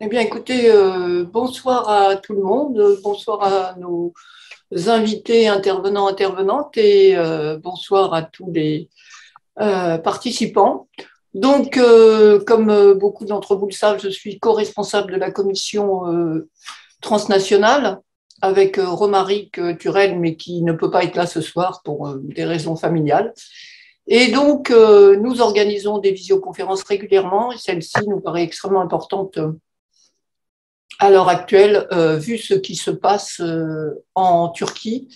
Eh bien, écoutez, bonsoir à tout le monde, bonsoir à nos invités, intervenants, intervenantes et bonsoir à tous les participants. Donc, comme beaucoup d'entre vous le savent, je suis co-responsable de la commission transnationale avec Romaric Turel, mais qui ne peut pas être là ce soir pour des raisons familiales. Et donc, nous organisons des visioconférences régulièrement et celle-ci nous paraît extrêmement importante à l'heure actuelle, vu ce qui se passe en Turquie,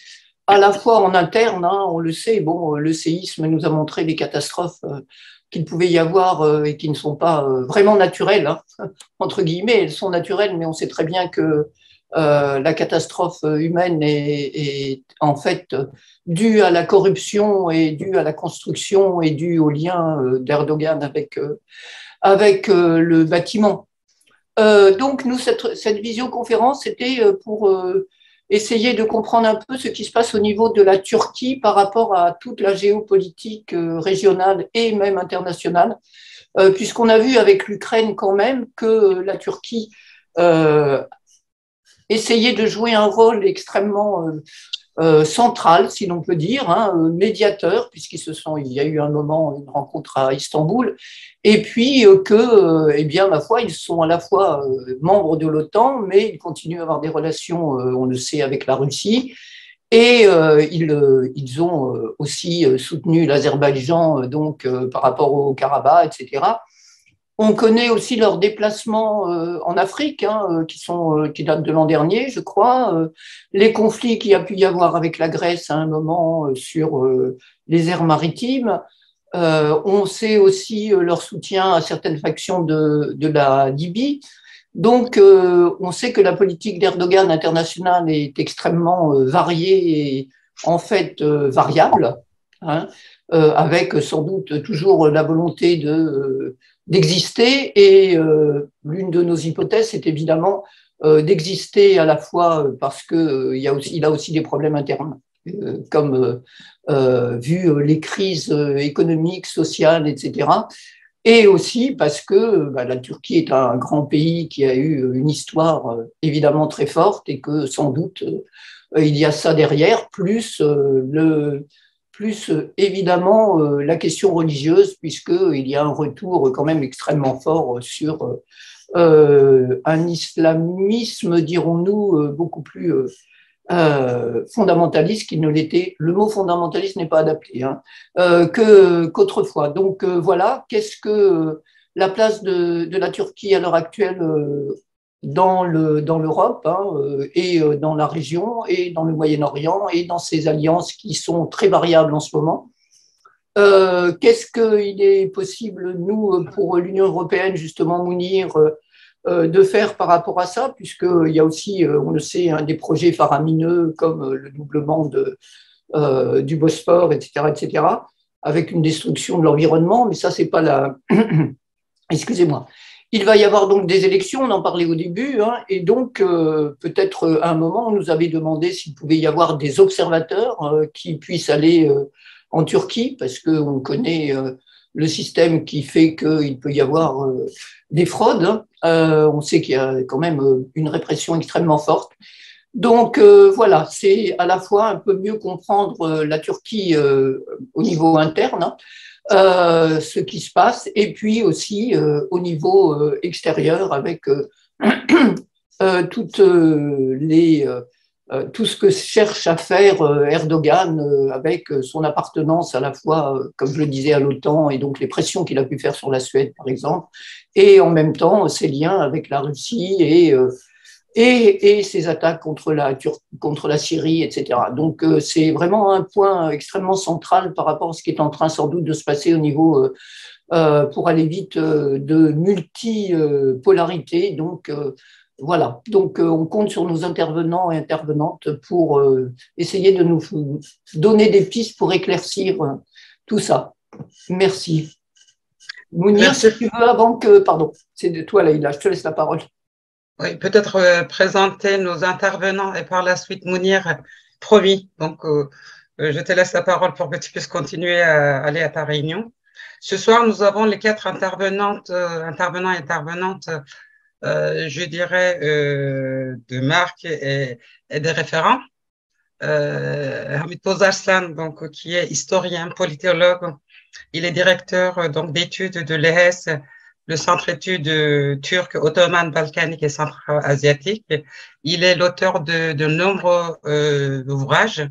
à la fois en interne, hein, on le sait, bon, le séisme nous a montré les catastrophes qu'il pouvait y avoir et qui ne sont pas vraiment naturelles, hein, entre guillemets, elles sont naturelles, mais on sait très bien que la catastrophe humaine est en fait due à la corruption et due à la construction et due au lien d'Erdogan avec le bâtiment. Donc, nous, cette visioconférence, c'était pour essayer de comprendre un peu ce qui se passe au niveau de la Turquie par rapport à toute la géopolitique régionale et même internationale, puisqu'on a vu avec l'Ukraine quand même que la Turquie euh, essayait de jouer un rôle extrêmement central, si l'on peut dire, hein, médiateur, il y a eu un moment, une rencontre à Istanbul, et puis eh bien, ma foi, ils sont à la fois membres de l'OTAN, mais ils continuent à avoir des relations, on le sait, avec la Russie, et ils ont aussi soutenu l'Azerbaïdjan par rapport au Karabakh, etc. On connaît aussi leurs déplacements en Afrique, hein, qui datent de l'an dernier, je crois. Les conflits qu'il y a pu y avoir avec la Grèce à un moment sur les aires maritimes. On sait aussi leur soutien à certaines factions de la Libye. Donc, on sait que la politique d'Erdogan internationale est extrêmement variée et en fait variable, hein, avec sans doute toujours la volonté d'exister. Et l'une de nos hypothèses, c'est évidemment d'exister à la fois parce qu'il a aussi des problèmes internes, comme vu les crises économiques, sociales, etc. Et aussi parce que la Turquie est un grand pays qui a eu une histoire évidemment très forte et que sans doute il y a ça derrière, plus évidemment la question religieuse, puisqu'il y a un retour quand même extrêmement fort sur un islamisme, dirons-nous, beaucoup plus fondamentaliste qu'il ne l'était. Le mot fondamentaliste n'est pas adapté, hein, qu'autrefois. Donc voilà, qu'est-ce que la place de la Turquie à l'heure actuelle dans l'Europe, hein, et dans la région et dans le Moyen-Orient et dans ces alliances qui sont très variables en ce moment. Qu'est-ce qu'il est possible, nous, pour l'Union européenne, justement, Mounir, de faire par rapport à ça, puisqu'il y a aussi, on le sait, hein, des projets faramineux comme le doublement du Bosphore, etc., etc., avec une destruction de l'environnement, mais ça, c'est pas la... Excusez-moi. Il va y avoir donc des élections, on en parlait au début, hein, et donc peut-être à un moment, on nous avait demandé s'il pouvait y avoir des observateurs qui puissent aller en Turquie, parce qu'on connaît le système qui fait qu'il peut y avoir des fraudes, hein. On sait qu'il y a quand même une répression extrêmement forte. Donc voilà, c'est à la fois un peu mieux comprendre la Turquie au niveau interne, hein, ce qui se passe, et puis aussi au niveau extérieur avec toutes tout ce que cherche à faire Erdogan avec son appartenance à la fois, comme je le disais, à l'OTAN et donc les pressions qu'il a pu faire sur la Suède, par exemple, et en même temps ses liens avec la Russie et ses attaques contre la Syrie, etc. Donc c'est vraiment un point extrêmement central par rapport à ce qui est en train sans doute de se passer au niveau, pour aller vite, de multipolarité. Donc voilà, donc on compte sur nos intervenants et intervenantes pour essayer de nous donner des pistes pour éclaircir tout ça. Merci. Mounir, Merci. si tu veux, avant que... Pardon, c'est de toi, Laïla, je te laisse la parole. Oui, peut-être présenter nos intervenants et par la suite Mounir, promis. Donc, je te laisse la parole pour que tu puisses continuer à aller à ta réunion. Ce soir, nous avons les 4 intervenantes, intervenants et intervenantes je dirais, de marque et des référents. Hamid Bozarslan, donc, qui est historien, politologue, il est directeur donc d'études de l'ES, le Centre études turques, ottomanes, balkaniques et centra-asiatiques. Il est l'auteur de nombreux ouvrages.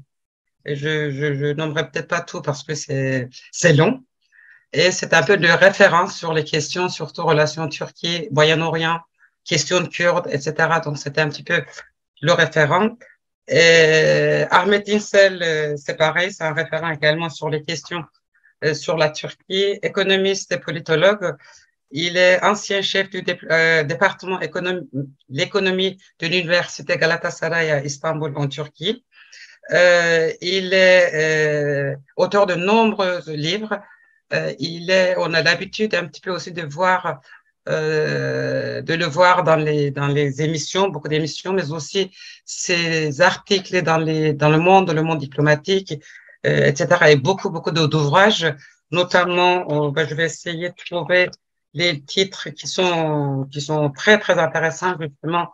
Et je nommerai peut-être pas tout parce que c'est long. Et c'est un peu de référence sur les questions, surtout relations Turquie, Moyen-Orient, questions kurdes, etc. Donc, c'était un petit peu le référent. Et Ahmet İnsel, c'est pareil, c'est un référent également sur les questions sur la Turquie, économiste et politologue. Il est ancien chef du département l'économie de l'université Galatasaray à Istanbul en Turquie. Il est auteur de nombreux livres. On a l'habitude un petit peu aussi de le voir dans les émissions, beaucoup d'émissions, mais aussi ses articles dans le monde diplomatique, etc. Et beaucoup d'ouvrages, notamment, je vais essayer de trouver les titres qui sont très intéressants, justement,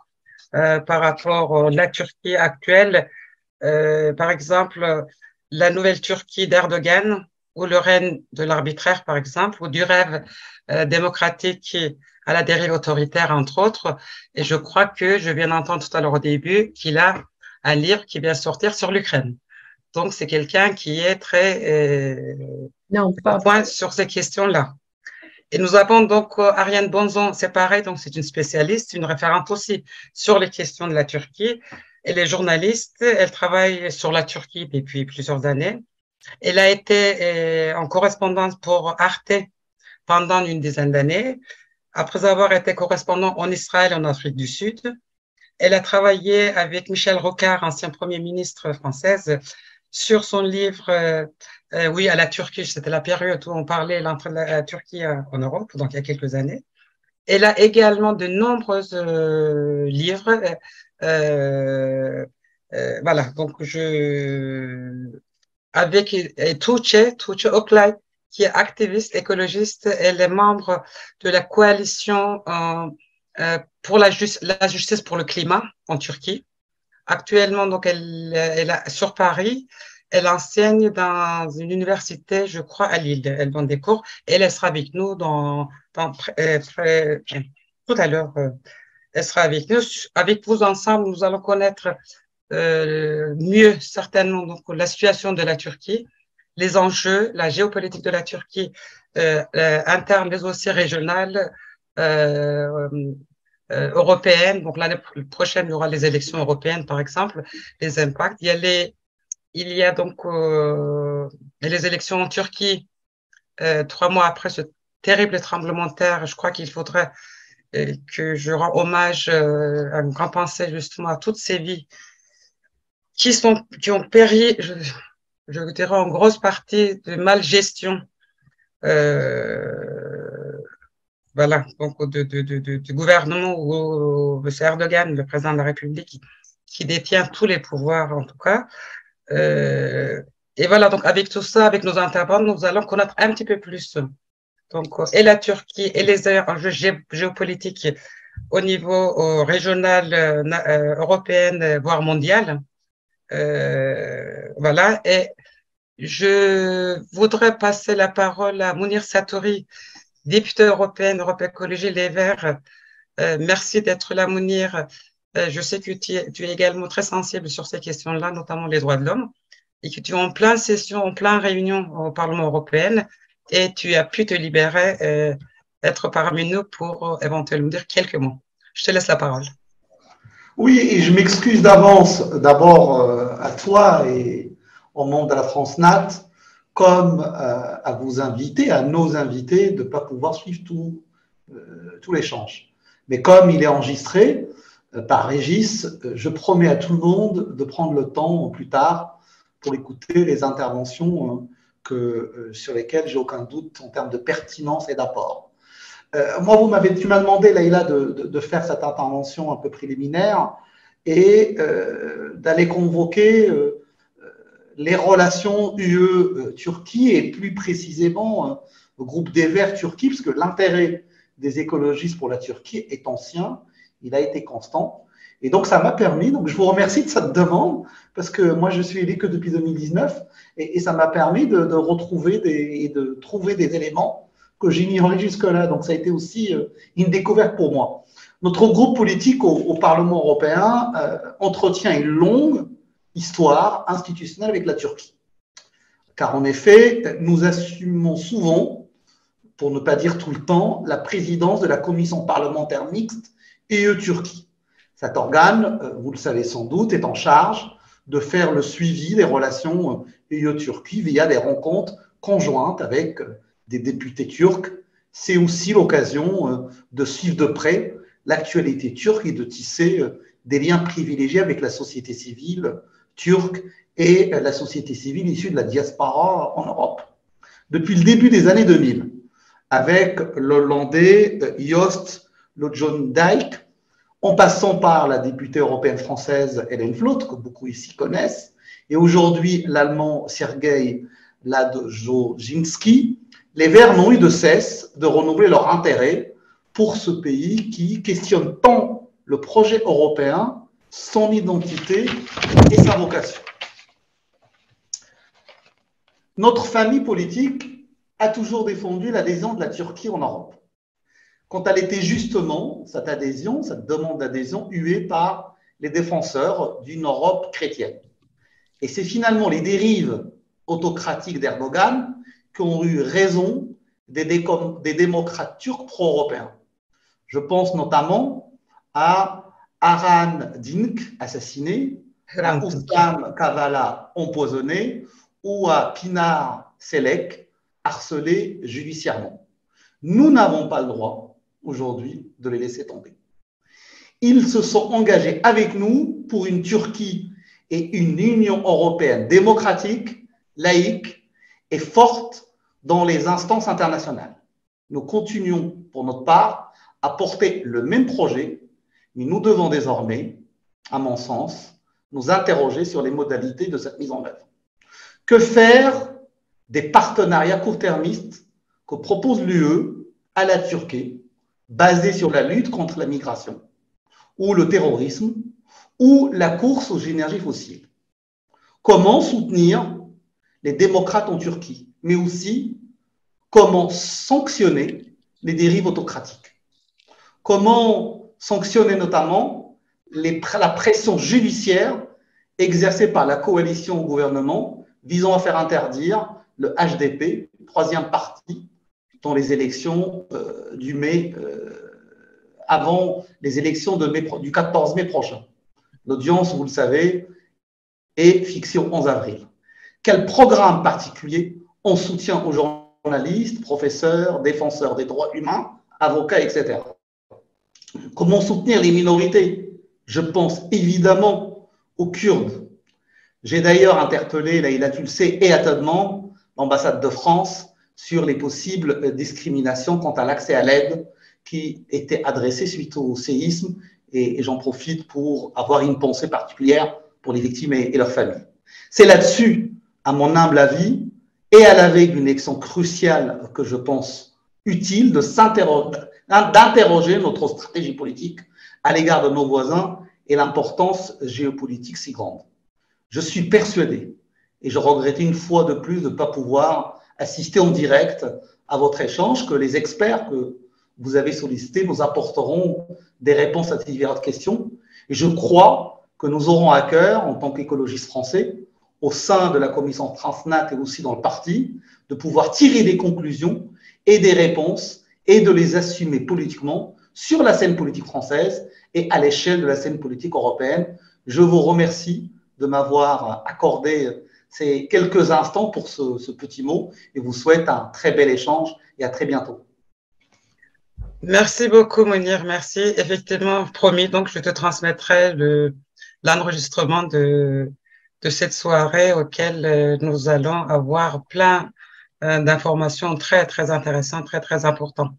par rapport à la Turquie actuelle. Par exemple, la nouvelle Turquie d'Erdogan ou le règne de l'arbitraire, par exemple, ou du rêve démocratique à la dérive autoritaire, entre autres. Et je crois que je viens d'entendre tout à l'heure au début qu'il a un livre qui vient sortir sur l'Ukraine. Donc, c'est quelqu'un qui est très Non, au pas. point sur ces questions-là. Et nous avons donc Ariane Bonzon, c'est pareil, donc c'est une spécialiste, une référente aussi sur les questions de la Turquie. Elle est journaliste, elle travaille sur la Turquie depuis plusieurs années. Elle a été en correspondance pour Arte pendant une dizaine d'années. Après avoir été correspondant en Israël et en Afrique du Sud, elle a travaillé avec Michel Rocard, ancien Premier ministre française, sur son livre Oui, à la Turquie. C'était la période où on parlait l'entrée de la Turquie en Europe, donc il y a quelques années. Elle a également de nombreux livres. Voilà, donc avec Tuğçe Oklay, qui est activiste écologiste, elle est membre de la coalition pour la justice pour le climat en Turquie. Actuellement, donc, sur Paris, elle enseigne dans une université, je crois, à Lille. Elle donne des cours et elle sera avec nous tout à l'heure. Elle sera avec nous. Avec vous ensemble, nous allons connaître mieux certainement donc, la situation de la Turquie, les enjeux, la géopolitique de la Turquie interne, mais aussi régionale, euh, européenne. Donc l'année prochaine, il y aura les élections européennes, par exemple, les impacts. Il y a donc les élections en Turquie 3 mois après ce terrible tremblement de terre. Je crois qu'il faudrait que je rends hommage, une grande pensée justement à toutes ces vies qui ont péri, je dirais en grosse partie de malgestion. Voilà, donc du gouvernement où M. Erdogan, le président de la République, qui détient tous les pouvoirs en tout cas. Et voilà, donc avec tout ça, avec nos intervenants, nous allons connaître un petit peu plus donc, et la Turquie et les enjeux géopolitiques au niveau régional, européen, voire mondial. Voilà, et je voudrais passer la parole à Mounir Satouri, députée européenne, Europe Écologie Les Verts. Merci d'être là, Mounir. Je sais que tu es également très sensible sur ces questions-là, notamment les droits de l'homme, et que tu es en pleine session, en pleine réunion au Parlement européen, et tu as pu te libérer, être parmi nous pour éventuellement dire quelques mots. Je te laisse la parole. Oui, et je m'excuse d'avance, d'abord à toi et au monde de la France Nat, comme à vos invités, à nos invités, de ne pas pouvoir suivre tout l'échange. Mais comme il est enregistré par Régis, je promets à tout le monde de prendre le temps plus tard pour écouter les interventions sur lesquelles j'ai aucun doute en termes de pertinence et d'apport. Moi, tu m'as demandé, Leïla, de faire cette intervention un peu préliminaire et d'aller convoquer les relations UE-Turquie et plus précisément le groupe des Verts Turquie, parce que l'intérêt des écologistes pour la Turquie est ancien il a été constant. Et donc, ça m'a permis, donc je vous remercie de cette demande, parce que moi, je suis élé que depuis 2019, et ça m'a permis de retrouver et de trouver des éléments que j'ignorais jusque-là. Donc, ça a été aussi une découverte pour moi. Notre groupe politique au Parlement européen entretient une longue histoire institutionnelle avec la Turquie. Car en effet, nous assumons souvent, pour ne pas dire tout le temps, la présidence de la commission parlementaire mixte UE-Turquie. Cet organe, vous le savez sans doute, est en charge de faire le suivi des relations UE-Turquie via des rencontres conjointes avec des députés turcs. C'est aussi l'occasion de suivre de près l'actualité turque et de tisser des liens privilégiés avec la société civile turque et la société civile issue de la diaspora en Europe. Depuis le début des années 2000, avec l'Hollandais Joost Luijendijk, en passant par la députée européenne française Hélène Flotte, que beaucoup ici connaissent, et aujourd'hui l'Allemand Sergej Ladojinski, les Verts n'ont eu de cesse de renouveler leur intérêt pour ce pays qui questionne tant le projet européen, son identité et sa vocation. Notre famille politique a toujours défendu l'adhésion de la Turquie en Europe, quand elle était justement, cette adhésion, cette demande d'adhésion, huée par les défenseurs d'une Europe chrétienne. Et c'est finalement les dérives autocratiques d'Erdogan qui ont eu raison des démocrates turcs pro-européens. Je pense notamment à Aran Dink, assassiné, à Ustam Kavala, empoisonné, ou à Pinar Selek, harcelé judiciairement. Nous n'avons pas le droit aujourd'hui de les laisser tomber. Ils se sont engagés avec nous pour une Turquie et une Union européenne démocratique, laïque et forte dans les instances internationales. Nous continuons pour notre part à porter le même projet, mais nous devons désormais, à mon sens, nous interroger sur les modalités de cette mise en œuvre. Que faire des partenariats court-termistes que propose l'UE à la Turquie, basés sur la lutte contre la migration, ou le terrorisme, ou la course aux énergies fossiles? Comment soutenir les démocrates en Turquie, mais aussi comment sanctionner les dérives autocratiques? Comment sanctionner notamment la pression judiciaire exercée par la coalition au gouvernement visant à faire interdire le HDP, troisième parti, dans les élections du mai, avant les élections du 14 mai prochain. L'audience, vous le savez, est fixée au 11 avril. Quel programme particulier en soutien aux journalistes, professeurs, défenseurs des droits humains, avocats, etc. Comment soutenir les minorités? Je pense évidemment aux Kurdes. J'ai d'ailleurs interpellé Leïla Tulsé et Attadman, l'ambassade de France, sur les possibles discriminations quant à l'accès à l'aide qui était adressée suite au séisme, et j'en profite pour avoir une pensée particulière pour les victimes et leurs familles. C'est là-dessus, à mon humble avis, et à la veille d'une élection cruciale que je pense utile d'interroger notre stratégie politique à l'égard de nos voisins et l'importance géopolitique si grande. Je suis persuadé, et je regrette une fois de plus de ne pas pouvoir assister en direct à votre échange, que les experts que vous avez sollicités nous apporteront des réponses à différentes questions. Et je crois que nous aurons à cœur, en tant qu'écologistes français, au sein de la commission Transnat et aussi dans le parti, de pouvoir tirer des conclusions et des réponses et de les assumer politiquement sur la scène politique française et à l'échelle de la scène politique européenne. Je vous remercie de m'avoir accordé ces quelques instants pour ce petit mot et vous souhaite un très bel échange et à très bientôt. Merci beaucoup, Mounir, merci. Effectivement, promis, donc je te transmettrai l'enregistrement de cette soirée auquel nous allons avoir plein d'informations très, très intéressantes, très, très importantes.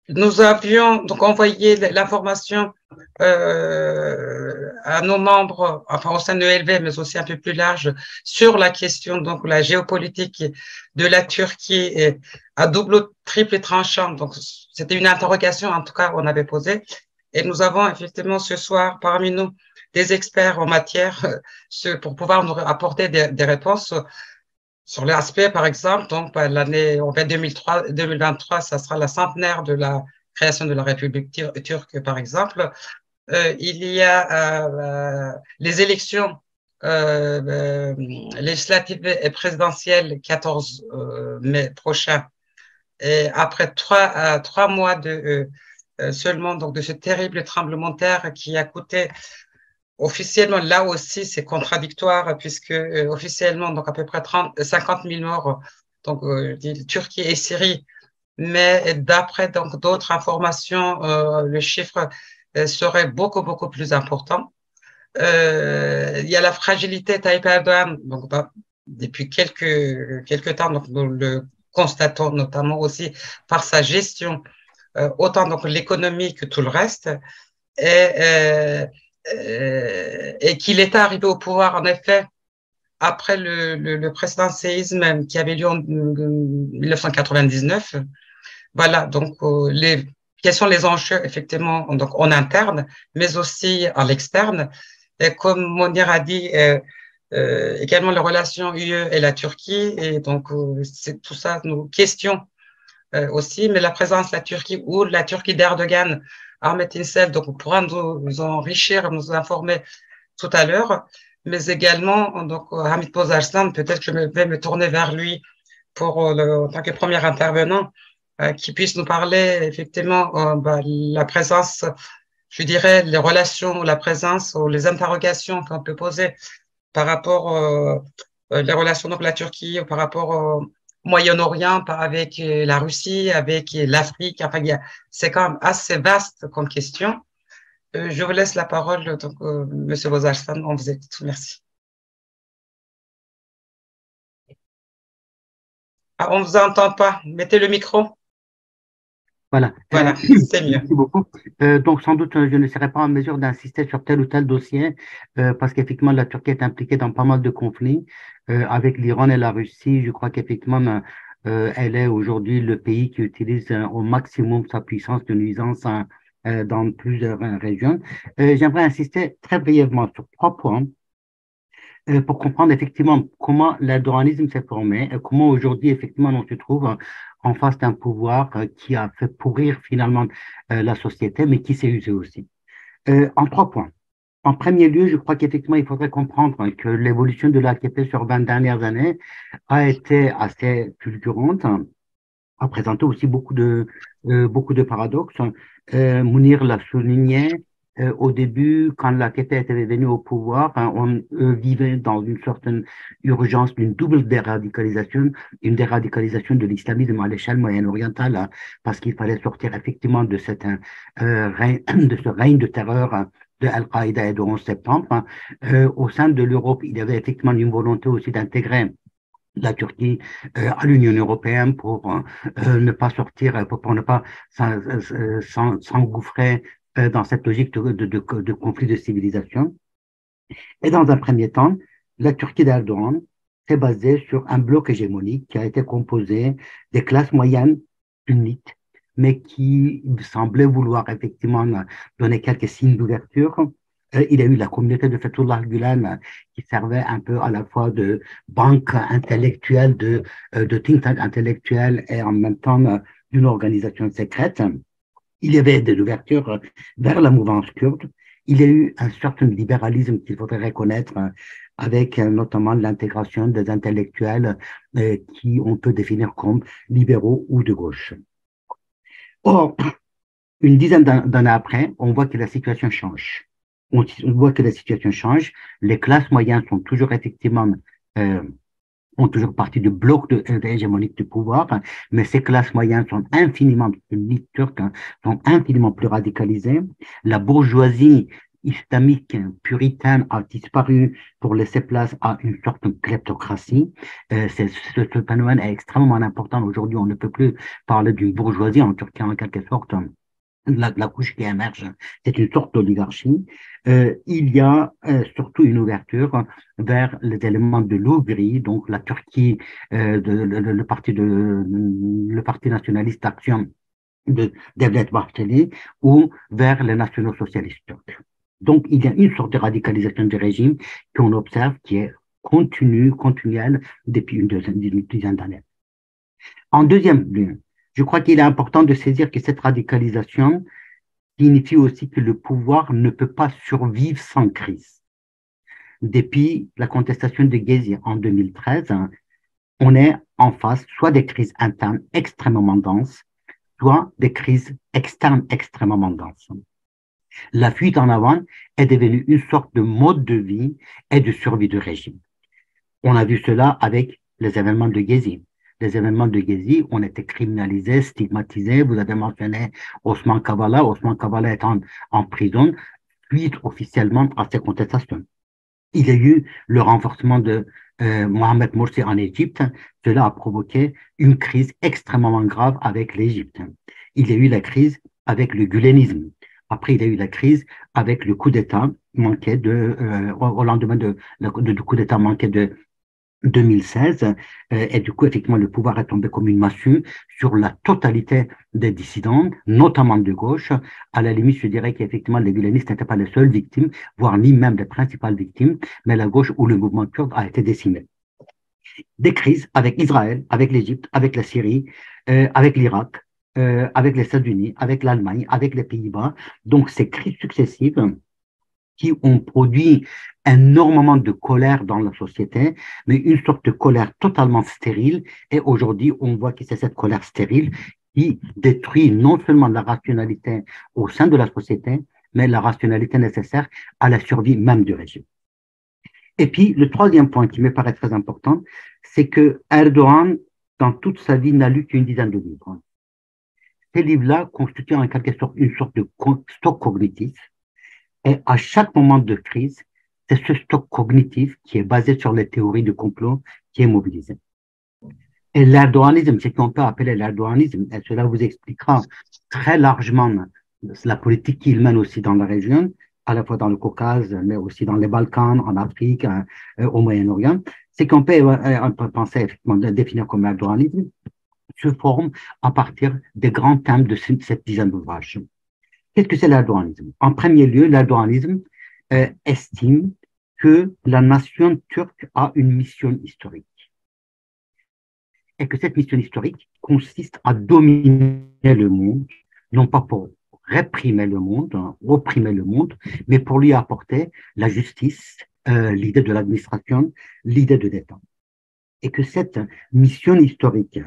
Nous avions donc envoyé l'information à nos membres, enfin au sein de l'ELV, mais aussi un peu plus large, sur la question donc la géopolitique de la Turquie est à double ou triple tranchant. Donc, c'était une interrogation, en tout cas, on avait posée. Et nous avons effectivement ce soir parmi nous des experts en matière pour pouvoir nous apporter des réponses sur l'aspect, par exemple. Donc, l'année, en fait, 2023, ça sera la centenaire de la création de la République turque, par exemple. Il y a les élections législatives et présidentielles 14 mai prochain. Et après 3 mois seulement donc de ce terrible tremblement de terre qui a coûté officiellement, là aussi c'est contradictoire puisque officiellement donc à peu près 50 000 morts donc Turquie et Syrie, mais d'après donc d'autres informations le chiffre serait beaucoup plus important. Il y a la fragilité Tayyip Erdogan donc depuis quelques temps, donc nous le constatons notamment aussi par sa gestion autant donc l'économie que tout le reste, et qu'il est arrivé au pouvoir en effet après le précédent séisme qui avait lieu en 1999. Voilà, donc quels sont les enjeux effectivement donc en interne, mais aussi à l'externe. Et comme Monir a dit, également les relations UE et la Turquie, et donc c'est tout ça nos questions aussi, mais la présence de la Turquie ou la Turquie d'Erdogan, Ahmet Insel, donc on pourra nous enrichir, nous informer tout à l'heure, mais également donc Hamid Bozarsan, peut-être que je vais me tourner vers lui pour en tant que premier intervenant, qui puisse nous parler effectivement la présence, je dirais, les relations, la présence ou les interrogations qu'on peut poser par rapport les relations donc la Turquie par rapport au Moyen-Orient, avec la Russie, avec l'Afrique. Enfin, c'est quand même assez vaste comme question. Je vous laisse la parole, donc, Monsieur Bozarsan, on vous écoute. Merci. Ah, on ne vous entend pas. Mettez le micro. Voilà, c'est mieux. Merci beaucoup. Donc, sans doute, je ne serai pas en mesure d'insister sur tel ou tel dossier, parce qu'effectivement, la Turquie est impliquée dans pas mal de conflits avec l'Iran et la Russie. Je crois qu'effectivement, elle est aujourd'hui le pays qui utilise au maximum sa puissance de nuisance dans plusieurs régions. J'aimerais insister très brièvement sur 3 points pour comprendre effectivement comment l'erdoganisme s'est formé et comment aujourd'hui, effectivement, on se trouve en face d'un pouvoir qui a fait pourrir finalement la société, mais qui s'est usé aussi. En 3 points. En premier lieu, je crois qu'effectivement, il faudrait comprendre que l'évolution de l'AKP sur 20 dernières années a été assez fulgurante, a présenté aussi beaucoup de paradoxes. Mounir l'a souligné. Au début, quand l'AKP était venu au pouvoir, on vivait dans une certaine urgence d'une double déradicalisation, une déradicalisation de l'islamisme à l'échelle moyen-orientale, parce qu'il fallait sortir effectivement de ce règne de terreur de Al-Qaïda et de 11 septembre. Au sein de l'Europe, il y avait effectivement une volonté aussi d'intégrer la Turquie à l'Union européenne pour ne pas sortir, pour ne pas s'engouffrer dans cette logique de conflit de civilisation. Et dans un premier temps, la Turquie d'Erdogan s'est basée sur un bloc hégémonique qui a été composé des classes moyennes sunnites, mais qui semblait vouloir effectivement donner quelques signes d'ouverture. Il y a eu la communauté de Fethullah Gulen qui servait un peu à la fois de banque intellectuelle, de think tank intellectuel et en même temps d'une organisation secrète. Il y avait des ouvertures vers la mouvance kurde. Il y a eu un certain libéralisme qu'il faudrait reconnaître avec notamment l'intégration des intellectuels qui on peut définir comme libéraux ou de gauche. Or, une dizaine d'années après, on voit que la situation change. On voit que la situation change. Les classes moyennes sont toujours effectivement ont toujours partie du bloc hégémonique du pouvoir, mais ces classes moyennes sont infiniment plus turques, sont infiniment plus radicalisées. La bourgeoisie islamique puritaine a disparu pour laisser place à une sorte de kleptocratie. Ce phénomène est extrêmement important aujourd'hui. On ne peut plus parler d'une bourgeoisie en Turquie en quelque sorte. la couche qui émerge, c'est une sorte d'oligarchie. Il y a surtout une ouverture vers les éléments de l'Ougrie, donc la Turquie, le parti nationaliste d'Action de Devlet Bahçeli, ou vers les nationaux socialistes turcs. Donc, il y a une sorte de radicalisation du régime qu'on observe qui est continuelle depuis une dizaine d'années. En deuxième lieu, je crois qu'il est important de saisir que cette radicalisation signifie aussi que le pouvoir ne peut pas survivre sans crise. Depuis la contestation de Gezi en 2013, on est en face soit des crises internes extrêmement denses, soit des crises externes extrêmement denses. La fuite en avant est devenue une sorte de mode de vie et de survie du régime. On a vu cela avec les événements de Gezi. Les événements de Gezi ont été criminalisés, stigmatisés. Vous avez mentionné Osman Kavala. Osman Kavala est en prison suite officiellement à ces contestations. Il y a eu le renforcement de Mohamed Morsi en Égypte. Cela a provoqué une crise extrêmement grave avec l'Égypte. Il y a eu la crise avec le gulenisme. Après, il y a eu la crise avec le coup d'État manqué au lendemain du coup d'État manqué de 2016, et du coup, effectivement, le pouvoir est tombé comme une massue sur la totalité des dissidents, notamment de gauche. À la limite, je dirais qu'effectivement, les gulenistes n'étaient pas les seules victimes, voire ni même les principales victimes, mais la gauche ou le mouvement kurde a été décimé. Des crises avec Israël, avec l'Égypte, avec la Syrie, avec l'Irak, avec les États-Unis, avec l'Allemagne, avec les Pays-Bas. Donc, ces crises successives qui ont produit énormément de colère dans la société, mais une sorte de colère totalement stérile. Et aujourd'hui, on voit que c'est cette colère stérile qui détruit non seulement la rationalité au sein de la société, mais la rationalité nécessaire à la survie même du régime. Et puis, le troisième point qui me paraît très important, c'est que Erdogan, dans toute sa vie, n'a lu qu'une dizaine de livres. Ces livres-là constituent en quelque sorte une sorte de stock cognitif. Et à chaque moment de crise, c'est ce stock cognitif qui est basé sur les théories de complot qui est mobilisé. Et l'erdoganisme, c'est ce qu'on peut appeler l'erdoganisme, et cela vous expliquera très largement la politique qu'il mène aussi dans la région, à la fois dans le Caucase, mais aussi dans les Balkans, en Afrique, au Moyen-Orient. C'est qu'on peut penser, effectivement, définir comme l'erdoganisme, se forme à partir des grands thèmes de cette dizaine d'ouvrages. Qu'est-ce que c'est l'erdoganisme? En premier lieu, l'erdoganisme estime que la nation turque a une mission historique et que cette mission historique consiste à dominer le monde, non pas pour réprimer le monde, opprimer le monde, mais pour lui apporter la justice, l'idée de l'administration, l'idée de l'État. Et que cette mission historique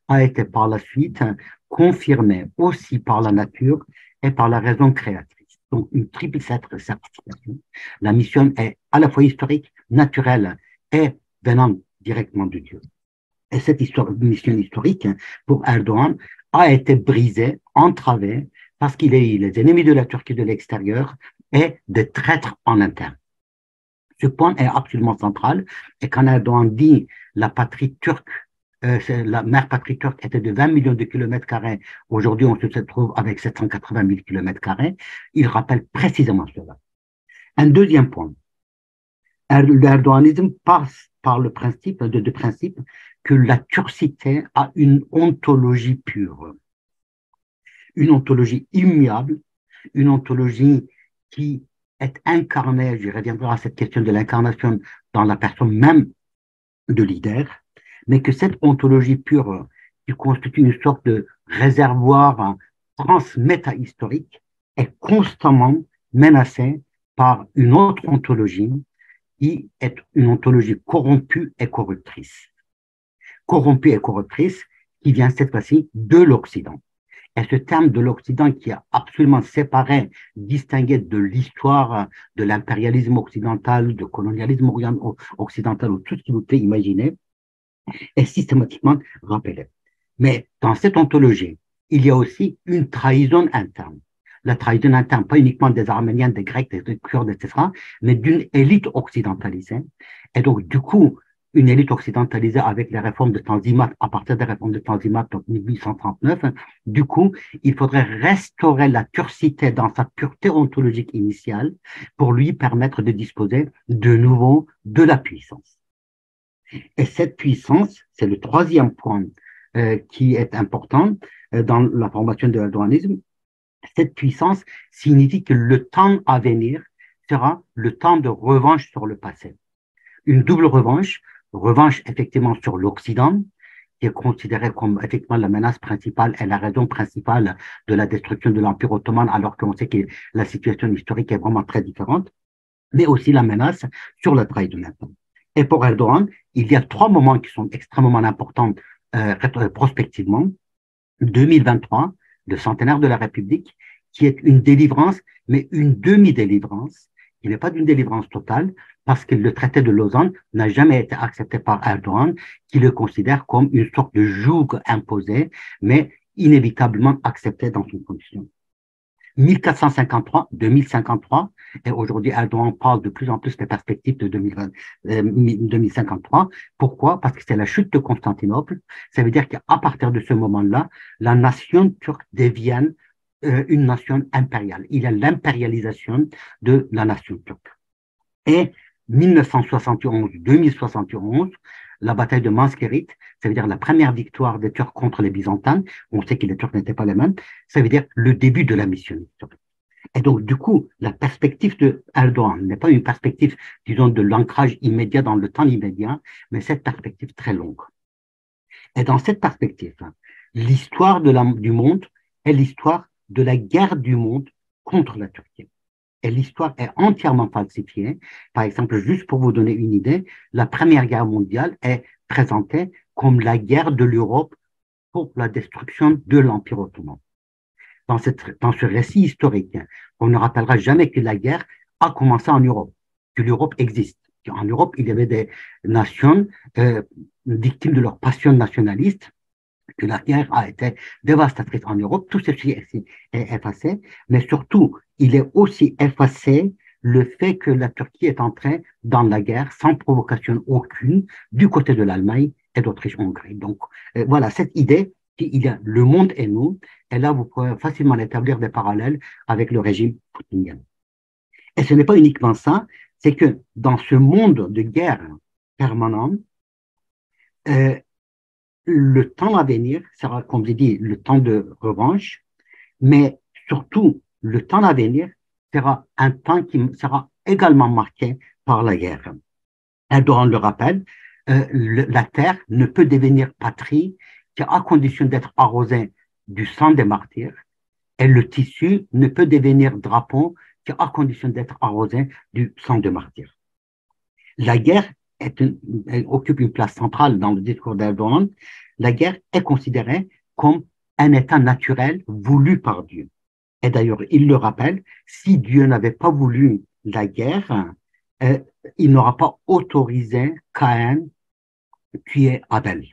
a été par la suite confirmée aussi par la nature et par la raison créatrice. Donc, une triple certification. La mission est à la fois historique, naturelle et venant directement de Dieu. Et cette mission historique, pour Erdogan, a été brisée, entravée, parce qu'il y a eu les ennemis de la Turquie de l'extérieur et des traîtres en interne. Ce point est absolument central. Et quand Erdogan dit la patrie turque, la mère patrie turque était de 20 millions de kilomètres carrés. Aujourd'hui, on se trouve avec 780 000 kilomètres carrés. Il rappelle précisément cela. Un deuxième point. L'erdoganisme passe par le principe, de principe que la turcité a une ontologie pure. Une ontologie immuable, une ontologie qui est incarnée, je reviendrai à cette question de l'incarnation dans la personne même de leader, mais que cette ontologie pure, qui constitue une sorte de réservoir transméta-historique, est constamment menacée par une autre ontologie qui est une ontologie corrompue et corruptrice. Corrompue et corruptrice qui vient cette fois-ci de l'Occident. Et ce terme de l'Occident qui est absolument séparé, distingué de l'histoire de l'impérialisme occidental, du colonialisme occidental, ou tout ce que vous pouvez imaginer, est systématiquement rappelé. Mais dans cette ontologie, il y a aussi une trahison interne. La trahison interne, pas uniquement des Arméniens, des Grecs, des Kurdes, etc., mais d'une élite occidentalisée. Et donc, du coup, une élite occidentalisée avec les réformes de Tanzimat, à partir des réformes de Tanzimat, donc 1839. Du coup, il faudrait restaurer la turcité dans sa pureté ontologique initiale pour lui permettre de disposer de nouveau de la puissance. Et cette puissance, c'est le troisième point qui est important dans la formation de l'erdoganisme. Cette puissance signifie que le temps à venir sera le temps de revanche sur le passé. Une double revanche, revanche effectivement sur l'Occident, qui est considéré comme effectivement la menace principale et la raison principale de la destruction de l'Empire ottoman, alors qu'on sait que la situation historique est vraiment très différente, mais aussi la menace sur le travail de maintenant. Et pour Erdogan, il y a trois moments qui sont extrêmement importants prospectivement. 2023, le centenaire de la République, qui est une délivrance, mais une demi-délivrance, qui n'est pas d'une délivrance totale, parce que le traité de Lausanne n'a jamais été accepté par Erdogan, qui le considère comme une sorte de joug imposé, mais inévitablement accepté dans une condition. 1453, 2053, et aujourd'hui Erdogan parle de plus en plus des perspectives de 2053. Pourquoi? Parce que c'est la chute de Constantinople. Ça veut dire qu'à partir de ce moment-là, la nation turque devient une nation impériale. Il y a l'impérialisation de la nation turque. Et 1971-2071, la bataille de Manzkirit, ça veut dire la première victoire des Turcs contre les Byzantins. On sait que les Turcs n'étaient pas les mêmes. Ça veut dire le début de la mission turque. Et donc, du coup, la perspective de Erdogan n'est pas une perspective, disons, de l'ancrage immédiat dans le temps immédiat, mais cette perspective très longue. Et dans cette perspective, l'histoire du monde est l'histoire de la guerre du monde contre la Turquie. Et l'histoire est entièrement falsifiée. Par exemple, juste pour vous donner une idée, la Première Guerre mondiale est présentée comme la guerre de l'Europe pour la destruction de l'Empire ottoman. Dans ce récit historique, on ne rappellera jamais que la guerre a commencé en Europe, que l'Europe existe. En Europe, il y avait des nations victimes de leur passion nationaliste, que la guerre a été dévastatrice en Europe. Tout ceci est effacé, mais surtout, il est aussi effacé le fait que la Turquie est entrée dans la guerre sans provocation aucune du côté de l'Allemagne et d'Autriche-Hongrie. Donc, voilà, cette idée qu'il y a le monde et nous, et là, vous pouvez facilement établir des parallèles avec le régime poutinien. Et ce n'est pas uniquement ça, c'est que dans ce monde de guerre permanent, le temps à venir sera, comme j'ai dit, le temps de revanche, mais surtout, le temps à venir sera un temps qui sera également marqué par la guerre. Erdogan le rappelle, la terre ne peut devenir patrie qu'à condition d'être arrosée du sang des martyrs, et le tissu ne peut devenir drapeau qu'à condition d'être arrosé du sang des martyrs. La guerre elle occupe une place centrale dans le discours d'Erdogan. La guerre est considérée comme un état naturel voulu par Dieu. Et d'ailleurs, il le rappelle, si Dieu n'avait pas voulu la guerre, il n'aura pas autorisé Caïn tuer Abel.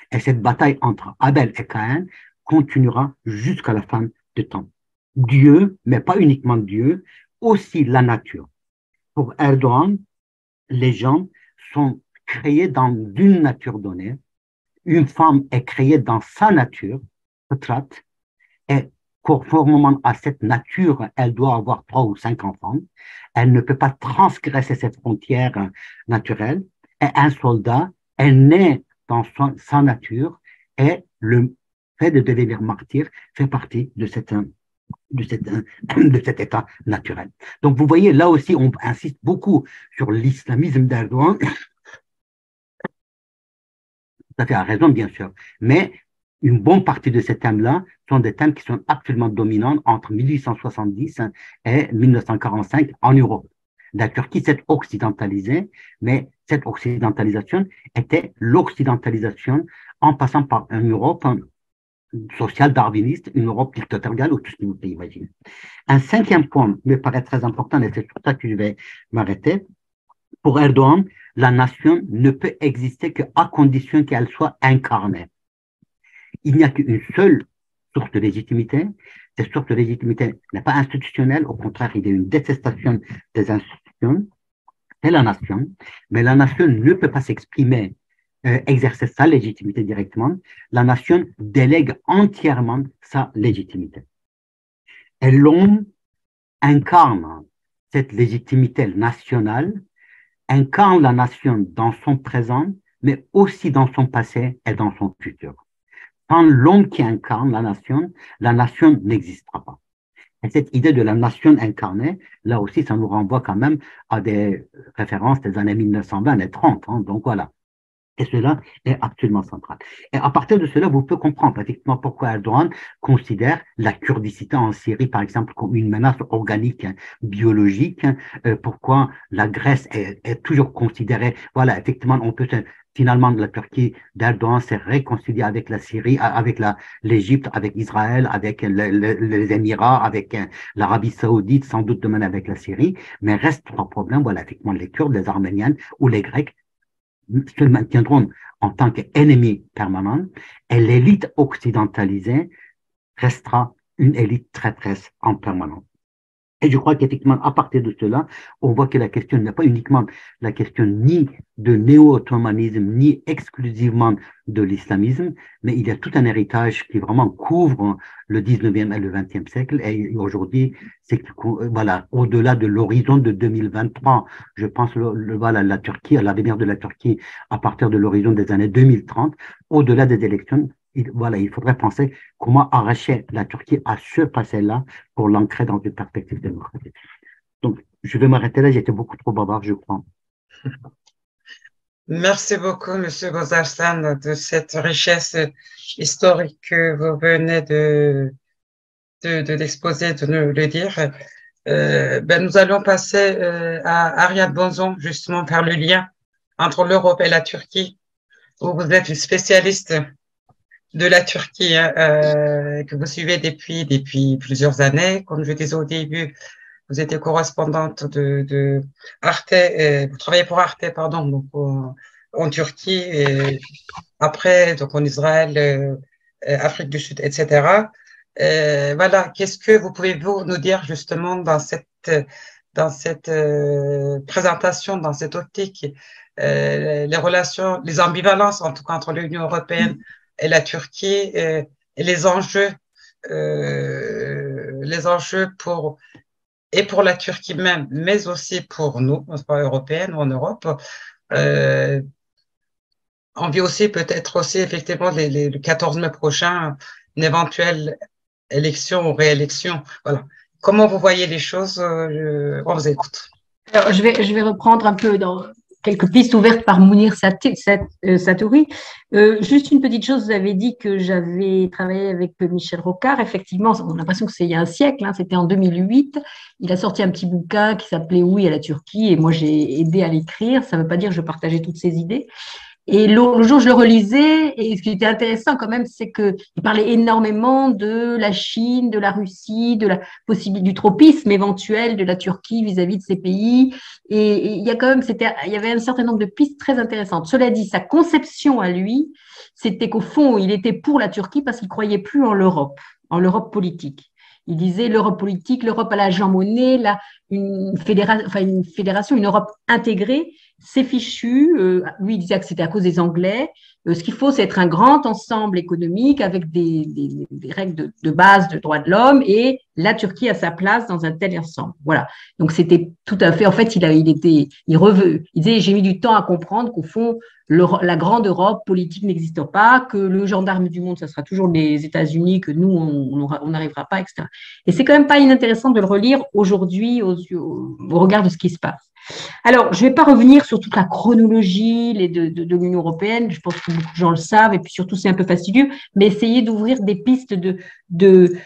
Et cette bataille entre Abel et Caïn continuera jusqu'à la fin du temps. Dieu, mais pas uniquement Dieu, aussi la nature. Pour Erdogan, les gens sont créés dans une nature donnée. Une femme est créée dans sa nature, et conformément à cette nature, elle doit avoir 3 ou 5 enfants. Elle ne peut pas transgresser cette frontière naturelle. Et un soldat est né dans sa nature, et le fait de devenir martyr fait partie de cet état naturel. Donc, vous voyez, là aussi, on insiste beaucoup sur l'islamisme d'Erdogan. Tout à fait à raison, bien sûr. Mais une bonne partie de ces thèmes-là sont des thèmes qui sont absolument dominants entre 1870 et 1945 en Europe. La Turquie s'est occidentalisée, mais cette occidentalisation était l'occidentalisation en passant par une Europe social-darwiniste, une Europe dictatoriale ou tout ce que vous pouvez imaginer. Un cinquième point me paraît très important, et c'est sur ça que je vais m'arrêter. Pour Erdogan, la nation ne peut exister qu'à condition qu'elle soit incarnée. Il n'y a qu'une seule source de légitimité. Cette source de légitimité n'est pas institutionnelle, au contraire, il y a une détestation des institutions. c'est la nation, mais la nation ne peut pas s'exprimer, exercer sa légitimité directement. La nation délègue entièrement sa légitimité. Et l'homme incarne cette légitimité nationale, incarne la nation dans son présent, mais aussi dans son passé et dans son futur. Sans l'homme qui incarne la nation n'existera pas. Et cette idée de la nation incarnée, là aussi, ça nous renvoie quand même à des références des années 1920 et 30. Hein, donc voilà. Et cela est absolument central. Et à partir de cela, vous pouvez comprendre effectivement pourquoi Erdogan considère la kurdicité en Syrie, par exemple, comme une menace organique, hein, biologique. Pourquoi la Grèce est toujours considérée, voilà, effectivement, on peut finalement la Turquie d'Erdogan s'est réconciliée avec la Syrie, avec l'Égypte, avec Israël, avec les Émirats, avec l'Arabie Saoudite, sans doute demain avec la Syrie, mais reste un problème, voilà, effectivement, les Kurdes, les Arméniens ou les Grecs se maintiendront en tant qu'ennemis permanents et l'élite occidentalisée restera une élite traîtresse en permanence. Et je crois qu'effectivement, à partir de cela, on voit que la question n'est pas uniquement la question ni de néo-ottomanisme, ni exclusivement de l'islamisme, mais il y a tout un héritage qui vraiment couvre le 19e et le 20e siècle. Et aujourd'hui, c'est voilà, au-delà de l'horizon de 2023, je pense voilà, la Turquie, à l'avenir de la Turquie à partir de l'horizon des années 2030, au-delà des élections, voilà, il faudrait penser comment arracher la Turquie à ce passé-là pour l'ancrer dans une perspective démocratique. Donc, je vais m'arrêter là, j'étais beaucoup trop bavard, je crois. Merci beaucoup, M. Bozarsan, de cette richesse historique que vous venez d'exposer, de nous le dire. Nous allons passer à Ariane Bonzon, justement, faire le lien entre l'Europe et la Turquie, où vous êtes une spécialiste de la Turquie que vous suivez depuis plusieurs années. Comme je disais au début, vous étiez correspondante de Arte, vous travaillez pour Arte, pardon, donc en Turquie, et après donc en Israël, Afrique du Sud, etc. Voilà, qu'est-ce que vous pouvez nous dire justement dans cette présentation, dans cette optique, les relations, les ambivalences en tout cas entre l'Union européenne et la Turquie, et les enjeux pour la Turquie même, mais aussi pour nous, européennes ou en Europe. On vit aussi peut-être aussi effectivement le 14 mai prochain une éventuelle élection ou réélection. Voilà. Comment vous voyez les choses? On vous écoute. Alors, je vais reprendre un peu dans quelques pistes ouvertes par Mounir Satouri. Juste une petite chose, vous avez dit que j'avais travaillé avec Michel Rocard. Effectivement, on a l'impression que c'est il y a un siècle, hein, c'était en 2008. Il a sorti un petit bouquin qui s'appelait Oui à la Turquie et moi j'ai aidé à l'écrire. Ça ne veut pas dire que je partageais toutes ses idées. Et le jour, je le relisais, et ce qui était intéressant quand même, c'est qu'il parlait énormément de la Chine, de la Russie, de la possibilité du tropisme éventuel de la Turquie vis-à-vis de ces pays. Et il y a quand même, il y avait un certain nombre de pistes très intéressantes. Cela dit, sa conception à lui, c'était qu'au fond, il était pour la Turquie parce qu'il croyait plus en l'Europe politique. Il disait l'Europe politique, l'Europe à la Jean Monnet, une fédération, une Europe intégrée. C'est fichu. Lui, il disait que c'était à cause des Anglais. Ce qu'il faut, c'est être un grand ensemble économique avec des règles de base de droits de l'homme et la Turquie a sa place dans un tel ensemble. Voilà. Donc, c'était tout à fait, en fait, il disait, j'ai mis du temps à comprendre qu'au fond, la grande Europe politique n'existe pas, que le gendarme du monde, ça sera toujours les États-Unis, que nous, on n'arrivera pas, etc. Et c'est quand même pas inintéressant de le relire aujourd'hui au regard de ce qui se passe. Alors, je ne vais pas revenir sur toute la chronologie de l'Union européenne, je pense que beaucoup de gens le savent, et puis surtout c'est un peu fastidieux, mais essayer d'ouvrir des pistes de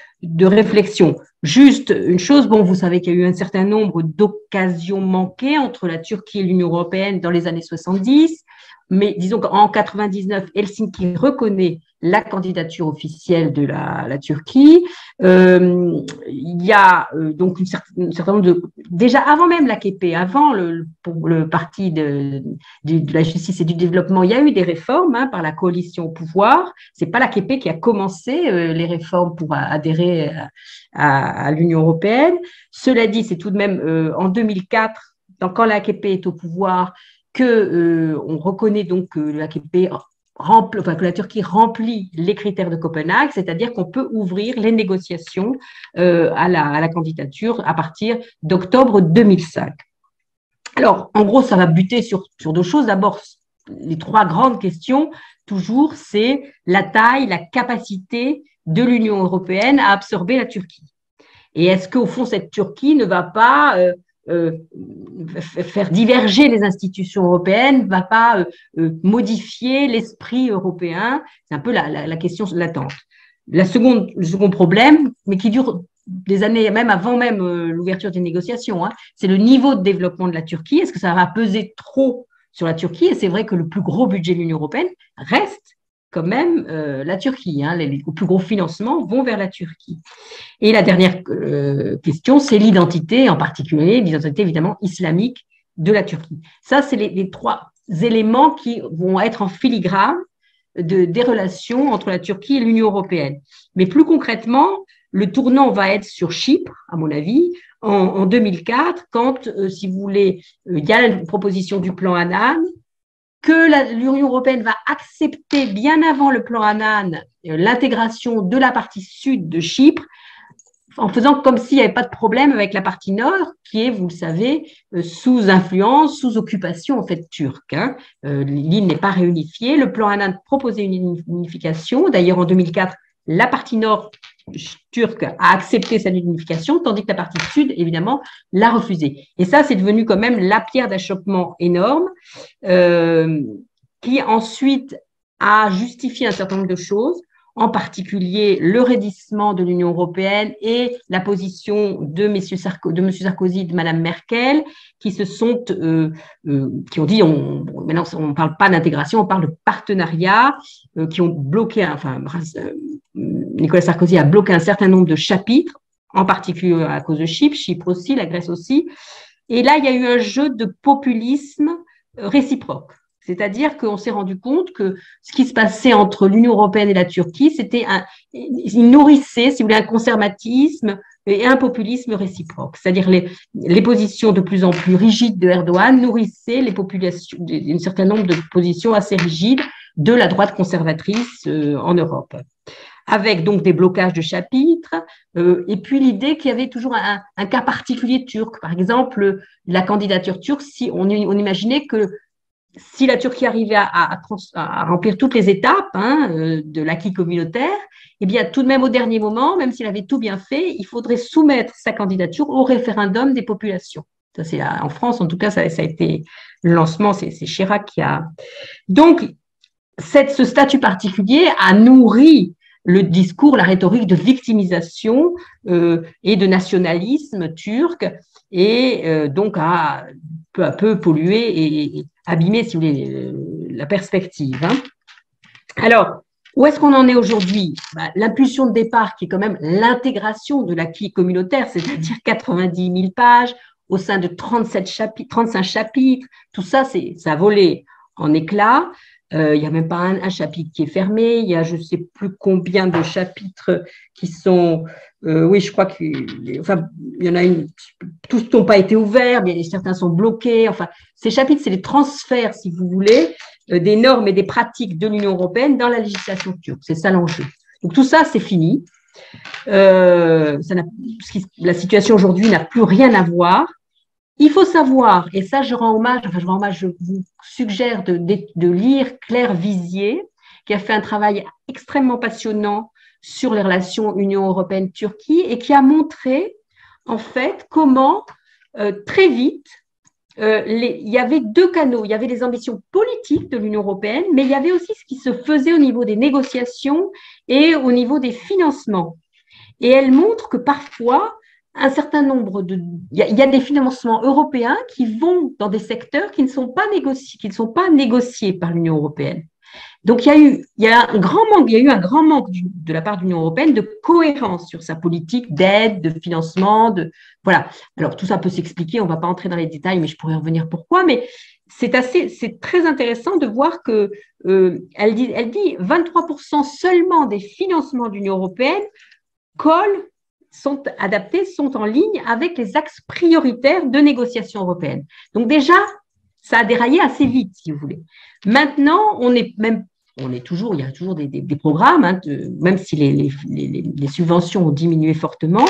réflexion. Juste une chose, bon, vous savez qu'il y a eu un certain nombre d'occasions manquées entre la Turquie et l'Union européenne dans les années 70, mais disons qu'en 99, Helsinki reconnaît la candidature officielle de la Turquie. Il y a donc un certain nombre de… Déjà avant même l'AKP, avant pour le parti de la justice et du développement, il y a eu des réformes par la coalition au pouvoir. Ce n'est pas l'AKP qui a commencé les réformes pour adhérer à l'Union européenne. Cela dit, c'est tout de même en 2004 quand l'AKP est au pouvoir, on reconnaît donc que l'AKP que la Turquie remplit les critères de Copenhague, c'est-à-dire qu'on peut ouvrir les négociations à la candidature à partir d'octobre 2005. Alors, en gros, ça va buter sur deux choses. D'abord, les trois grandes questions, toujours, c'est la taille, la capacité de l'Union européenne à absorber la Turquie. Et est-ce qu'au fond, cette Turquie ne va pas faire diverger les institutions européennes, ne va pas modifier l'esprit européen? C'est un peu la question latente. Le second problème, mais qui dure des années, même avant l'ouverture des négociations, hein, c'est le niveau de développement de la Turquie. Est-ce que ça va peser trop sur la Turquie? Et c'est vrai que le plus gros budget de l'Union européenne reste quand même la Turquie. Hein, les plus gros financements vont vers la Turquie. Et la dernière question, c'est l'identité, en particulier l'identité évidemment islamique de la Turquie. Ça, c'est les trois éléments qui vont être en filigrane des relations entre la Turquie et l'Union européenne. Mais plus concrètement, le tournant va être sur Chypre, à mon avis, en 2004, quand, si vous voulez, il y a la proposition du plan Annan, que l'Union européenne va accepter bien avant le plan Annan l'intégration de la partie sud de Chypre, en faisant comme s'il n'y avait pas de problème avec la partie nord, qui est, vous le savez, sous influence, sous occupation en fait turque. Hein. L'île n'est pas réunifiée. Le plan Annan proposait une unification. D'ailleurs, en 2004, la partie nord turque a accepté cette unification, tandis que la partie sud, évidemment, l'a refusée. Et ça, c'est devenu quand même la pierre d'achoppement énorme, qui ensuite a justifié un certain nombre de choses, en particulier le raidissement de l'Union européenne et la position de M. Sarkozy et de Mme Merkel, qui qui ont dit, maintenant on ne parle pas d'intégration, on parle de partenariat, qui ont bloqué, Nicolas Sarkozy a bloqué un certain nombre de chapitres, en particulier à cause de Chypre aussi, la Grèce aussi. Et là, il y a eu un jeu de populisme réciproque. C'est-à-dire qu'on s'est rendu compte que ce qui se passait entre l'Union européenne et la Turquie, il nourrissait, si vous voulez, un conservatisme et un populisme réciproque. C'est-à-dire les positions de plus en plus rigides de Erdogan nourrissaient un certain nombre de positions assez rigides de la droite conservatrice en Europe, avec donc des blocages de chapitres, et puis l'idée qu'il y avait toujours un cas particulier turc. Par exemple, la candidature turque, si on imaginait que si la Turquie arrivait à remplir toutes les étapes de l'acquis communautaire, eh bien, tout de même au dernier moment, même s'il avait tout bien fait, il faudrait soumettre sa candidature au référendum des populations. Ça, c'est en France, en tout cas, ça a été le lancement, c'est Chirac qui a. Donc, ce statut particulier a nourri le discours, la rhétorique de victimisation et de nationalisme turc, et donc a peu à peu pollué et abîmé, si vous voulez, la perspective. Hein. Alors, où est-ce qu'on en est aujourd'hui? L'impulsion de départ, qui est quand même l'intégration de l'acquis communautaire, c'est-à-dire 90 000 pages au sein de 35 chapitres, tout ça, ça a volé en éclats. Il n'y a même pas un chapitre qui est fermé, il y a je ne sais plus combien de chapitres qui sont, oui, je crois qu'il y en a tous n'ont pas été ouverts, mais certains sont bloqués. Enfin, ces chapitres, c'est les transferts, si vous voulez, des normes et des pratiques de l'Union européenne dans la législation turque. C'est ça l'enjeu. Donc tout ça, c'est fini. La situation aujourd'hui n'a plus rien à voir. Il faut savoir, et ça je vous suggère de lire Claire Vizier, qui a fait un travail extrêmement passionnant sur les relations Union européenne-Turquie et qui a montré en fait comment très vite il y avait deux canaux. Il y avait les ambitions politiques de l'Union européenne, mais il y avait aussi ce qui se faisait au niveau des négociations et au niveau des financements. Et elle montre que parfois, un certain nombre il y a des financements européens qui vont dans des secteurs qui ne sont pas négociés par l'Union européenne. Donc, il y a eu un grand manque de la part de l'Union européenne de cohérence sur sa politique d'aide, de financement, voilà. Alors, tout ça peut s'expliquer, on ne va pas entrer dans les détails, mais je pourrais revenir pourquoi, mais c'est très intéressant de voir que elle dit 23% seulement des financements de l'Union européenne collent sont adaptés, sont en ligne avec les axes prioritaires de négociation européenne. Donc déjà, ça a déraillé assez vite, si vous voulez. Maintenant, il y a toujours des programmes, hein, même si les subventions ont diminué fortement,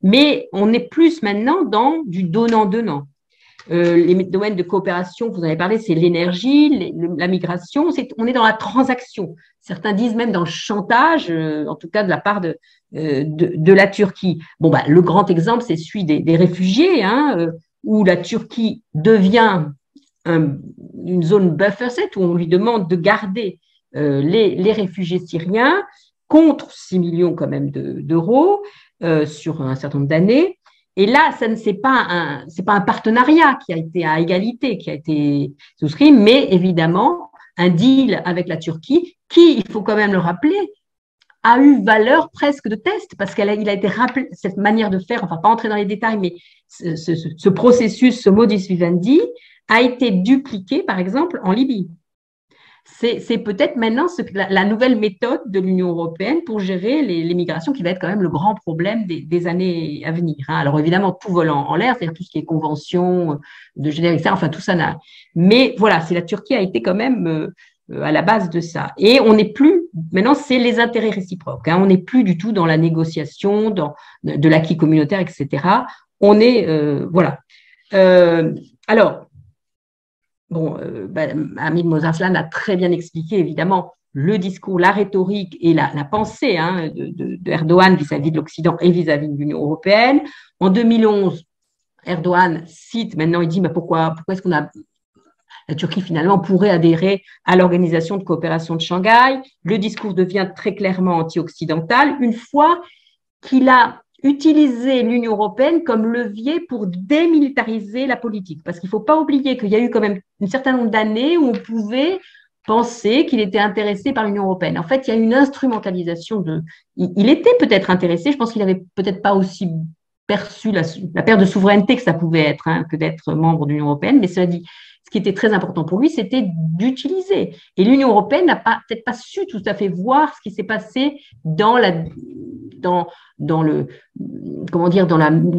mais on est plus maintenant dans du donnant-donnant. Les domaines de coopération, vous en avez parlé, c'est l'énergie, la migration, on est dans la transaction. Certains disent même dans le chantage, en tout cas de la part de la Turquie. Bon, le grand exemple, c'est celui des réfugiés, hein, où la Turquie devient une zone buffer set, où on lui demande de garder les réfugiés syriens contre 6 millions quand même d'euros sur un certain nombre d'années. Et là, c'est pas un partenariat qui a été à égalité, qui a été souscrit, mais évidemment un deal avec la Turquie qui, il faut quand même le rappeler, a eu valeur presque de test parce qu'il a été rappelé, cette manière de faire, on ne va pas entrer dans les détails, mais ce processus, ce modus vivendi a été dupliqué, par exemple, en Libye. C'est peut-être maintenant la nouvelle méthode de l'Union européenne pour gérer les migrations qui va être quand même le grand problème des années à venir. Hein. Alors évidemment, tout vole en l'air, c'est-à-dire tout ce qui est convention de Genève, etc. Enfin, tout ça n'a. Mais voilà, la Turquie a été quand même à la base de ça. Et on n'est plus, maintenant, c'est les intérêts réciproques. Hein. On n'est plus du tout dans la négociation, de l'acquis communautaire, etc. On est, voilà. Alors, bon, Hamid Mozarslan a très bien expliqué, évidemment, le discours, la rhétorique et la pensée hein, de Erdogan vis-à-vis de l'Occident et vis-à-vis de l'Union européenne. En 2011, Erdogan cite, maintenant il dit, mais pourquoi est-ce qu'on a… La Turquie, finalement, pourrait adhérer à l'Organisation de coopération de Shanghai. Le discours devient très clairement anti-occidental une fois qu'il a utilisé l'Union européenne comme levier pour démilitariser la politique. Parce qu'il ne faut pas oublier qu'il y a eu quand même un certain nombre d'années où on pouvait penser qu'il était intéressé par l'Union européenne. En fait, il y a une instrumentalisation de… Il était peut-être intéressé, je pense qu'il n'avait peut-être pas aussi perçu la perte de souveraineté que ça pouvait être, hein, que d'être membre de l'Union européenne, mais cela dit, ce qui était très important pour lui, c'était d'utiliser. Et l'Union européenne n'a peut-être pas su tout à fait voir ce qui s'est passé dans le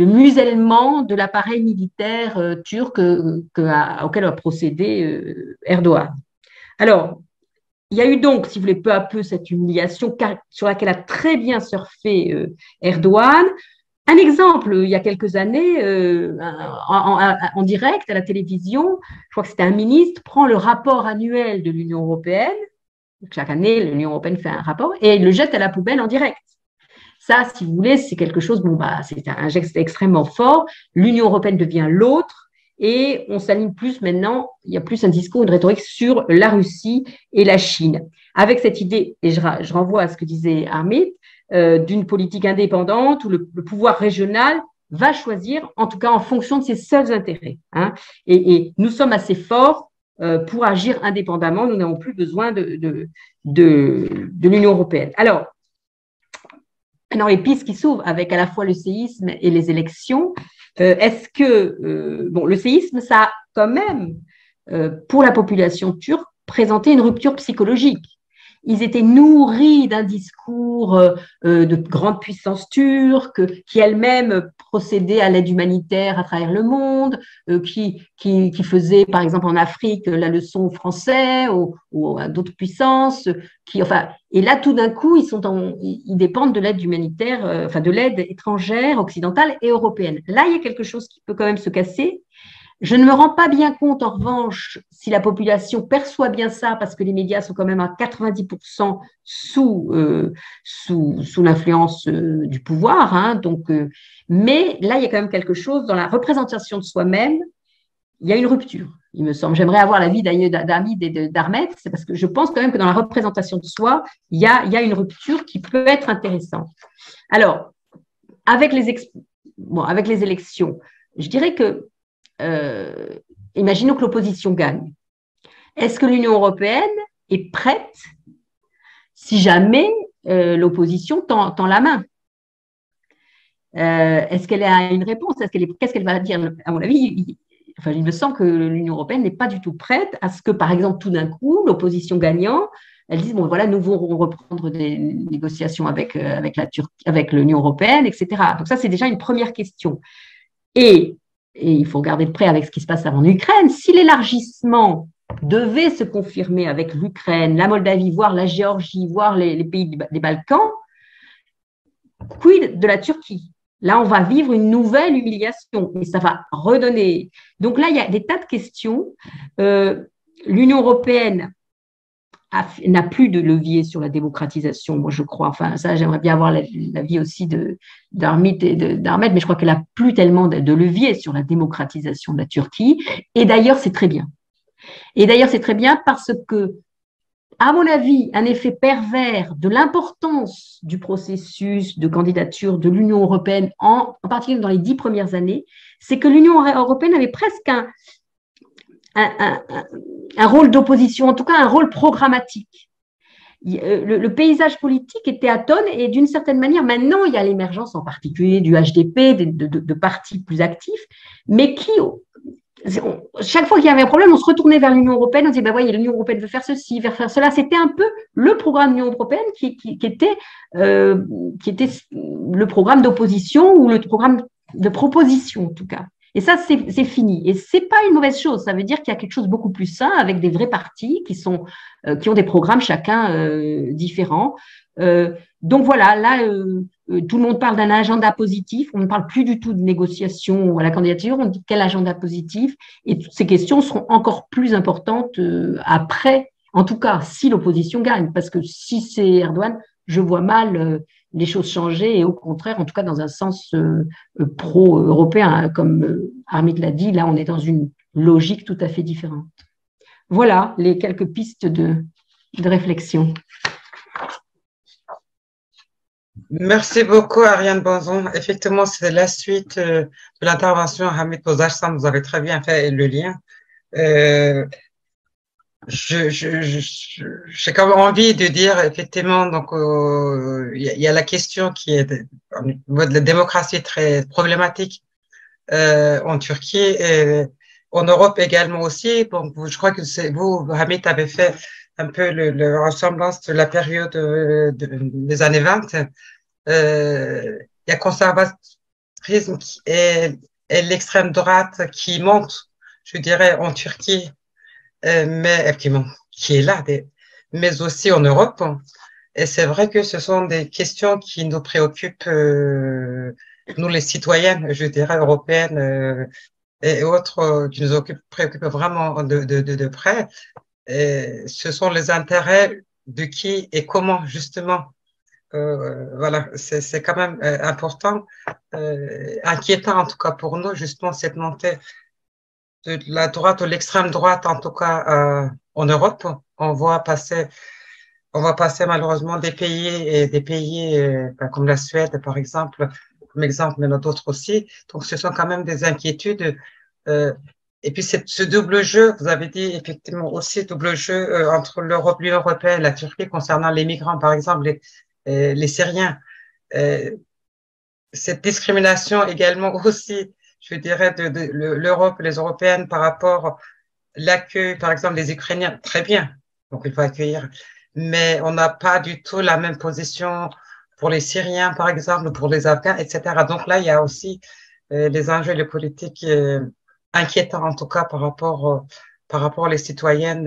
musellement de l'appareil militaire turc auquel a procédé Erdogan. Alors, il y a eu donc, si vous voulez, peu à peu cette humiliation sur laquelle a très bien surfé Erdogan. Un exemple, il y a quelques années, en direct à la télévision, je crois que c'était un ministre, prend le rapport annuel de l'Union européenne. Chaque année, l'Union européenne fait un rapport et le jette à la poubelle en direct. Ça, si vous voulez, c'est quelque chose, c'est un geste extrêmement fort. L'Union européenne devient l'autre et on s'aligne plus maintenant, il y a plus un discours, une rhétorique sur la Russie et la Chine. Avec cette idée, et je renvoie à ce que disait Hamid, d'une politique indépendante où le pouvoir régional va choisir, en tout cas en fonction de ses seuls intérêts. Hein. Et nous sommes assez forts pour agir indépendamment, nous n'avons plus besoin de l'Union européenne. Alors, maintenant, les pistes qui s'ouvrent avec à la fois le séisme et les élections, est-ce que, le séisme, ça a quand même, pour la population turque, présenté une rupture psychologique. Ils étaient nourris d'un discours de grande puissance turque, qui elle-même procédait à l'aide humanitaire à travers le monde, qui faisait, par exemple, en Afrique, la leçon aux Français ou à d'autres puissances. Et là, tout d'un coup, ils dépendent de l'aide humanitaire, de l'aide étrangère, occidentale et européenne. Là, il y a quelque chose qui peut quand même se casser. Je ne me rends pas bien compte, en revanche, si la population perçoit bien ça, parce que les médias sont quand même à 90% sous l'influence du pouvoir. Hein, mais là, il y a quand même quelque chose dans la représentation de soi-même. Il y a une rupture, il me semble. J'aimerais avoir l'avis d'Hamid et d'Ahmed, c'est parce que je pense quand même que dans la représentation de soi, il y a une rupture qui peut être intéressante. Alors, avec les élections, je dirais que imaginons que l'opposition gagne. Est-ce que l'Union européenne est prête si jamais l'opposition tend la main? Est-ce qu'elle a une réponse? Qu'est-ce qu'elle va dire? À mon avis, il me semble que l'Union européenne n'est pas du tout prête à ce que, par exemple, tout d'un coup, l'opposition gagnant elles disent, bon, voilà, nous voulons reprendre des négociations avec l'Union européenne, etc. Donc ça, c'est déjà une première question. Et il faut regarder de près avec ce qui se passe en Ukraine. Si l'élargissement devait se confirmer avec l'Ukraine, la Moldavie, voire la Géorgie, voire les pays des Balkans, quid de la Turquie? Là, on va vivre une nouvelle humiliation et ça va redonner. Donc là, il y a des tas de questions. L'Union européenne n'a plus de levier sur la démocratisation, moi je crois. Enfin, ça, j'aimerais bien avoir l'avis aussi d'Armit et d'Ahmed, mais je crois qu'elle n'a plus tellement de levier sur la démocratisation de la Turquie. Et d'ailleurs, c'est très bien. Et d'ailleurs, c'est très bien parce que, à mon avis, un effet pervers de l'importance du processus de candidature de l'Union européenne, en particulier dans les 10 premières années, c'est que l'Union européenne avait presque un rôle d'opposition, en tout cas un rôle programmatique. Le paysage politique était atone et d'une certaine manière, maintenant, il y a l'émergence en particulier du HDP, de partis plus actifs, mais qui, chaque fois qu'il y avait un problème, on se retournait vers l'Union européenne, on disait, ben voyez, l'Union européenne veut faire ceci, veut faire cela. C'était un peu le programme de l'Union européenne qui était le programme d'opposition ou le programme de proposition, en tout cas. Et ça, c'est fini. Et c'est pas une mauvaise chose. Ça veut dire qu'il y a quelque chose de beaucoup plus sain avec des vrais partis qui ont des programmes chacun différents. Donc voilà, là, tout le monde parle d'un agenda positif. On ne parle plus du tout de négociation à la candidature. On dit quel agenda positif. Et toutes ces questions seront encore plus importantes après, en tout cas, si l'opposition gagne. Parce que si c'est Erdogan, je vois mal les choses changer et au contraire, en tout cas dans un sens pro-européen, comme Armit l'a dit, là on est dans une logique tout à fait différente. Voilà les quelques pistes de réflexion. Merci beaucoup Ariane Bonzon. Effectivement, c'est la suite de l'intervention Hamid Bozarsan. Vous avez très bien fait le lien. J'ai quand même envie de dire, effectivement, donc il y a la question qui est au niveau de la démocratie très problématique en Turquie et en Europe également aussi. Donc, je crois que c'est vous, Hamid, avez fait un peu le ressemblance de la période des années 20. Il y a conservatisme et l'extrême droite qui monte, je dirais, en Turquie. Mais effectivement, qui est là, mais aussi en Europe. Et c'est vrai que ce sont des questions qui nous préoccupent, nous les citoyennes, je dirais, européennes et autres, qui nous préoccupent vraiment de près. Et ce sont les intérêts de qui et comment, justement. Voilà, c'est quand même important, inquiétant en tout cas pour nous, justement, cette montée de la droite ou l'extrême droite, en tout cas en Europe. On va passer malheureusement des pays comme la Suède, par exemple, comme exemple, mais d'autres aussi. Donc, ce sont quand même des inquiétudes. Et puis, ce double jeu, vous avez dit effectivement aussi double jeu entre l'Europe, l'Union européenne et la Turquie concernant les migrants, par exemple, les Syriens. Cette discrimination également aussi, je dirais, de l'Europe et les Européennes par rapport à l'accueil, par exemple, des Ukrainiens. Très bien, donc il faut accueillir. Mais on n'a pas du tout la même position pour les Syriens, par exemple, ou pour les Afghans, etc. Donc là, il y a aussi des enjeux de politique inquiétants, en tout cas, par rapport aux les citoyennes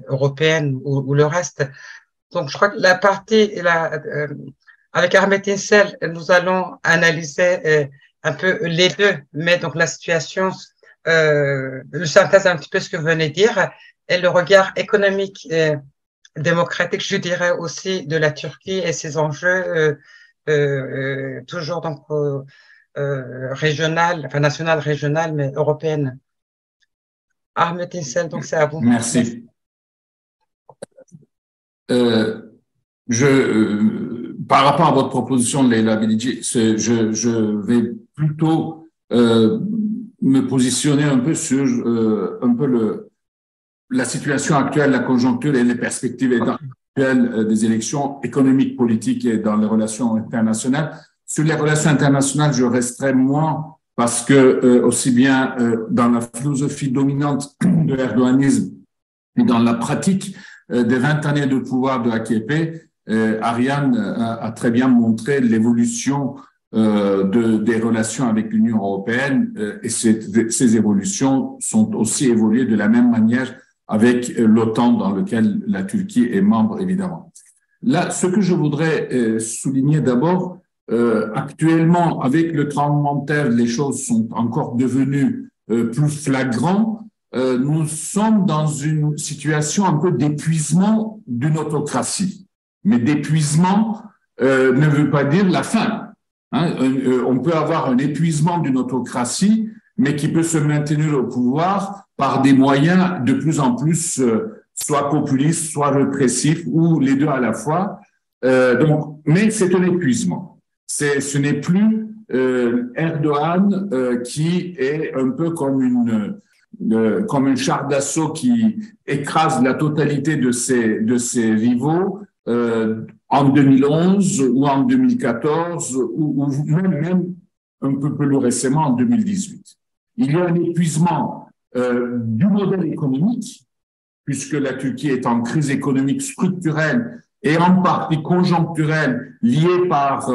européennes ou le reste. Donc, je crois que la partie, avec Ahmed Insel, nous allons analyser un peu les deux, mais donc la situation, je synthèse un petit peu ce que vous venez de dire, et le regard économique et démocratique, je dirais aussi, de la Turquie et ses enjeux, toujours donc régional, enfin national, régional, mais européenne. Ahmed Insel, donc c'est à vous. Merci. Par rapport à votre proposition de Leila Bilici, je vais plutôt me positionner un peu sur la situation actuelle, la conjoncture et les perspectives actuelles des élections économiques, politiques et dans les relations internationales. Sur les relations internationales, je resterai moins parce que aussi bien dans la philosophie dominante de l'erdoganisme et dans la pratique des 20 années de pouvoir de AKP, Ariane a très bien montré l'évolution des relations avec l'Union européenne et ces évolutions sont aussi évoluées de la même manière avec l'OTAN dans lequel la Turquie est membre, évidemment. Là, ce que je voudrais souligner d'abord, actuellement, avec le tremblement de terre, les choses sont encore devenues plus flagrantes. Nous sommes dans une situation un peu d'épuisement d'une autocratie. Mais d'épuisement ne veut pas dire la fin. On peut avoir un épuisement d'une autocratie, mais qui peut se maintenir au pouvoir par des moyens de plus en plus soit populistes, soit répressifs, ou les deux à la fois. Mais c'est un épuisement. Ce n'est plus Erdogan qui est un peu comme un char d'assaut qui écrase la totalité de ses rivaux en 2011 ou en 2014 ou même un peu plus récemment en 2018. Il y a un épuisement du modèle économique, puisque la Turquie est en crise économique structurelle et en partie conjoncturelle liée par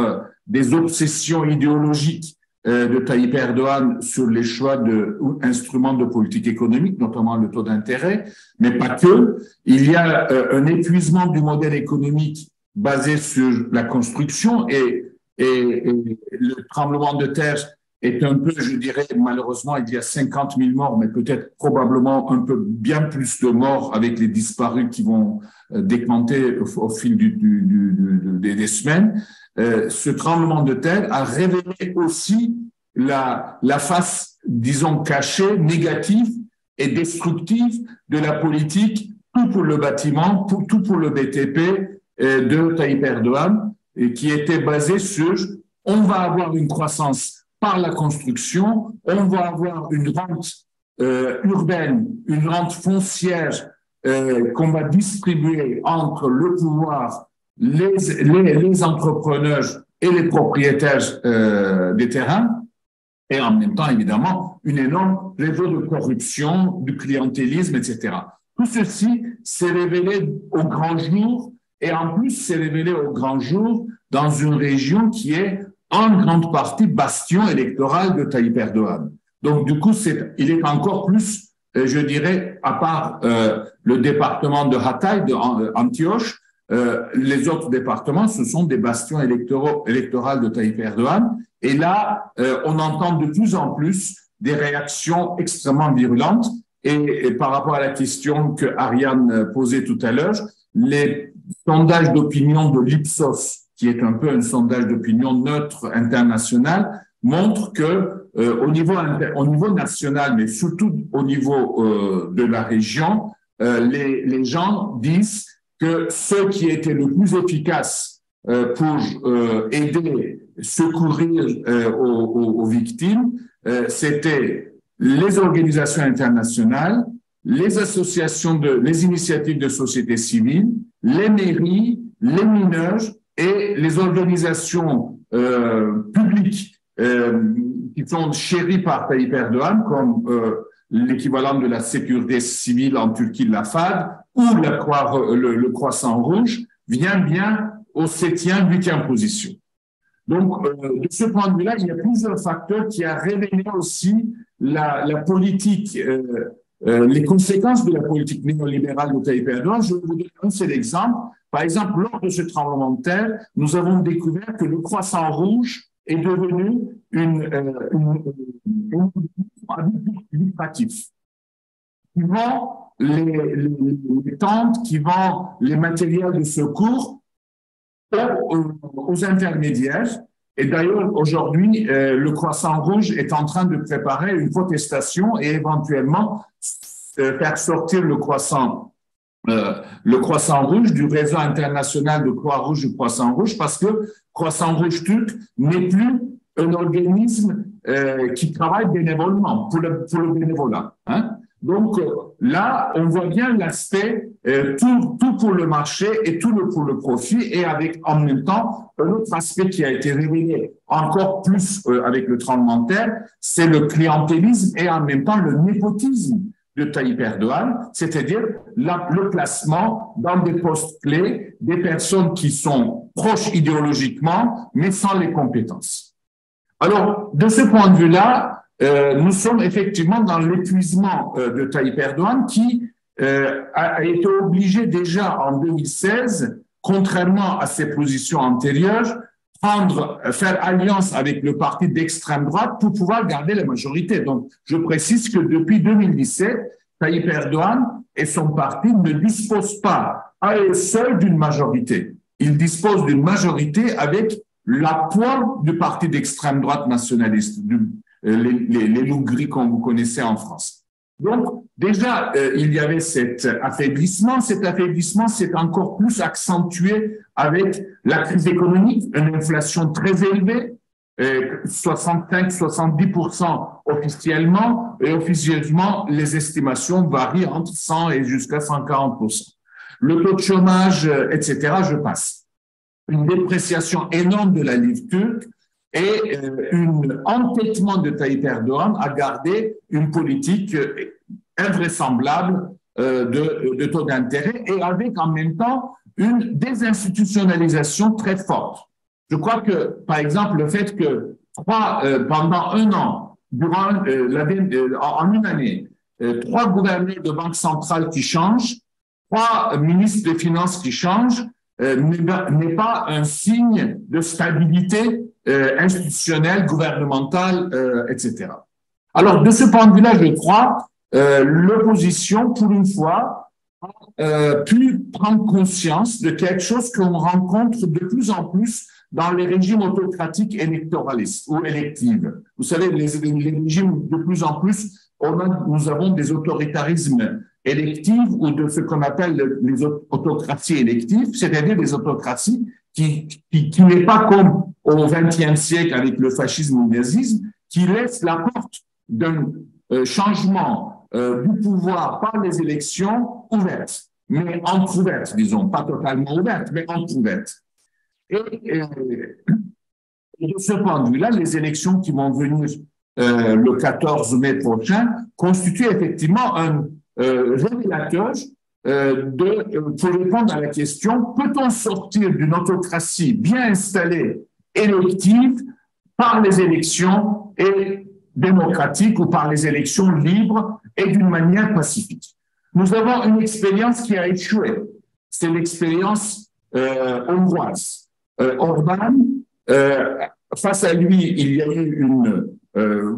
des obsessions idéologiques de Tayyip Erdogan sur les choix d'instruments de politique économique, notamment le taux d'intérêt, mais pas que. Il y a un épuisement du modèle économique basé sur la construction et le tremblement de terre est un peu, je dirais, malheureusement, il y a 50 000 morts, mais peut-être probablement un peu bien plus de morts avec les disparus qui vont déclenter au fil des semaines. Ce tremblement de terre a révélé aussi la face, disons, cachée, négative et destructive de la politique, tout pour le bâtiment, tout pour le BTP de Tayyip Erdogan, qui était basée sur on va avoir une croissance par la construction, on va avoir une rente urbaine, une rente foncière qu'on va distribuer entre le pouvoir, les entrepreneurs et les propriétaires des terrains, et en même temps, évidemment, une énorme réseau de corruption, du clientélisme, etc. Tout ceci s'est révélé au grand jour, et en plus s'est révélé au grand jour dans une région qui est en grande partie bastion électoral de Tayyip Erdogan. Donc, du coup, il est encore plus, je dirais, à part le département de Hatay, d'Antioche, les autres départements, ce sont des bastions électoraux de Tayyip Erdogan. Et là, on entend de plus en plus des réactions extrêmement virulentes. Et par rapport à la question que Ariane posait tout à l'heure, les sondages d'opinion de l'Ipsos, qui est un peu un sondage d'opinion neutre international, montre que au niveau national, mais surtout au niveau de la région, les gens disent que ce qui était le plus efficace pour aider, secourir aux victimes, c'était les organisations internationales, les associations les initiatives de société civile, les mairies, les mineurs et les organisations publiques qui sont chéries par Tayyip Erdogan, comme l'équivalent de la sécurité civile en Turquie, la FAD, ou le Croissant Rouge, vient bien aux 7e, 8e position. Donc, de ce point de vue-là, il y a plusieurs facteurs qui ont révélé aussi la politique, les conséquences de la politique néolibérale de Tayyip Erdogan. Je vais vous donner un seul exemple. Par exemple, lors de ce tremblement de terre, nous avons découvert que le Croissant Rouge est devenu un lucratif. Qui vend les tentes, qui vend les matériels de secours aux intermédiaires. Et d'ailleurs, aujourd'hui, le Croissant Rouge est en train de préparer une protestation et éventuellement faire sortir le Croissant Rouge du réseau international de Croix-Rouge du Croissant Rouge, parce que Croissant Rouge turc n'est plus un organisme qui travaille bénévolement, pour le bénévolat. Hein. Donc là, on voit bien l'aspect tout pour le marché et tout pour le profit, et avec en même temps un autre aspect qui a été révélé encore plus avec le tremblement de terre, c'est le clientélisme et en même temps le népotisme de Tayyip Erdogan, c'est-à-dire le placement dans des postes clés des personnes qui sont proches idéologiquement, mais sans les compétences. Alors, de ce point de vue-là, nous sommes effectivement dans l'épuisement de Tayyip Erdogan qui a été obligé déjà en 2016, contrairement à ses positions antérieures, faire alliance avec le parti d'extrême droite pour pouvoir garder la majorité. Donc, je précise que depuis 2017, Tayyip Erdogan et son parti ne disposent pas à eux seuls d'une majorité. Ils disposent d'une majorité avec l'appui du parti d'extrême droite nationaliste, les loups gris comme vous connaissez en France. Donc, déjà, il y avait cet affaiblissement. Cet affaiblissement s'est encore plus accentué avec la crise économique, une inflation très élevée, 65-70% officiellement, et officieusement, les estimations varient entre 100 et jusqu'à 140%. Le taux de chômage, etc., je passe. Une dépréciation énorme de la livre turque, et un entêtement de Tayyip Erdogan à garder une politique invraisemblable de taux d'intérêt et avec en même temps une désinstitutionnalisation très forte. Je crois que, par exemple, le fait que pendant un an, en une année, 3 gouverneurs de banque centrale qui changent, 3 ministres des Finances qui changent, n'est pas un signe de stabilité institutionnelle, gouvernementale, etc. Alors, de ce point de vue-là, je crois, l'opposition, pour une fois, a pu prendre conscience de quelque chose qu'on rencontre de plus en plus dans les régimes autocratiques électoralistes ou électifs. Vous savez, les régimes, de plus en plus, nous avons des autoritarismes électifs ou de ce qu'on appelle les autocraties électives, c'est-à-dire des autocraties qui n'est pas comme au XXe siècle avec le fascisme ou le nazisme, qui laissent la porte d'un changement du pouvoir par les élections ouvertes, mais entrouvertes, disons, pas totalement ouvertes, mais entrouvertes. Et de ce point de vue-là, les élections qui vont venir le 14 mai prochain constituent effectivement un révélateur pour répondre à la question, peut-on sortir d'une autocratie bien installée, élective, par les élections et démocratiques ou par les élections libres et d'une manière pacifique? Nous avons une expérience qui a échoué. C'est l'expérience hongroise. Orbán, face à lui, il y a eu une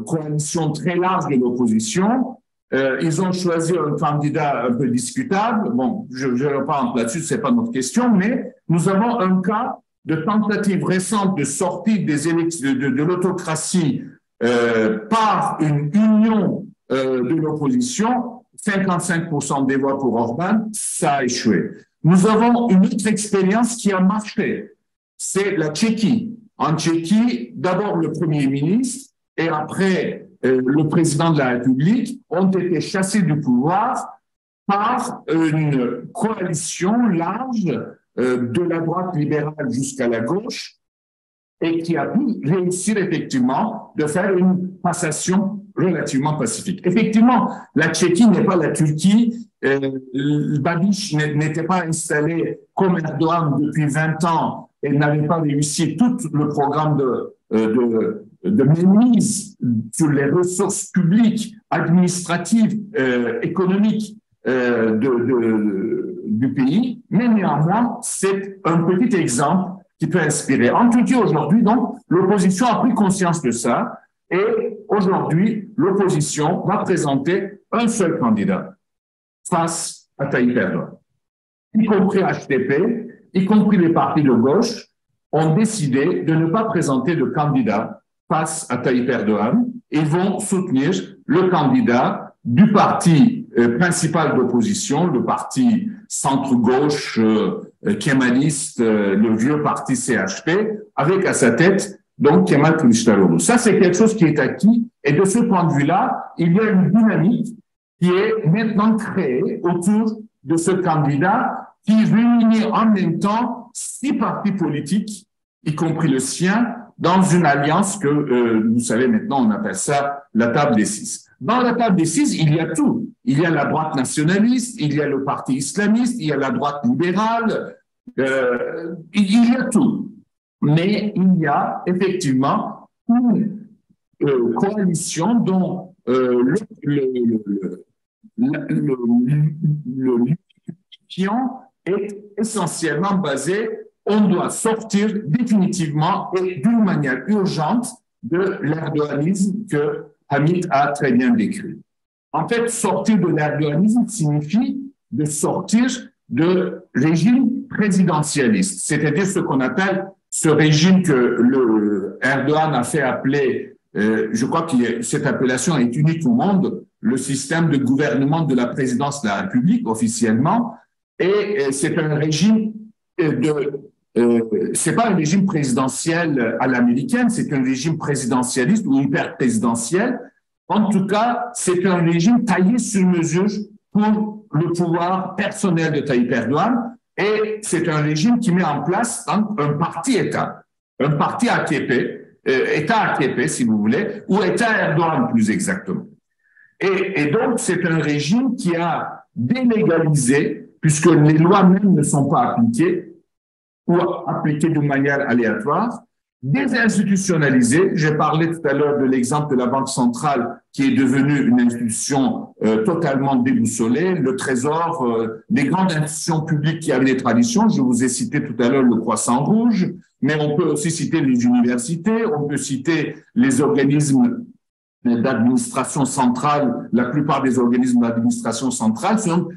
coalition très large de l'opposition. Ils ont choisi un candidat un peu discutable. Bon, je ne reprends là-dessus, ce n'est pas notre question, mais nous avons un cas de tentative récente de sortie des élections de l'autocratie par une union de l'opposition. 55% des voix pour Orbán, ça a échoué. Nous avons une autre expérience qui a marché. C'est la Tchéquie. En Tchéquie, d'abord le Premier ministre et après le président de la République ont été chassés du pouvoir par une coalition large de la droite libérale jusqu'à la gauche et qui a pu réussir effectivement de faire une passation relativement pacifique. Effectivement, la Tchéquie n'est pas la Turquie. Babiš n'était pas installé comme Erdogan depuis 20 ans et n'avait pas réussi tout le programme de mainmise sur les ressources publiques, administratives, économiques du pays. Mais néanmoins, c'est un petit exemple qui peut inspirer. En Turquie aujourd'hui, donc, l'opposition a pris conscience de ça et aujourd'hui, l'opposition va présenter un seul candidat face à Tayyip Erdogan. Y compris HDP, y compris les partis de gauche, ont décidé de ne pas présenter de candidat face à Tayyip Erdogan. Ils vont soutenir le candidat du parti principal d'opposition, le parti centre-gauche kémaliste, le vieux parti CHP, avec à sa tête donc Kemal Kılıçdaroğlu. Ça, c'est quelque chose qui est acquis. Et de ce point de vue-là, il y a une dynamique qui est maintenant créée autour de ce candidat qui réunit en même temps 6 partis politiques, y compris le sien, dans une alliance que, vous savez, maintenant, on appelle ça la table des 6. Dans la table des six, il y a tout. Il y a la droite nationaliste, il y a le parti islamiste, il y a la droite libérale, il y a tout. Mais il y a effectivement une coalition dont l'unifiant est essentiellement basé, on doit sortir définitivement et d'une manière urgente de l'erdoganisme que Hamid a très bien décrit. En fait, sortir de l'erdoganisme signifie de sortir de régime présidentialiste, c'est-à-dire ce qu'on appelle ce régime que le Erdogan a fait appeler, je crois que cette appellation est unique au monde, le système de gouvernement de la présidence de la République officiellement, et c'est un régime c'est pas un régime présidentiel à l'américaine, c'est un régime présidentialiste ou hyper présidentiel. En tout cas, c'est un régime taillé sur mesure pour le pouvoir personnel de Tayyip Erdogan, et c'est un régime qui met en place un parti-État, un parti AKP, État AKP si vous voulez, ou État Erdogan plus exactement. Et donc, c'est un régime qui a délégalisé, puisque les lois même ne sont pas appliquées, ou appliquées de manière aléatoire, désinstitutionnalisé. J'ai parlé tout à l'heure de l'exemple de la Banque centrale qui est devenue une institution totalement déboussolée, le Trésor, des grandes institutions publiques qui avaient des traditions. Je vous ai cité tout à l'heure le Croissant Rouge, mais on peut aussi citer les universités, on peut citer les organismes d'administration centrale. La plupart des organismes d'administration centrale sont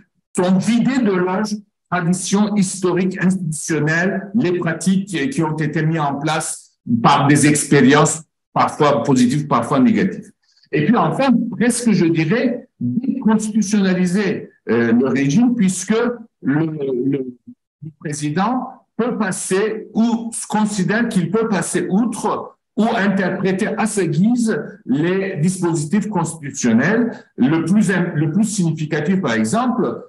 vidés de leur tradition historique, institutionnelle, les pratiques qui ont été mises en place par des expériences parfois positives, parfois négatives. Et puis enfin, presque je dirais, déconstitutionnaliser le régime puisque le président peut passer ou considère qu'il peut passer outre ou interpréter à sa guise les dispositifs constitutionnels. Le plus significatif, par exemple,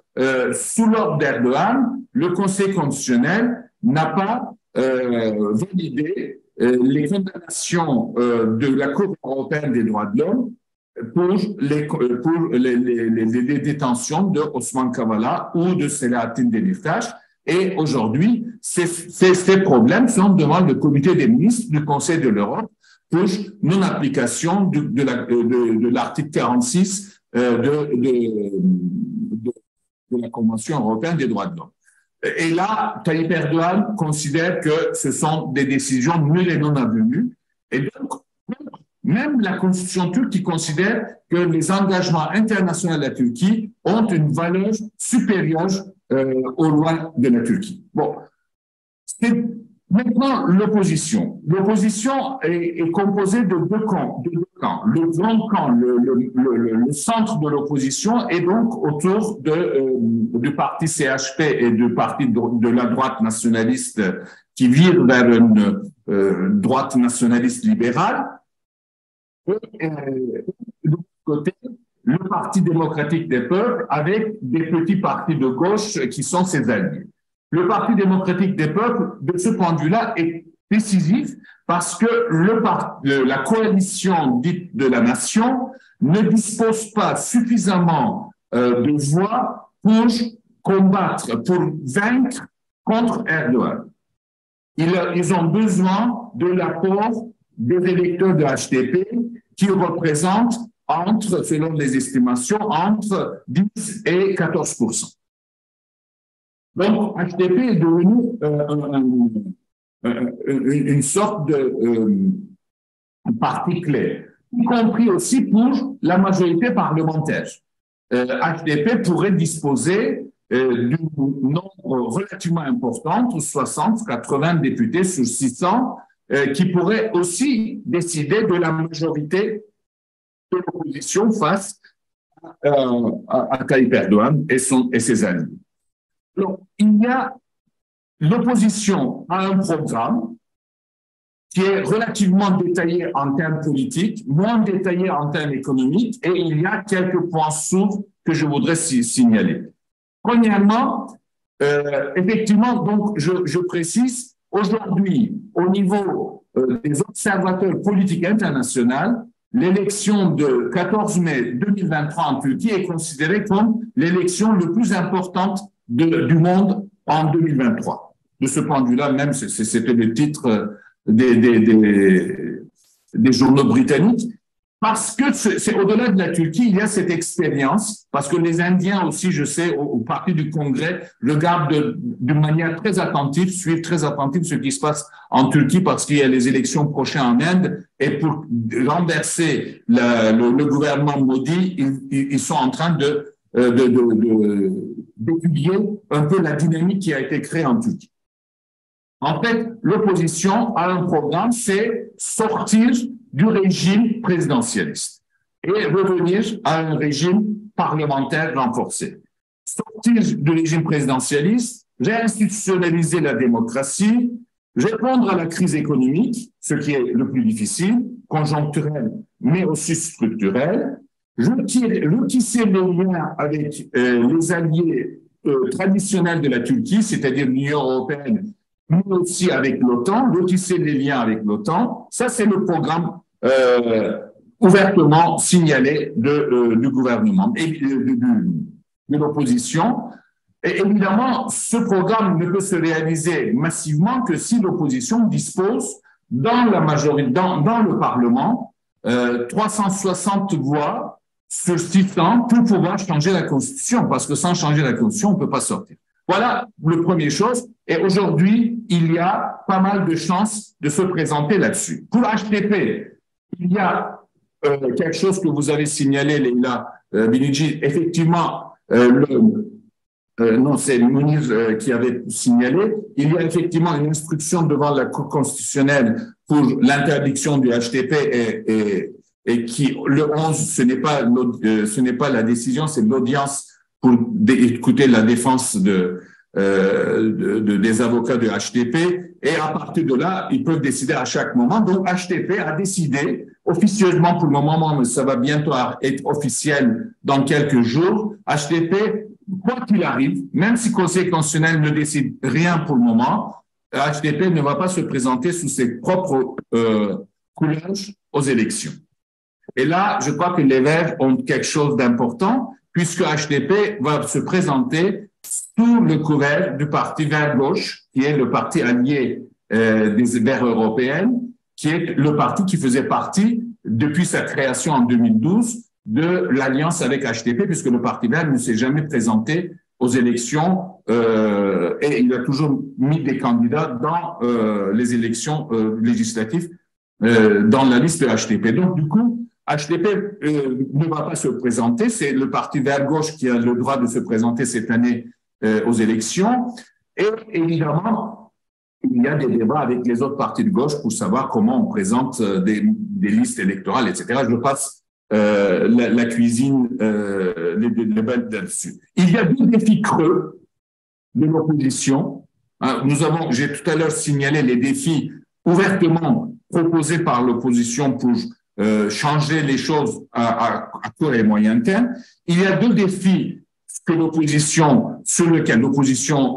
sous l'ordre d'Erdogan, le Conseil constitutionnel n'a pas validé les condamnations de la Cour européenne des droits de l'homme pour les détentions de Osman Kavala ou de Selahattin Demirtas. Et aujourd'hui, ces problèmes sont devant le comité des ministres du Conseil de l'Europe pour non-application de l'article 46 de la Convention européenne des droits de l'homme. Et là, Tayyip Erdogan considère que ce sont des décisions nulles et non avenues. Et donc, même la Constitution turque qui considère que les engagements internationaux de la Turquie ont une valeur supérieure aux lois de la Turquie. Bon, c'est maintenant l'opposition. L'opposition est composée de deux camps. Le grand camp, le centre de l'opposition est donc autour du parti CHP et du parti de la droite nationaliste qui vire vers une droite nationaliste libérale. Et de l'autre côté, le Parti démocratique des peuples avec des petits partis de gauche qui sont ses alliés. Le Parti démocratique des peuples, de ce point de vue-là, est décisif parce que la coalition dite de la nation ne dispose pas suffisamment de voix pour combattre, pour vaincre contre Erdogan. Ils ont besoin de l'apport des électeurs de HDP qui représentent selon les estimations, entre 10 et 14%. Donc, HDP est devenu une sorte de parti clé, y compris aussi pour la majorité parlementaire. HDP pourrait disposer d'un nombre relativement important, 60, 80 députés sur 600, qui pourraient aussi décider de la majorité de l'opposition face à Tayyip Erdogan et ses alliés. Donc, il y a l'opposition à un programme qui est relativement détaillé en termes politiques, moins détaillé en termes économiques, et il y a quelques points sourds que je voudrais signaler. Premièrement, effectivement, donc je précise, aujourd'hui, au niveau des observateurs politiques internationaux, l'élection de 14 mai 2023 en Turquie est considérée comme l'élection la plus importante du monde en 2023. De ce point de vue-là, même, c'était le titre des journaux britanniques. Parce que c'est au-delà de la Turquie, il y a cette expérience, parce que les Indiens aussi, je sais, au parti du Congrès, regardent d'une manière très attentive, suivent très attentive ce qui se passe en Turquie, parce qu'il y a les élections prochaines en Inde, et pour renverser le gouvernement Modi, ils sont en train d'étudier un peu la dynamique qui a été créée en Turquie. En fait, l'opposition a un programme, c'est sortir du régime présidentialiste et revenir à un régime parlementaire renforcé. Sortir du régime présidentialiste, réinstitutionnaliser la démocratie, répondre à la crise économique, ce qui est le plus difficile, conjoncturel, mais aussi structurel, retisser les liens avec les alliés traditionnels de la Turquie, c'est-à-dire l'Union européenne, mais aussi avec l'OTAN, retisser les liens avec l'OTAN. Ça, c'est le programme ouvertement signalé du gouvernement et de l'opposition. Et évidemment, ce programme ne peut se réaliser massivement que si l'opposition dispose dans la majorité, dans le Parlement, 360 voix sur 600 pour pouvoir changer la Constitution, parce que sans changer la Constitution, on ne peut pas sortir. Voilà la première chose. Et aujourd'hui, il y a pas mal de chances de se présenter là-dessus. Pour HDP, il y a quelque chose que vous avez signalé, Leïla Bilicci. Effectivement, non, c'est Mouniz qui avait signalé. Il y a effectivement une instruction devant la Cour constitutionnelle pour l'interdiction du HDP et qui, le 11, ce n'est pas la décision, c'est l'audience pour écouter la défense des avocats de HDP, et à partir de là, ils peuvent décider à chaque moment. Donc, HDP a décidé officieusement pour le moment, mais ça va bientôt être officiel dans quelques jours, HDP, quoi qu'il arrive, même si le Conseil constitutionnel ne décide rien pour le moment, HDP ne va pas se présenter sous ses propres couleurs aux élections. Et là, je crois que les Verts ont quelque chose d'important, puisque HDP va se présenter sous le couvert du parti Vert-Gauche, qui est le parti allié des Verts européennes, qui est le parti qui faisait partie, depuis sa création en 2012, de l'alliance avec HDP, puisque le parti Vert ne s'est jamais présenté aux élections et il a toujours mis des candidats dans les élections législatives dans la liste de HDP. Donc, du coup, HDP ne va pas se présenter. C'est le parti Vert-Gauche qui a le droit de se présenter cette année aux élections. Et évidemment, il y a des débats avec les autres partis de gauche pour savoir comment on présente des listes électorales, etc. Je passe la cuisine, les débats là-dessus. Il y a deux défis creux de l'opposition. J'ai tout à l'heure signalé les défis ouvertement proposés par l'opposition pour changer les choses à court et moyen terme. Il y a deux défis sur lesquels l'opposition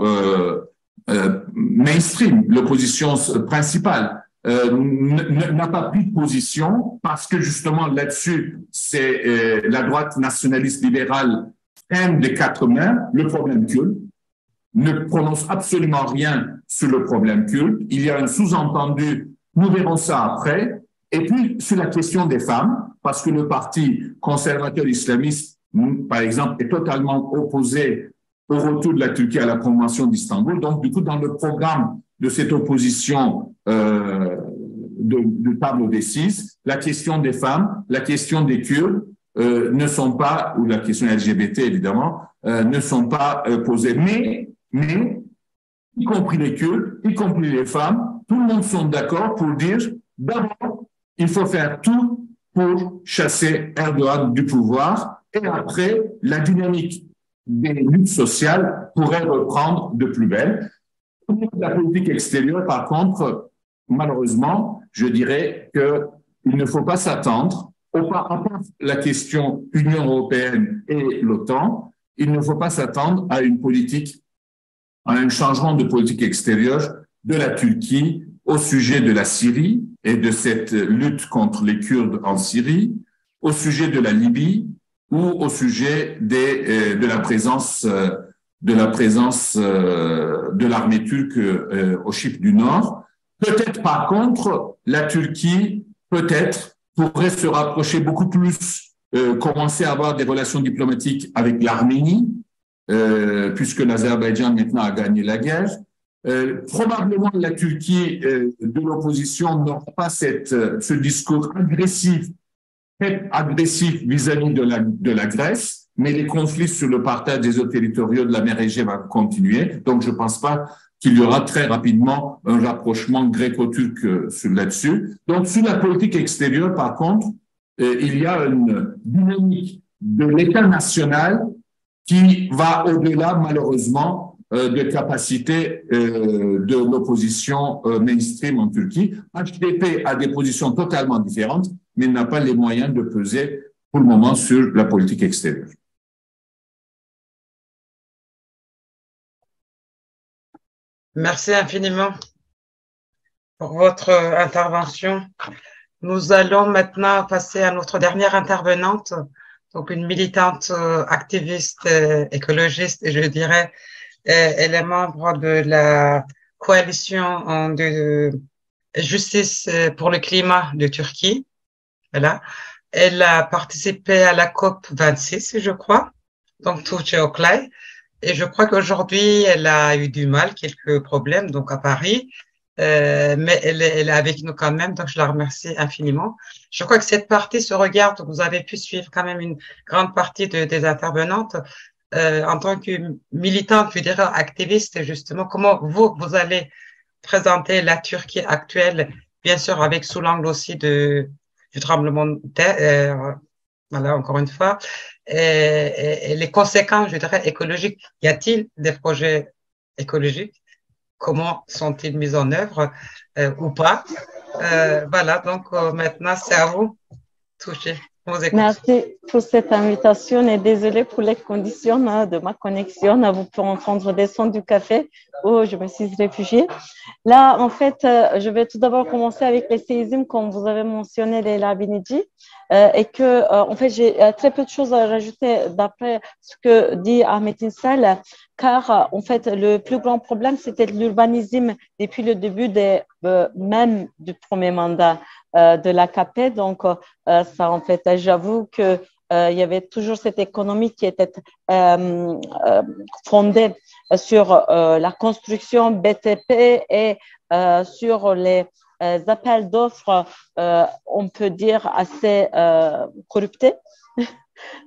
mainstream, l'opposition principale, n'a pas pris de position parce que justement là-dessus, c'est la droite nationaliste libérale aime des quatre mains le problème kurde, ne prononce absolument rien sur le problème kurde. Il y a un sous-entendu, nous verrons ça après. Et puis, sur la question des femmes, parce que le parti conservateur islamiste, par exemple, est totalement opposé au retour de la Turquie à la Convention d'Istanbul. Donc, du coup, dans le programme de cette opposition de tableau des six, la question des femmes, la question des Kurdes ne sont pas, ou la question LGBT évidemment, ne sont pas posées. Mais, y compris les Kurdes, y compris les femmes, tout le monde sont d'accord pour dire, d'abord, il faut faire tout pour chasser Erdogan du pouvoir, et après, la dynamique des luttes sociales pourrait reprendre de plus belle. Au niveau de la politique extérieure, par contre, malheureusement, je dirais qu'il ne faut pas s'attendre, à part la question Union européenne et l'OTAN, il ne faut pas s'attendre à un changement de politique extérieure de la Turquie au sujet de la Syrie et de cette lutte contre les Kurdes en Syrie, au sujet de la Libye ou au sujet de la présence de l'armée turque au Chypre du Nord. Peut-être par contre, la Turquie peut-être pourrait se rapprocher beaucoup plus, commencer à avoir des relations diplomatiques avec l'Arménie, puisque l'Azerbaïdjan maintenant a gagné la guerre. Probablement la Turquie de l'opposition n'aura pas ce discours agressif vis-à-vis de la Grèce, mais les conflits sur le partage des eaux territoriaux de la mer Égée vont continuer. Donc, je ne pense pas qu'il y aura très rapidement un rapprochement gréco-turc là-dessus. Donc, sur la politique extérieure, par contre, il y a une dynamique de l'État national qui va au-delà, malheureusement, de capacités de l'opposition mainstream en Turquie. HDP a des positions totalement différentes, mais n'a pas les moyens de peser pour le moment sur la politique extérieure. Merci infiniment pour votre intervention. Nous allons maintenant passer à notre dernière intervenante, donc une militante activiste écologiste, et je dirais, elle est membre de la coalition de justice pour le climat de Turquie. Voilà. Elle a participé à la COP 26, je crois, donc Tuğçe Oklay. Et je crois qu'aujourd'hui, elle a eu du mal, quelques problèmes, donc à Paris. Mais elle est avec nous quand même, donc je la remercie infiniment. Je crois que cette partie se regarde, vous avez pu suivre quand même une grande partie des intervenantes. En tant que militante, je dirais activiste, justement, comment vous allez présenter la Turquie actuelle, bien sûr avec sous l'angle aussi du tremblement de terre, voilà, encore une fois, et les conséquences, je dirais, écologiques. Y a-t-il des projets écologiques? Comment sont-ils mis en œuvre ou pas? Voilà, donc maintenant, c'est à vous. Touché. Merci pour cette invitation et désolée pour les conditions de ma connexion. Vous pouvez entendre des sons du café où je me suis réfugiée. Là, en fait, je vais tout d'abord commencer avec les séismes, comme vous avez mentionné, les Labinidji, et que, en fait, j'ai très peu de choses à rajouter d'après ce que dit Ahmet İnsel, car, en fait, le plus grand problème, c'était l'urbanisme depuis le début même du premier mandat de l'AKP. Donc, ça, en fait, j'avoue que il y avait toujours cette économie qui était fondée sur la construction BTP et sur les appels d'offres, on peut dire, assez corruptés.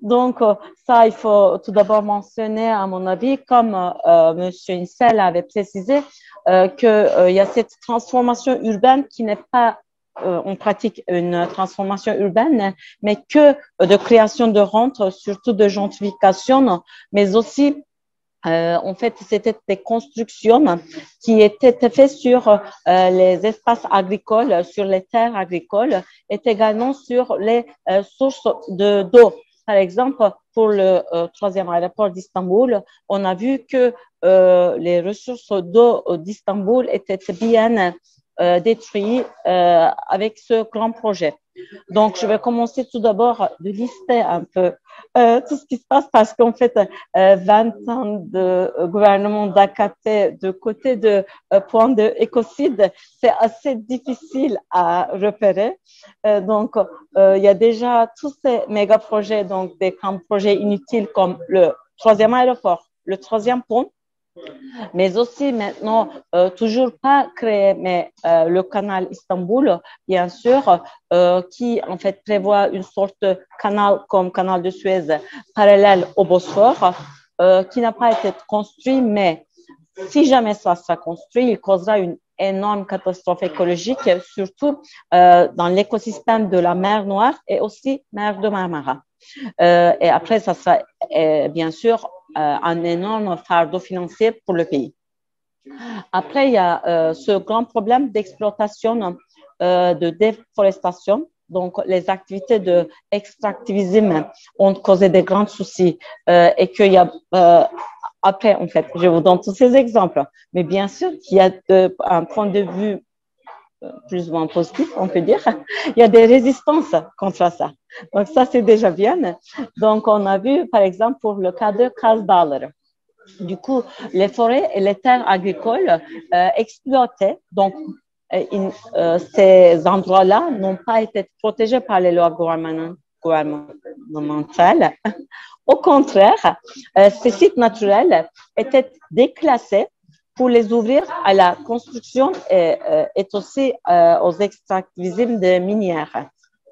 Donc, ça, il faut tout d'abord mentionner, à mon avis, comme M. Insel avait précisé, qu'il y a cette transformation urbaine qui n'est pas on pratique une transformation urbaine, mais que de création de rentes, surtout de gentrification, mais aussi, en fait, c'était des constructions qui étaient faites sur les espaces agricoles, sur les terres agricoles, et également sur les sources d'eau. Par exemple, pour le troisième aéroport d'Istanbul, on a vu que les ressources d'eau d'Istanbul étaient bien détruit avec ce grand projet. Donc, je vais commencer tout d'abord de lister un peu tout ce qui se passe parce qu'en fait, 20 ans de gouvernement d'AKP de côté de point de écocide, c'est assez difficile à repérer. Donc, il y a déjà tous ces méga projets, donc des grands projets inutiles comme le troisième aéroport, le troisième pont, mais aussi maintenant, toujours pas créé, mais le canal Istanbul, bien sûr, qui en fait prévoit une sorte de canal comme canal de Suez parallèle au Bosphore, qui n'a pas été construit, mais si jamais ça sera construit, il causera une énorme catastrophe écologique, surtout dans l'écosystème de la mer Noire et aussi mer de Marmara. Et après, ça sera bien sûr un énorme fardeau financier pour le pays. Après, il y a ce grand problème d'exploitation, de déforestation. Donc, les activités d'extractivisme ont causé des grands soucis et qu'il y a après, en fait, je vous donne tous ces exemples. Mais bien sûr qu'il y a un point de vue plus ou moins positif, on peut dire. Il y a des résistances contre ça. Donc, ça, c'est déjà bien. Donc, on a vu, par exemple, pour le cas de Karlsballer. Du coup, les forêts et les terres agricoles exploitées, donc ces endroits-là n'ont pas été protégés par les lois gouvernementales. Au contraire, ces sites naturels étaient déclassés pour les ouvrir à la construction et aussi aux extractivismes de minières,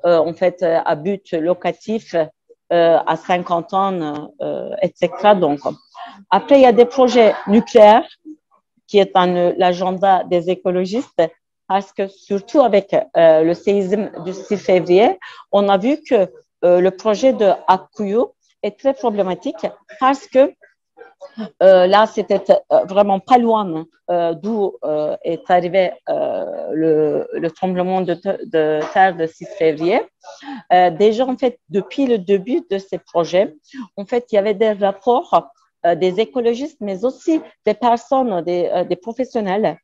en fait, à but locatif à 50 ans, etc. Donc, après, il y a des projets nucléaires qui est dans l'agenda des écologistes parce que surtout avec le séisme du 6 février, on a vu que le projet de Akkuyu est très problématique parce que là, c'était vraiment pas loin d'où est arrivé le tremblement de terre de 6 février. Déjà, en fait, depuis le début de ces projets, en fait, il y avait des rapports des écologistes, mais aussi des personnes, des professionnels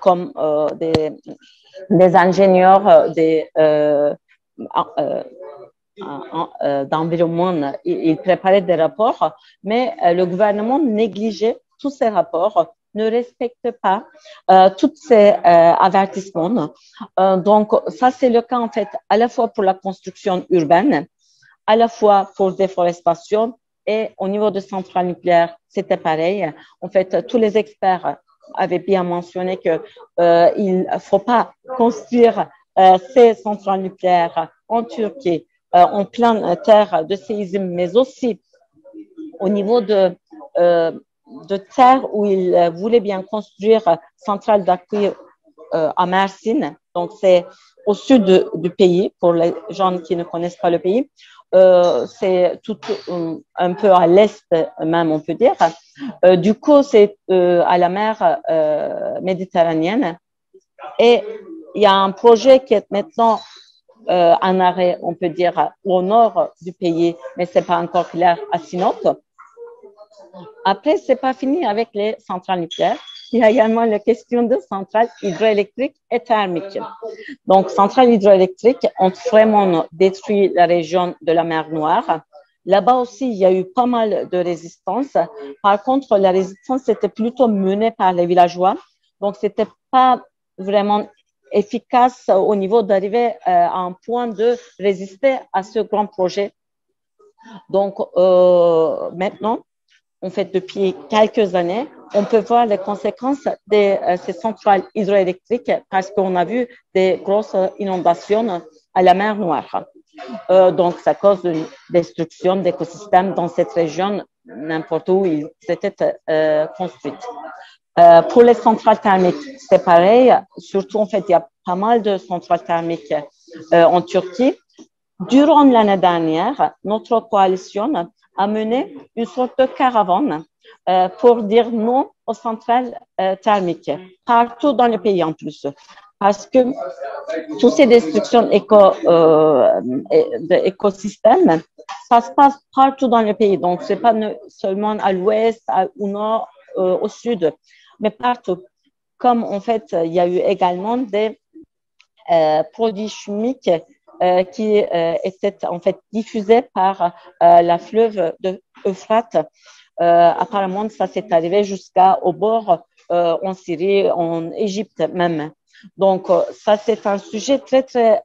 comme des ingénieurs, d'environnement, ils préparaient des rapports, mais le gouvernement négligeait tous ces rapports, ne respecte pas tous ces avertissements. Donc, ça, c'est le cas, en fait, à la fois pour la construction urbaine, à la fois pour déforestation et au niveau de centrales nucléaires, c'était pareil. En fait, tous les experts avaient bien mentionné qu'il ne faut pas construire ces centrales nucléaires en Turquie, en pleine terre de séisme, mais aussi au niveau de terre où ils voulaient bien construire centrale d'Akkuyu à Mersin. Donc, c'est au sud du pays, pour les gens qui ne connaissent pas le pays. C'est tout un peu à l'est même, on peut dire. Du coup, c'est à la mer méditerranéenne. Et il y a un projet qui est maintenant en arrêt, on peut dire, au nord du pays, mais ce n'est pas encore clair, à Sinop. Après, ce n'est pas fini avec les centrales nucléaires. Il y a également la question de centrales hydroélectriques et thermiques. Donc, centrales hydroélectriques ont vraiment détruit la région de la mer Noire. Là-bas aussi, il y a eu pas mal de résistance. Par contre, la résistance était plutôt menée par les villageois. Donc, ce n'était pas vraiment efficace au niveau d'arriver à un point de résister à ce grand projet. Donc, maintenant, en fait, depuis quelques années, on peut voir les conséquences de ces centrales hydroélectriques parce qu'on a vu des grosses inondations à la mer Noire. Donc, ça cause une destruction d'écosystèmes dans cette région, n'importe où ils étaient construits. Pour les centrales thermiques, c'est pareil. Surtout, en fait, il y a pas mal de centrales thermiques en Turquie. Durant l'année dernière, notre coalition a mené une sorte de caravane pour dire non aux centrales thermiques, partout dans le pays en plus. Parce que toutes ces destructions d'écosystèmes, ça se passe partout dans le pays. Donc, ce n'est pas seulement à l'ouest, au nord, au sud, mais partout. Comme en fait, il y a eu également des produits chimiques qui étaient en fait diffusés par la fleuve de Euphrate. Apparemment, ça s'est arrivé jusqu'au bord en Syrie, en Égypte même. Donc, ça, c'est un sujet très, très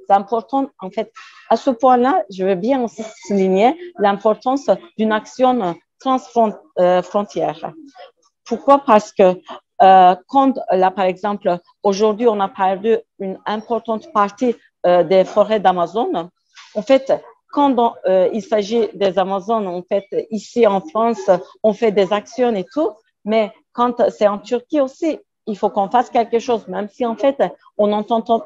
important. En fait, à ce point-là, je veux bien aussi souligner l'importance d'une action transfrontière. Pourquoi? Parce que quand, là, par exemple, aujourd'hui, on a perdu une importante partie des forêts d'Amazon. En fait, quand il s'agit des Amazones, en fait, ici en France, on fait des actions et tout, mais quand c'est en Turquie aussi, il faut qu'on fasse quelque chose, même si en fait, on n'entend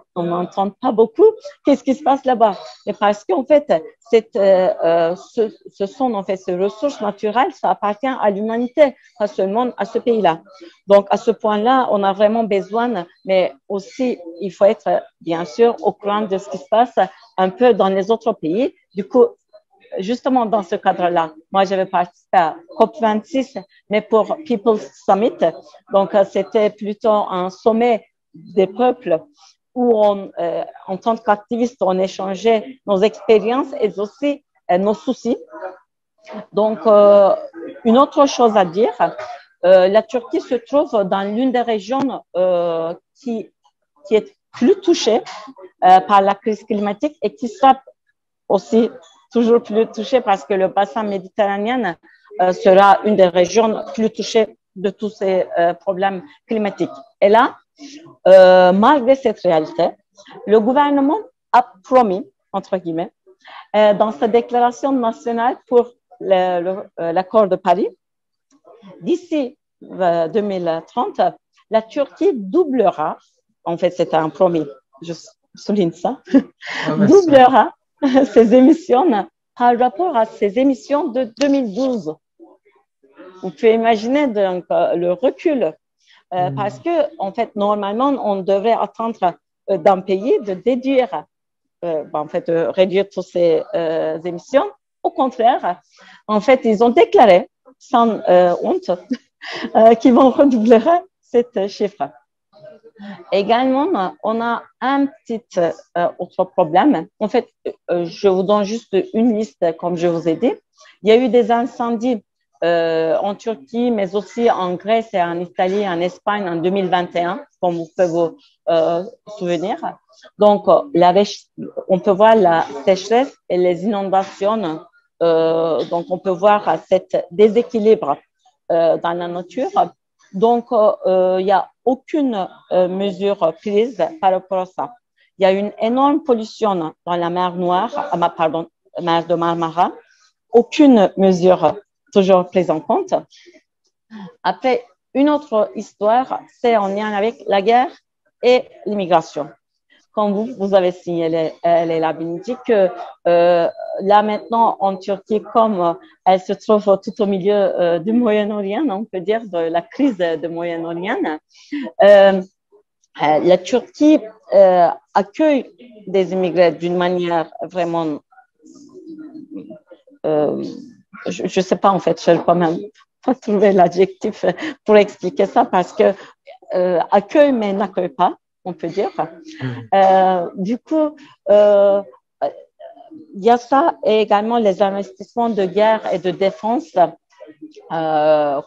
pas beaucoup qu'est-ce qui se passe là-bas. Mais parce qu'en fait, ce sont en fait ces ressources naturelles, ça appartient à l'humanité, pas seulement à ce pays-là. Donc, à ce point-là, on a vraiment besoin, mais aussi, il faut être bien sûr au courant de ce qui se passe un peu dans les autres pays. Du coup, justement dans ce cadre-là, moi j'avais participé à COP26, mais pour People's Summit. Donc c'était plutôt un sommet des peuples où en tant qu'activistes, on échangeait nos expériences et aussi nos soucis. Donc, une autre chose à dire, la Turquie se trouve dans l'une des régions qui est plus touchée par la crise climatique et qui sera aussi toujours plus touchée parce que le bassin méditerranéen sera une des régions plus touchées de tous ces problèmes climatiques. Et là, malgré cette réalité, le gouvernement a promis, entre guillemets, dans sa déclaration nationale pour l'accord de Paris, d'ici 2030, la Turquie doublera, en fait c'est un promis, je souligne ça, doublera ses émissions par rapport à ses émissions de 2012. Vous pouvez imaginer donc le recul, parce que en fait normalement on devrait attendre d'un pays de déduire, en fait de réduire toutes ces émissions. Au contraire, en fait ils ont déclaré sans honte qu'ils vont redoubler cet chiffre. Également, on a un petit autre problème. En fait, je vous donne juste une liste, comme je vous ai dit. Il y a eu des incendies en Turquie, mais aussi en Grèce et en Italie, en Espagne en 2021, comme vous pouvez vous souvenir. Donc, on peut voir la sécheresse et les inondations. Donc, on peut voir cet déséquilibre dans la nature. Donc, il n'y a aucune mesure prise par rapport à ça. Il y a une énorme pollution dans la mer Noire, mer de Marmara. Aucune mesure toujours prise en compte. Après, une autre histoire, c'est en lien avec la guerre et l'immigration. Comme vous avez signalé, Leila Binti, que là maintenant en Turquie, comme elle se trouve tout au milieu du Moyen-Orient, on peut dire de la crise du Moyen-Orient, la Turquie accueille des immigrés d'une manière vraiment, je ne sais pas en fait, je ne vais quand même pas trouver l'adjectif pour expliquer ça parce que accueille mais n'accueille pas, on peut dire. Du coup, il y a ça et également les investissements de guerre et de défense, par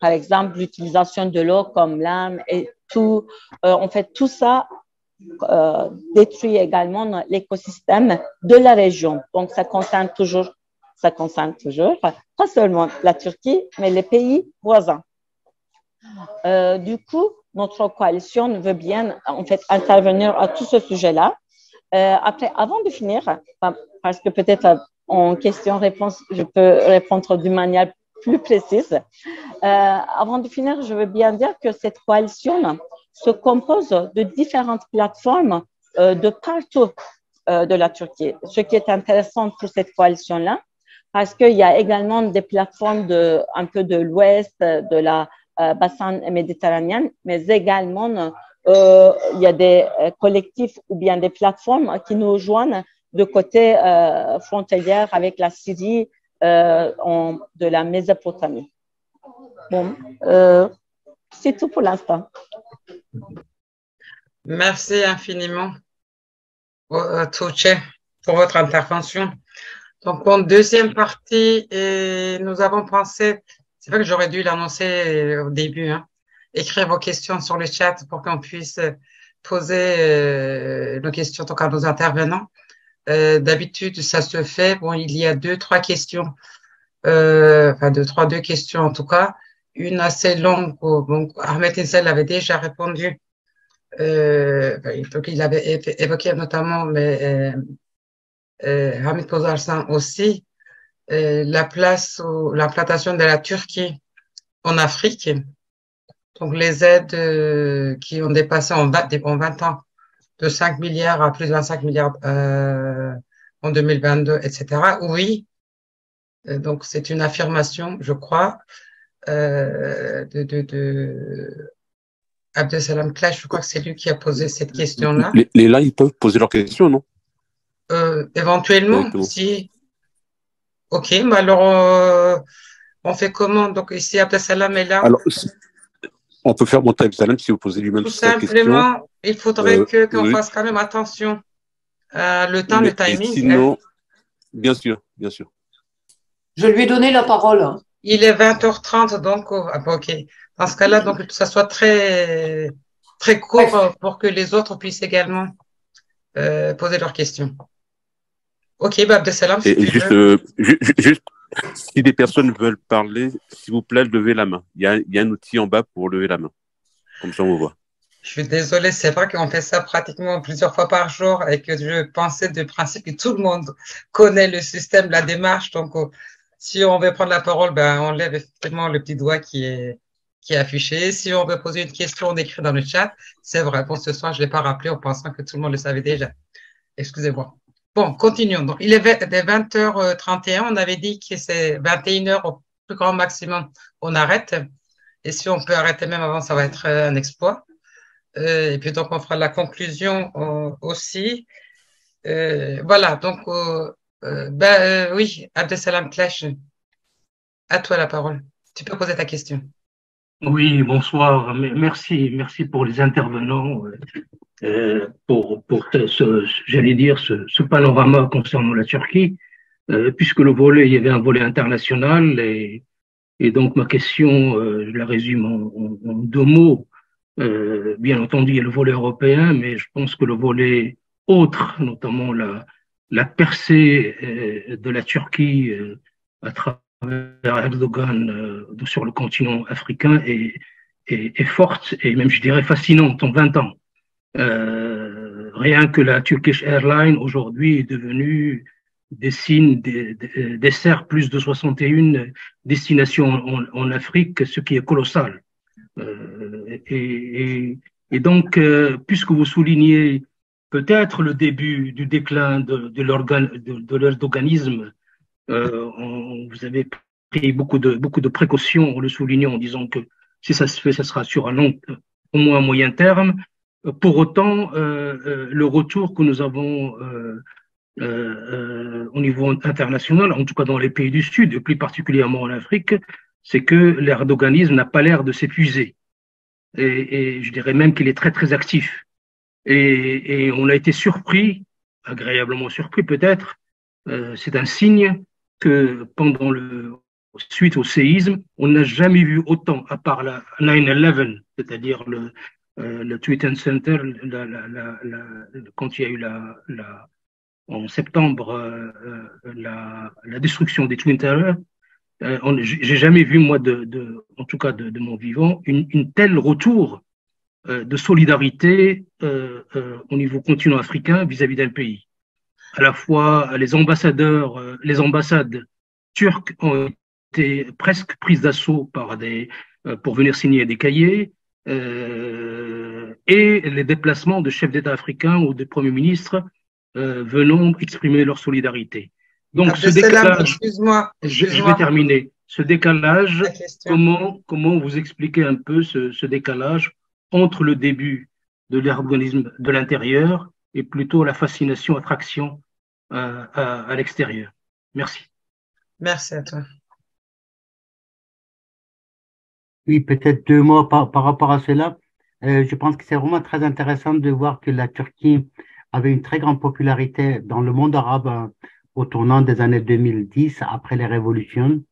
exemple l'utilisation de l'eau comme l'arme et tout. En fait, tout ça détruit également l'écosystème de la région. Donc, ça concerne toujours, pas seulement la Turquie, mais les pays voisins. Du coup, notre coalition veut bien en fait intervenir à tout ce sujet-là. Après, avant de finir, parce que peut-être en question-réponse, je peux répondre d'une manière plus précise. Avant de finir, je veux bien dire que cette coalition se compose de différentes plateformes de partout de la Turquie. Ce qui est intéressant pour cette coalition-là, parce qu'il y a également des plateformes un peu de l'ouest, de la bassin méditerranéen, mais également il y a des collectifs ou bien des plateformes qui nous joignent de côté frontalière avec la Syrie de la Mésopotamie. Bon, c'est tout pour l'instant. Merci infiniment, Tuğçe, pour votre intervention. Donc, en deuxième partie, nous avons pensé, c'est vrai que j'aurais dû l'annoncer au début, hein, écrire vos questions sur le chat pour qu'on puisse poser nos questions donc, à nos intervenants. D'habitude, ça se fait. Bon, il y a deux questions, deux questions en tout cas. Une assez longue. Donc, Ahmet Insel avait déjà répondu. Il avait évoqué notamment, mais Hamid Bozarsan aussi, l'implantation de la Turquie en Afrique. Donc, les aides qui ont dépassé en 20 ans de 5 milliards à plus de 25 milliards en 2022, etc. Oui, donc c'est une affirmation, je crois, de Abdesalam Clash. Je crois que c'est lui qui a posé cette question-là. Là, ils peuvent poser leur question, non? Éventuellement, si. Ok, mais alors on fait comment? Donc ici, Abdesalam est là. Alors, On peut faire monter Abdeslam si vous posez lui-même Tout sa question. simplement, il faudrait qu'on Oui. fasse quand même attention à le temps, Mais le timing. sinon, bien sûr, bien sûr. Je lui ai donné la parole. Il est 20h30, donc, ok. Dans ce cas-là, donc, que ça soit très, très court pour que les autres puissent également poser leurs questions. Ok, bah, Abdeslam, si Et tu juste, veux. juste, si des personnes veulent parler, s'il vous plaît, levez la main. Il y a un outil en bas pour lever la main. Comme ça, on vous voit. Je suis désolé, c'est vrai qu'on fait ça pratiquement plusieurs fois par jour et que je pensais du principe que tout le monde connaît le système, la démarche. Donc, si on veut prendre la parole, ben, on lève effectivement le petit doigt qui est affiché. Si on veut poser une question, on écrit dans le chat. C'est vrai. Bon, ce soir, je ne l'ai pas rappelé en pensant que tout le monde le savait déjà. Excusez-moi. Bon, continuons. Donc, il est 20h31. On avait dit que c'est 21h au plus grand maximum. On arrête. Et si on peut arrêter même avant, ça va être un exploit. Et puis, donc, on fera la conclusion aussi. Voilà. Donc, oui, Abdeslam Clash, à toi la parole. Tu peux poser ta question. Oui, bonsoir. Merci pour les intervenants, pour j'allais dire, ce panorama concernant la Turquie, puisque il y avait un volet international et donc ma question, je la résume en deux mots. Bien entendu, il y a le volet européen, mais je pense que le volet autre, notamment la percée de la Turquie à travers Erdogan sur le continent africain est forte et même, je dirais, fascinante en 20 ans. Rien que la Turkish Airlines aujourd'hui est devenue dessert plus de 61 destinations en Afrique, ce qui est colossal. Et donc, puisque vous soulignez peut-être le début du déclin de l'erdoganisme, vous avez pris beaucoup de précautions en le soulignant en disant que si ça se fait, ça sera sur au moins un moyen terme. Pour autant, le retour que nous avons au niveau international, en tout cas dans les pays du Sud, et plus particulièrement en Afrique, c'est que l'erdoganisme n'a pas l'air de s'épuiser. Et je dirais même qu'il est très, très actif. Et on a été surpris, agréablement surpris peut-être, c'est un signe que suite au séisme, on n'a jamais vu autant, à part la 9/11, c'est-à-dire le Tweeden Center, quand il y a eu en septembre la destruction des Twin Towers, j'ai jamais vu, moi, en tout cas de mon vivant, une telle retour de solidarité au niveau continent africain vis-à-vis d'un pays. À la fois, les ambassades turques ont été presque prises d'assaut pour venir signer des cahiers, et les déplacements de chefs d'État africains ou de premiers ministres venant exprimer leur solidarité. Donc, ce décalage, excuse-moi. Je vais terminer. Ce décalage, comment vous expliquez un peu ce décalage entre le début de l'erdoganisme de l'intérieur et plutôt la fascination, attraction à l'extérieur? Merci. Merci à toi. Oui, peut-être deux mots par rapport à cela. Je pense que c'est vraiment très intéressant de voir que la Turquie avait une très grande popularité dans le monde arabe au tournant des années 2010, après les révolutions,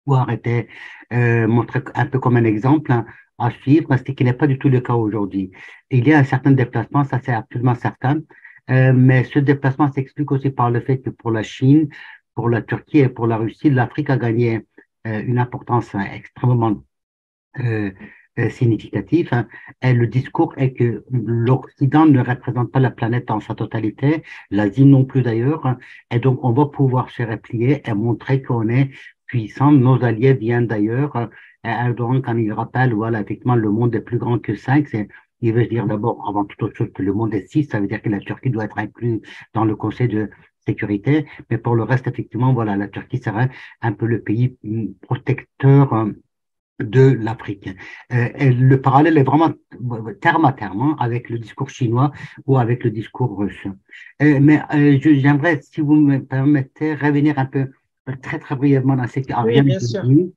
voire était montré un peu comme un exemple à suivre, ce qui n'est pas du tout le cas aujourd'hui. Il y a un certain déplacement, ça c'est absolument certain, mais ce déplacement s'explique aussi par le fait que pour la Chine, pour la Turquie et pour la Russie, l'Afrique a gagné une importance extrêmement significatif, et le discours est que l'Occident ne représente pas la planète dans sa totalité, l'Asie non plus d'ailleurs, et donc on va pouvoir se replier et montrer qu'on est puissant. Nos alliés viennent d'ailleurs. Erdogan, quand il rappelle, voilà, effectivement, le monde est plus grand que 5, il veut dire d'abord, avant toute autre chose, que le monde est 6, ça veut dire que la Turquie doit être inclue dans le Conseil de sécurité, mais pour le reste, effectivement, voilà, la Turquie serait un peu le pays protecteur de l'Afrique. Et le parallèle est vraiment terme à terme avec le discours chinois ou avec le discours russe. Mais j'aimerais, si vous me permettez, revenir un peu très très brièvement à ce qu'Ariane nous a dit.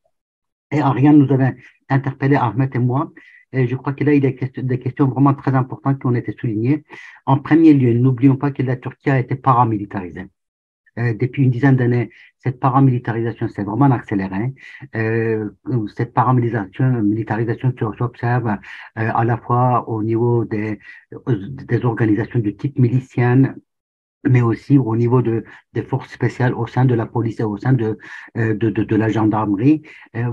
Et Ariane nous avait interpellé, Ahmed et moi, Et je crois que là, il y a des questions vraiment très importantes qui ont été soulignées. En premier lieu, n'oublions pas que la Turquie a été paramilitarisée. Depuis une dizaine d'années, cette paramilitarisation s'est vraiment accélérée. Cette militarisation s'observe à la fois au niveau des organisations de type milicienne, mais aussi au niveau des forces spéciales au sein de la police et au sein de la gendarmerie,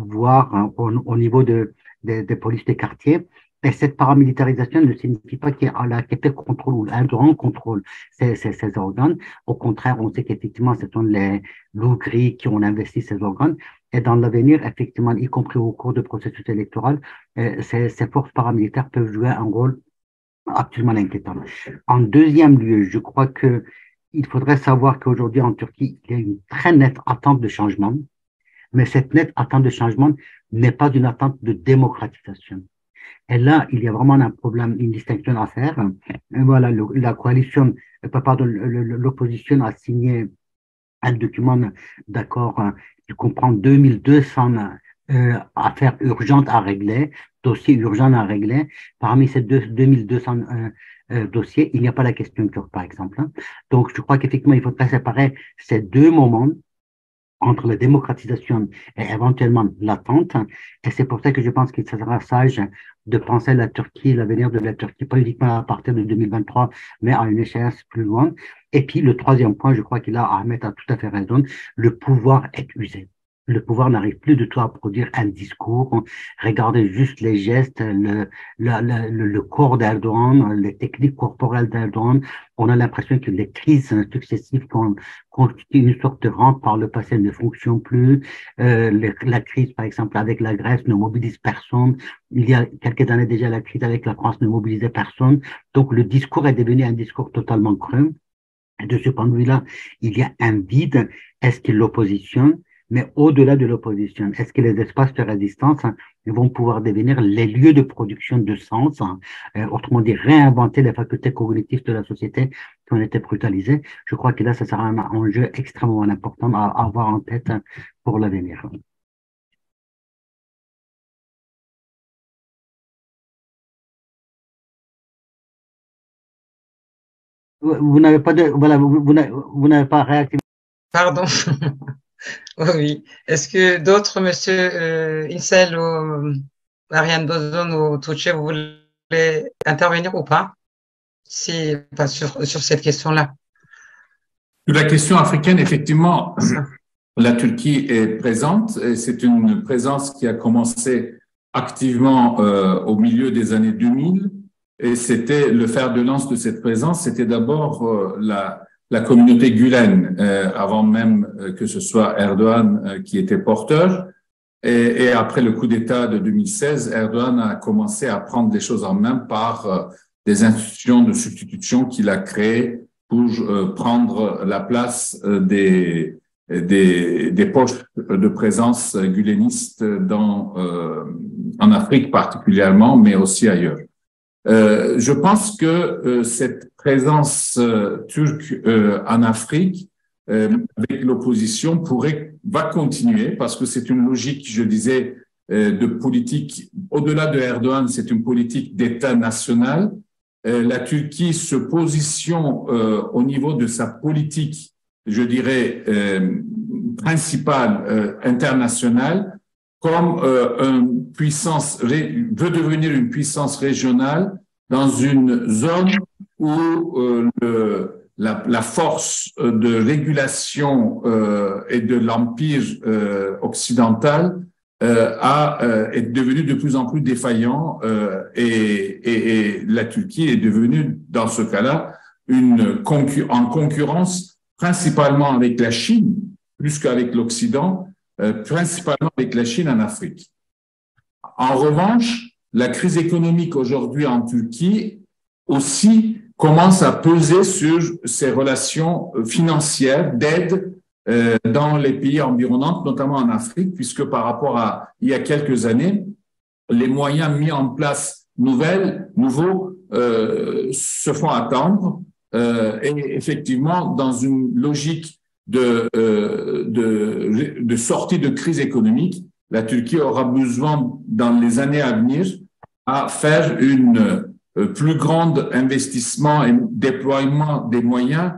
voire au niveau des polices des quartiers. Et cette paramilitarisation ne signifie pas qu'Erdogan contrôle ou Erdogan contrôle ces organes. Au contraire, on sait qu'effectivement, ce sont les loups gris qui ont investi ces organes. Et dans l'avenir, effectivement, y compris au cours du processus électoral, ces forces paramilitaires peuvent jouer un rôle absolument inquiétant. En deuxième lieu, je crois que il faudrait savoir qu'aujourd'hui en Turquie, il y a une très nette attente de changement, mais cette nette attente de changement n'est pas une attente de démocratisation. Et là, il y a vraiment un problème, une distinction à faire. Et voilà, la coalition, pardon, l'opposition a signé un document d'accord qui comprend 2200 affaires urgentes à régler, dossiers urgents à régler. Parmi ces 2200 dossiers, il n'y a pas la question turque, par exemple. Donc, je crois qu'effectivement, il faudrait séparer ces deux moments entre la démocratisation et éventuellement l'attente. Et c'est pour ça que je pense qu'il sera sage de penser la Turquie, l'avenir de la Turquie, pas uniquement à partir de 2023, mais à une échéance plus loin. Et puis, le troisième point, je crois qu'il a Ahmed a tout à fait raison, le pouvoir est usé. Le pouvoir n'arrive plus du tout à produire un discours. Regardez juste les gestes, le corps d'Erdogan, les techniques corporelles d'Erdogan. On a l'impression que les crises successives constituent une sorte de rente par le passé ne fonctionnent plus. La crise, par exemple, avec la Grèce ne mobilise personne. Il y a quelques années déjà, la crise avec la France ne mobilisait personne. Donc, le discours est devenu un discours totalement creux. Et de ce point de vue-là, il y a un vide. Est-ce que l'opposition, mais au-delà de l'opposition, est-ce que les espaces de résistance vont pouvoir devenir les lieux de production de sens, autrement dit, réinventer les facultés cognitives de la société qui ont été brutalisées? Je crois que là, ça sera un enjeu extrêmement important à avoir en tête pour l'avenir. Vous n'avez pas voilà, vous n'avez pas réactivé. Pardon. Oui. Est-ce que d'autres, monsieur Insel ou Ariane Bozon ou Touche, vous voulez intervenir ou pas? Si, pas sur cette question-là. Sur la question africaine, effectivement, la Turquie est présente et c'est une présence qui a commencé activement au milieu des années 2000 et c'était le fer de lance de cette présence, c'était d'abord la communauté Gülen, avant même que ce soit Erdogan qui était porteur. Et après le coup d'État de 2016, Erdogan a commencé à prendre les choses en main par des institutions de substitution qu'il a créées pour prendre la place des postes de présence gulenistes en Afrique particulièrement, mais aussi ailleurs. Je pense que cette présence turque en Afrique avec l'opposition va continuer parce que c'est une logique, je disais, de politique. Au-delà de Erdogan, c'est une politique d'État national. La Turquie se positionne au niveau de sa politique, je dirais, principale internationale comme veut devenir une puissance régionale dans une zone où la force de régulation et de l'empire occidental est devenue de plus en plus défaillant et la Turquie est devenue, dans ce cas-là, en concurrence principalement avec la Chine, plus qu'avec l'Occident, principalement avec la Chine en Afrique. En revanche, la crise économique aujourd'hui en Turquie aussi commence à peser sur ses relations financières d'aide dans les pays environnants, notamment en Afrique, puisque par rapport à il y a quelques années, les moyens mis en place nouveaux se font attendre et effectivement dans une logique de sortie de crise économique, la Turquie aura besoin dans les années à venir à faire une plus grande investissement et déploiement des moyens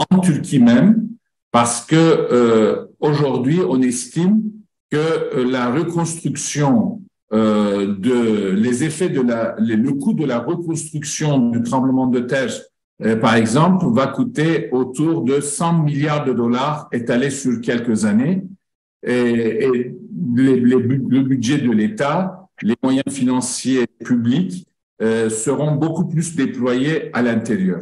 en Turquie même, parce que aujourd'hui, on estime que la reconstruction les effets le coût de la reconstruction du tremblement de terre, par exemple, va coûter autour de 100 milliards de dollars étalés sur quelques années. Et le budget de l'État, les moyens financiers publics seront beaucoup plus déployés à l'intérieur.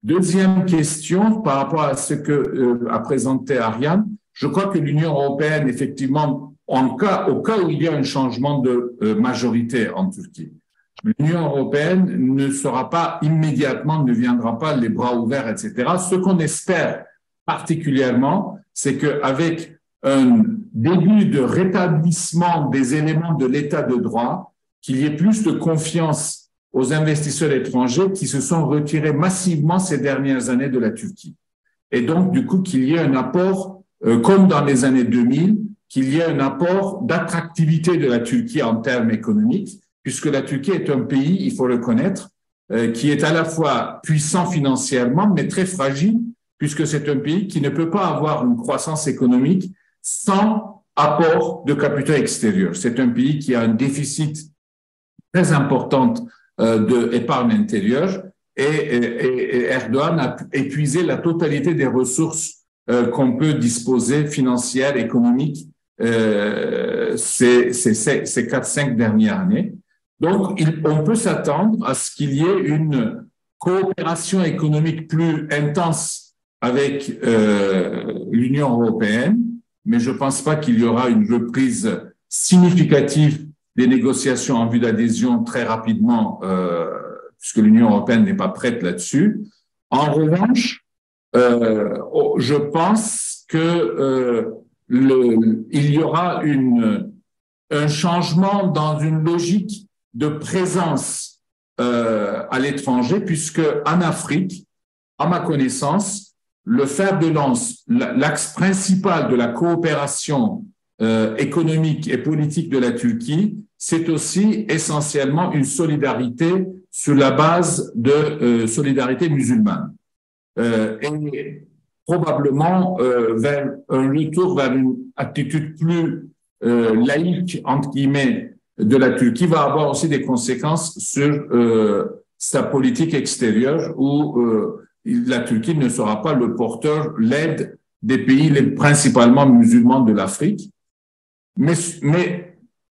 Deuxième question, par rapport à ce que a présenté Ariane, je crois que l'Union européenne, effectivement, au cas où il y a un changement de majorité en Turquie, l'Union européenne ne sera pas immédiatement, ne viendra pas les bras ouverts, etc. Ce qu'on espère particulièrement, c'est qu'avec un début de rétablissement des éléments de l'état de droit, qu'il y ait plus de confiance aux investisseurs étrangers qui se sont retirés massivement ces dernières années de la Turquie. Et donc, du coup, qu'il y ait un apport, comme dans les années 2000, qu'il y ait un apport d'attractivité de la Turquie en termes économiques, puisque la Turquie est un pays, il faut le reconnaître, qui est à la fois puissant financièrement, mais très fragile, puisque c'est un pays qui ne peut pas avoir une croissance économique sans apport de capitaux extérieurs. C'est un pays qui a un déficit très important d'épargne intérieure et Erdogan a épuisé la totalité des ressources qu'on peut disposer financières, économiques ces 4-5 dernières années. Donc, on peut s'attendre à ce qu'il y ait une coopération économique plus intense avec l'Union européenne, mais je ne pense pas qu'il y aura une reprise significative des négociations en vue d'adhésion très rapidement, puisque l'Union européenne n'est pas prête là-dessus. En revanche, je pense que il y aura un changement dans une logique de présence à l'étranger, puisque en Afrique, à ma connaissance, le fer de lance, l'axe principal de la coopération économique et politique de la Turquie, c'est aussi essentiellement une solidarité sur la base de solidarité musulmane. Et probablement vers un retour vers une attitude plus laïque, entre guillemets, de la Turquie va avoir aussi des conséquences sur sa politique extérieure où la Turquie ne sera pas le porteur, l'aide des pays principalement musulmans de l'Afrique. Mais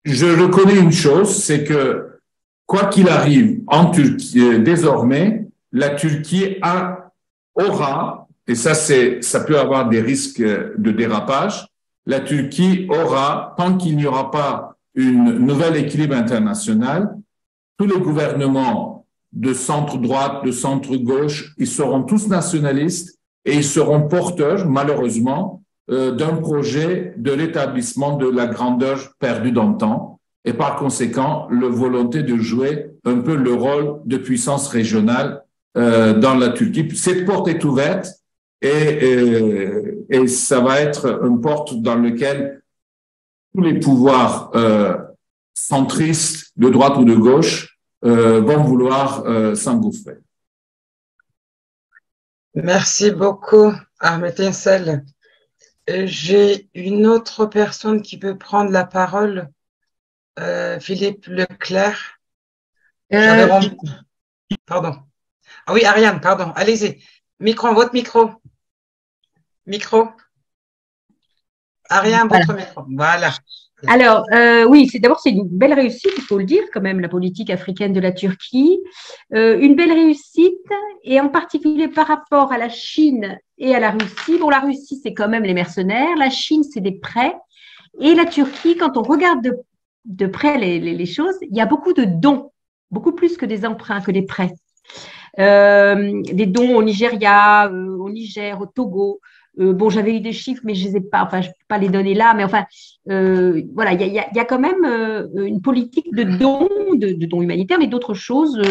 je reconnais une chose, c'est que quoi qu'il arrive en Turquie, désormais, la Turquie aura, et ça peut avoir des risques de dérapage, la Turquie aura, tant qu'il n'y aura pas un nouvel équilibre international, tous les gouvernements de centre-droite, de centre-gauche, ils seront tous nationalistes et ils seront porteurs, malheureusement, d'un projet de rétablissement de la grandeur perdue dans le temps et par conséquent, la volonté de jouer un peu le rôle de puissance régionale dans la Turquie. Cette porte est ouverte et ça va être une porte dans laquelle tous les pouvoirs centristes de droite ou de gauche vont vouloir s'engouffrer. Merci beaucoup, Ahmet Insel. J'ai une autre personne qui peut prendre la parole, Philippe Leclerc. Pardon. Ah oui, Ariane, pardon. Allez-y. Votre micro. Micro. Ariane, votre micro. Voilà. Alors, oui, d'abord, c'est une belle réussite, il faut le dire, quand même, la politique africaine de la Turquie. Une belle réussite, et en particulier par rapport à la Chine et à la Russie. Bon, la Russie, c'est quand même les mercenaires. La Chine, c'est des prêts. Et la Turquie, quand on regarde de près les choses, il y a beaucoup de dons, beaucoup plus que des emprunts, que des prêts. Des dons au Nigeria, au Niger, au Togo, Bon, j'avais eu des chiffres, mais je ne peux pas les donner là. Mais enfin, voilà, il y a quand même une politique de dons humanitaires, mais d'autres choses.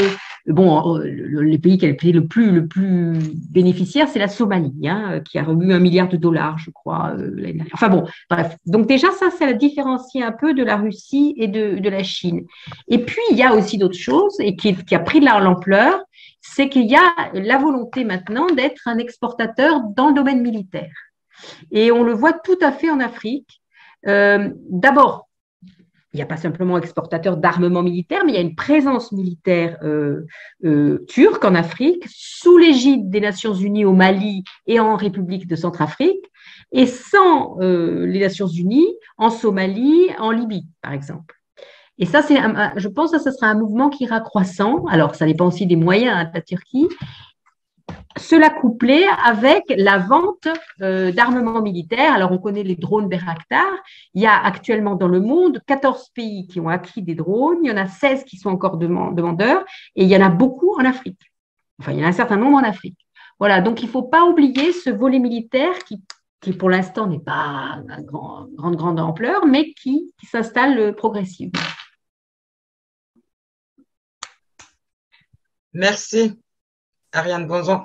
Bon, le pays qui a été le plus bénéficiaire, c'est la Somalie, hein, qui a reçu $1 milliard, je crois, l'année dernière. Enfin bon, bref. Donc déjà, ça la différencie un peu de la Russie et de la Chine. Et puis, il y a aussi d'autres choses, et qui a pris de l'ampleur, c'est qu'il y a la volonté maintenant d'être un exportateur dans le domaine militaire. Et on le voit tout à fait en Afrique. D'abord, il n'y a pas simplement exportateur d'armement militaire, mais il y a une présence militaire turque en Afrique, sous l'égide des Nations Unies au Mali et en République de Centrafrique, et sans les Nations Unies en Somalie, en Libye, par exemple. Et ça, je pense que ce sera un mouvement qui ira croissant. Alors, ça dépend aussi des moyens de la Turquie. Cela couplé avec la vente d'armements militaires. Alors, on connaît les drones Bayraktar. Il y a actuellement dans le monde 14 pays qui ont acquis des drones. Il y en a 16 qui sont encore demandeurs. Et il y en a beaucoup en Afrique. Enfin, il y en a un certain nombre en Afrique. Voilà, donc il ne faut pas oublier ce volet militaire qui pour l'instant n'est pas à grande ampleur, mais qui s'installe progressivement. Merci, Ariane Bonzon.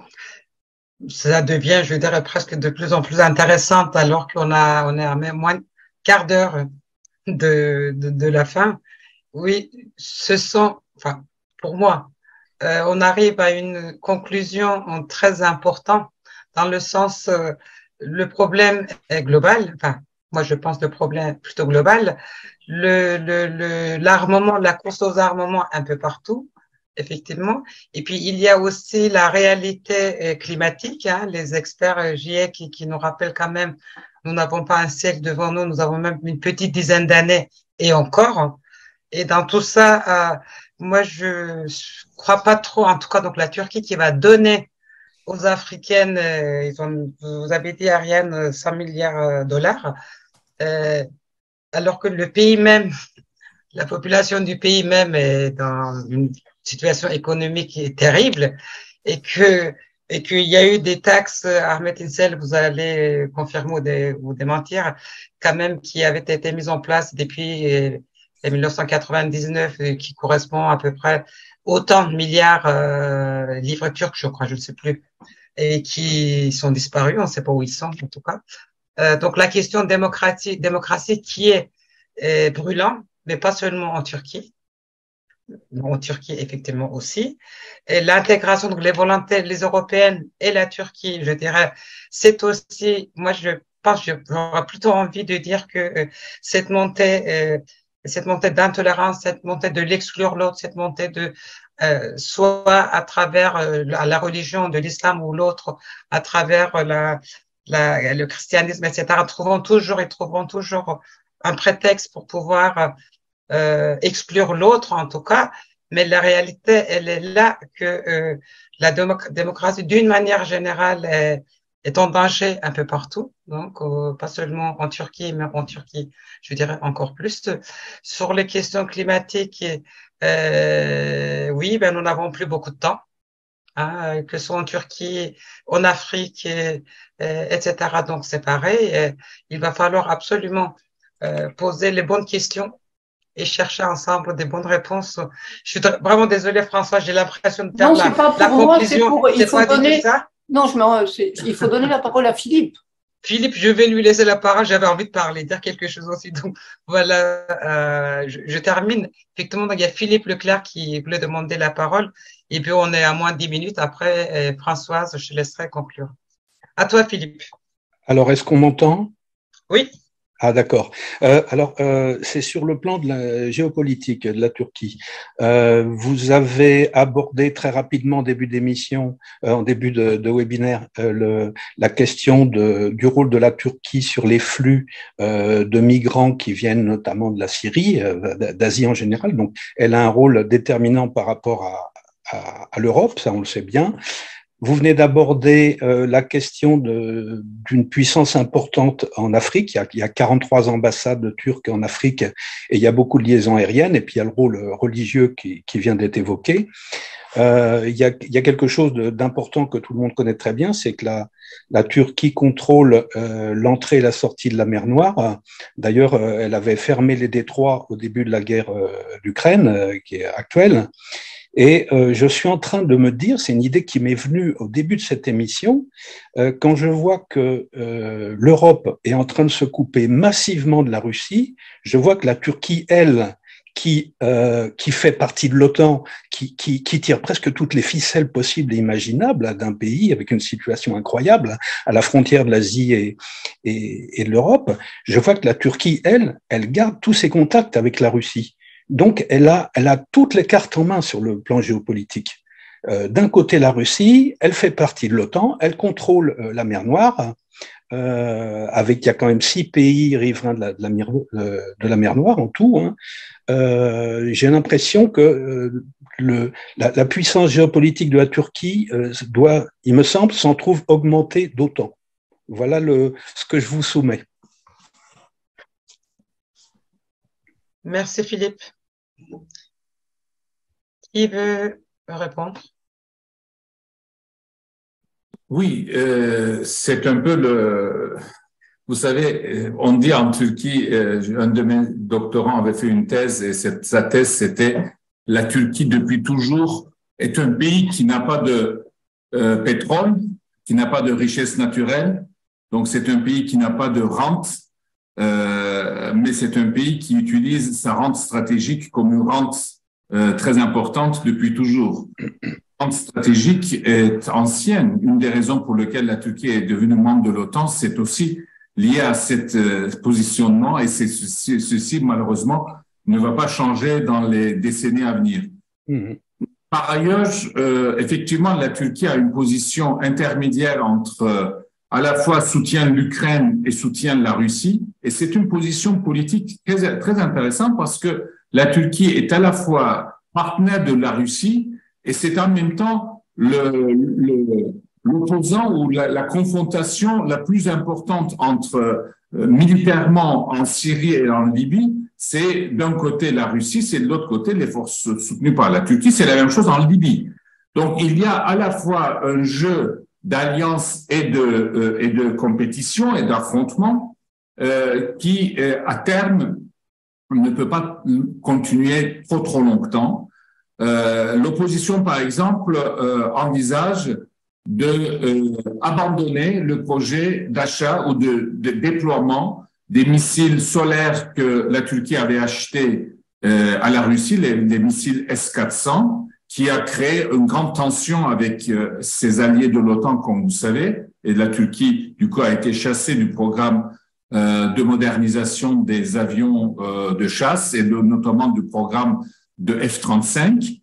Ça devient, je dirais, presque de plus en plus intéressante alors on est à même moins quart d'heure de la fin. Oui, enfin, pour moi, on arrive à une conclusion très importante dans le sens, le problème est global. Enfin, moi, je pense le problème est plutôt global. L'armement, la course aux armements un peu partout. Effectivement. Et puis, il y a aussi la réalité climatique. Hein, les experts GIEC qui nous rappellent quand même, nous n'avons pas un siècle devant nous, nous avons même une petite dizaine d'années et encore. Et dans tout ça, moi, je crois pas trop, en tout cas, donc la Turquie qui va donner aux Africaines, vous avez dit, Ariane, $100 milliards, alors que le pays même, la population du pays même est dans une situation économique terrible et qu'il y a eu des taxes, Ahmed Insel, vous allez confirmer ou démentir, quand même, qui avaient été mises en place depuis 1999, qui correspond à peu près autant de milliards livres turcs, je crois, je ne sais plus, et qui sont disparus, on ne sait pas où ils sont en tout cas. Donc la question de démocratie qui est brûlante, mais pas seulement en Turquie. En Turquie, effectivement, aussi. Et l'intégration, donc les volontés, les Européennes et la Turquie, je dirais, c'est aussi, moi, je pense, j'aurais plutôt envie de dire que cette montée d'intolérance, cette montée de l'exclure l'autre, cette montée de, soit à travers la religion de l'islam ou l'autre, à travers le christianisme, etc., trouveront toujours un prétexte pour pouvoir exclure l'autre en tout cas, mais la réalité, elle est là que la démocratie, d'une manière générale, est en danger un peu partout, donc pas seulement en Turquie, mais en Turquie, je dirais encore plus. Sur les questions climatiques, oui, nous n'avons plus beaucoup de temps, hein, que ce soit en Turquie, en Afrique, etc. Donc c'est pareil, il va falloir absolument poser les bonnes questions et chercher ensemble des bonnes réponses. Je suis vraiment désolée, François, j'ai l'impression de faire la conclusion. Il faut donner ça. Non, il faut donner la parole à Philippe. Philippe, je vais lui laisser la parole. J'avais envie de parler, dire quelque chose aussi. Donc voilà, je termine. Effectivement, il y a Philippe Leclerc qui voulait demander la parole. Et puis on est à moins de 10 minutes. Après, Françoise, je te laisserai conclure. À toi, Philippe. Alors, est-ce qu'on m'entend? Oui. Ah d'accord. C'est sur le plan de la géopolitique de la Turquie. Vous avez abordé très rapidement en début d'émission, en début de webinaire, la question du rôle de la Turquie sur les flux de migrants qui viennent notamment de la Syrie, d'Asie en général. Donc, elle a un rôle déterminant par rapport à l'Europe, ça on le sait bien. Vous venez d'aborder la question d'une puissance importante en Afrique. Il y a 43 ambassades turques en Afrique et il y a beaucoup de liaisons aériennes. Et puis il y a le rôle religieux qui vient d'être évoqué. Il y a quelque chose d'important que tout le monde connaît très bien, c'est que la Turquie contrôle l'entrée et la sortie de la mer Noire. D'ailleurs, elle avait fermé les détroits au début de la guerre d'Ukraine, qui est actuelle. Et je suis en train de me dire, c'est une idée qui m'est venue au début de cette émission, quand je vois que l'Europe est en train de se couper massivement de la Russie, je vois que la Turquie, elle, qui fait partie de l'OTAN, qui tire presque toutes les ficelles possibles et imaginables d'un pays avec une situation incroyable à la frontière de l'Asie et de l'Europe, je vois que la Turquie, elle garde tous ses contacts avec la Russie. Donc, elle a toutes les cartes en main sur le plan géopolitique. D'un côté, la Russie, elle fait partie de l'OTAN, elle contrôle la mer Noire, il y a quand même 6 pays riverains de la mer Noire en tout. Hein. J'ai l'impression que la puissance géopolitique de la Turquie doit, il me semble, s'en trouve augmenter d'autant. Voilà ce que je vous soumets. Merci Philippe. Qui veut répondre? Oui, c'est un peu vous savez, on dit en Turquie, un de mes doctorants avait fait une thèse et sa thèse c'était la Turquie depuis toujours est un pays qui n'a pas de pétrole, qui n'a pas de richesse naturelle, donc c'est un pays qui n'a pas de rente, mais c'est un pays qui utilise sa rente stratégique comme une rente très importante depuis toujours. La rente stratégique est ancienne. Une des raisons pour lesquelles la Turquie est devenue membre de l'OTAN, c'est aussi lié à ce positionnement et ceci, malheureusement, ne va pas changer dans les décennies à venir. Par ailleurs, effectivement, la Turquie a une position intermédiaire entre à la fois soutien l'Ukraine et soutien la Russie. Et c'est une position politique très, très intéressante parce que la Turquie est à la fois partenaire de la Russie et c'est en même temps l'opposant ou la confrontation la plus importante entre militairement en Syrie et en Libye. C'est d'un côté la Russie, c'est de l'autre côté les forces soutenues par la Turquie. C'est la même chose en Libye. Donc il y a à la fois un jeu d'alliance et de compétition et d'affrontement qui, à terme, ne peut pas continuer trop longtemps. L'opposition, par exemple, envisage abandonner le projet d'achat ou de déploiement des missiles solaires que la Turquie avait achetés à la Russie, les missiles S-400, qui a créé une grande tension avec ses alliés de l'OTAN, comme vous savez, et la Turquie, du coup, a été chassée du programme de modernisation des avions de chasse et notamment du programme de F-35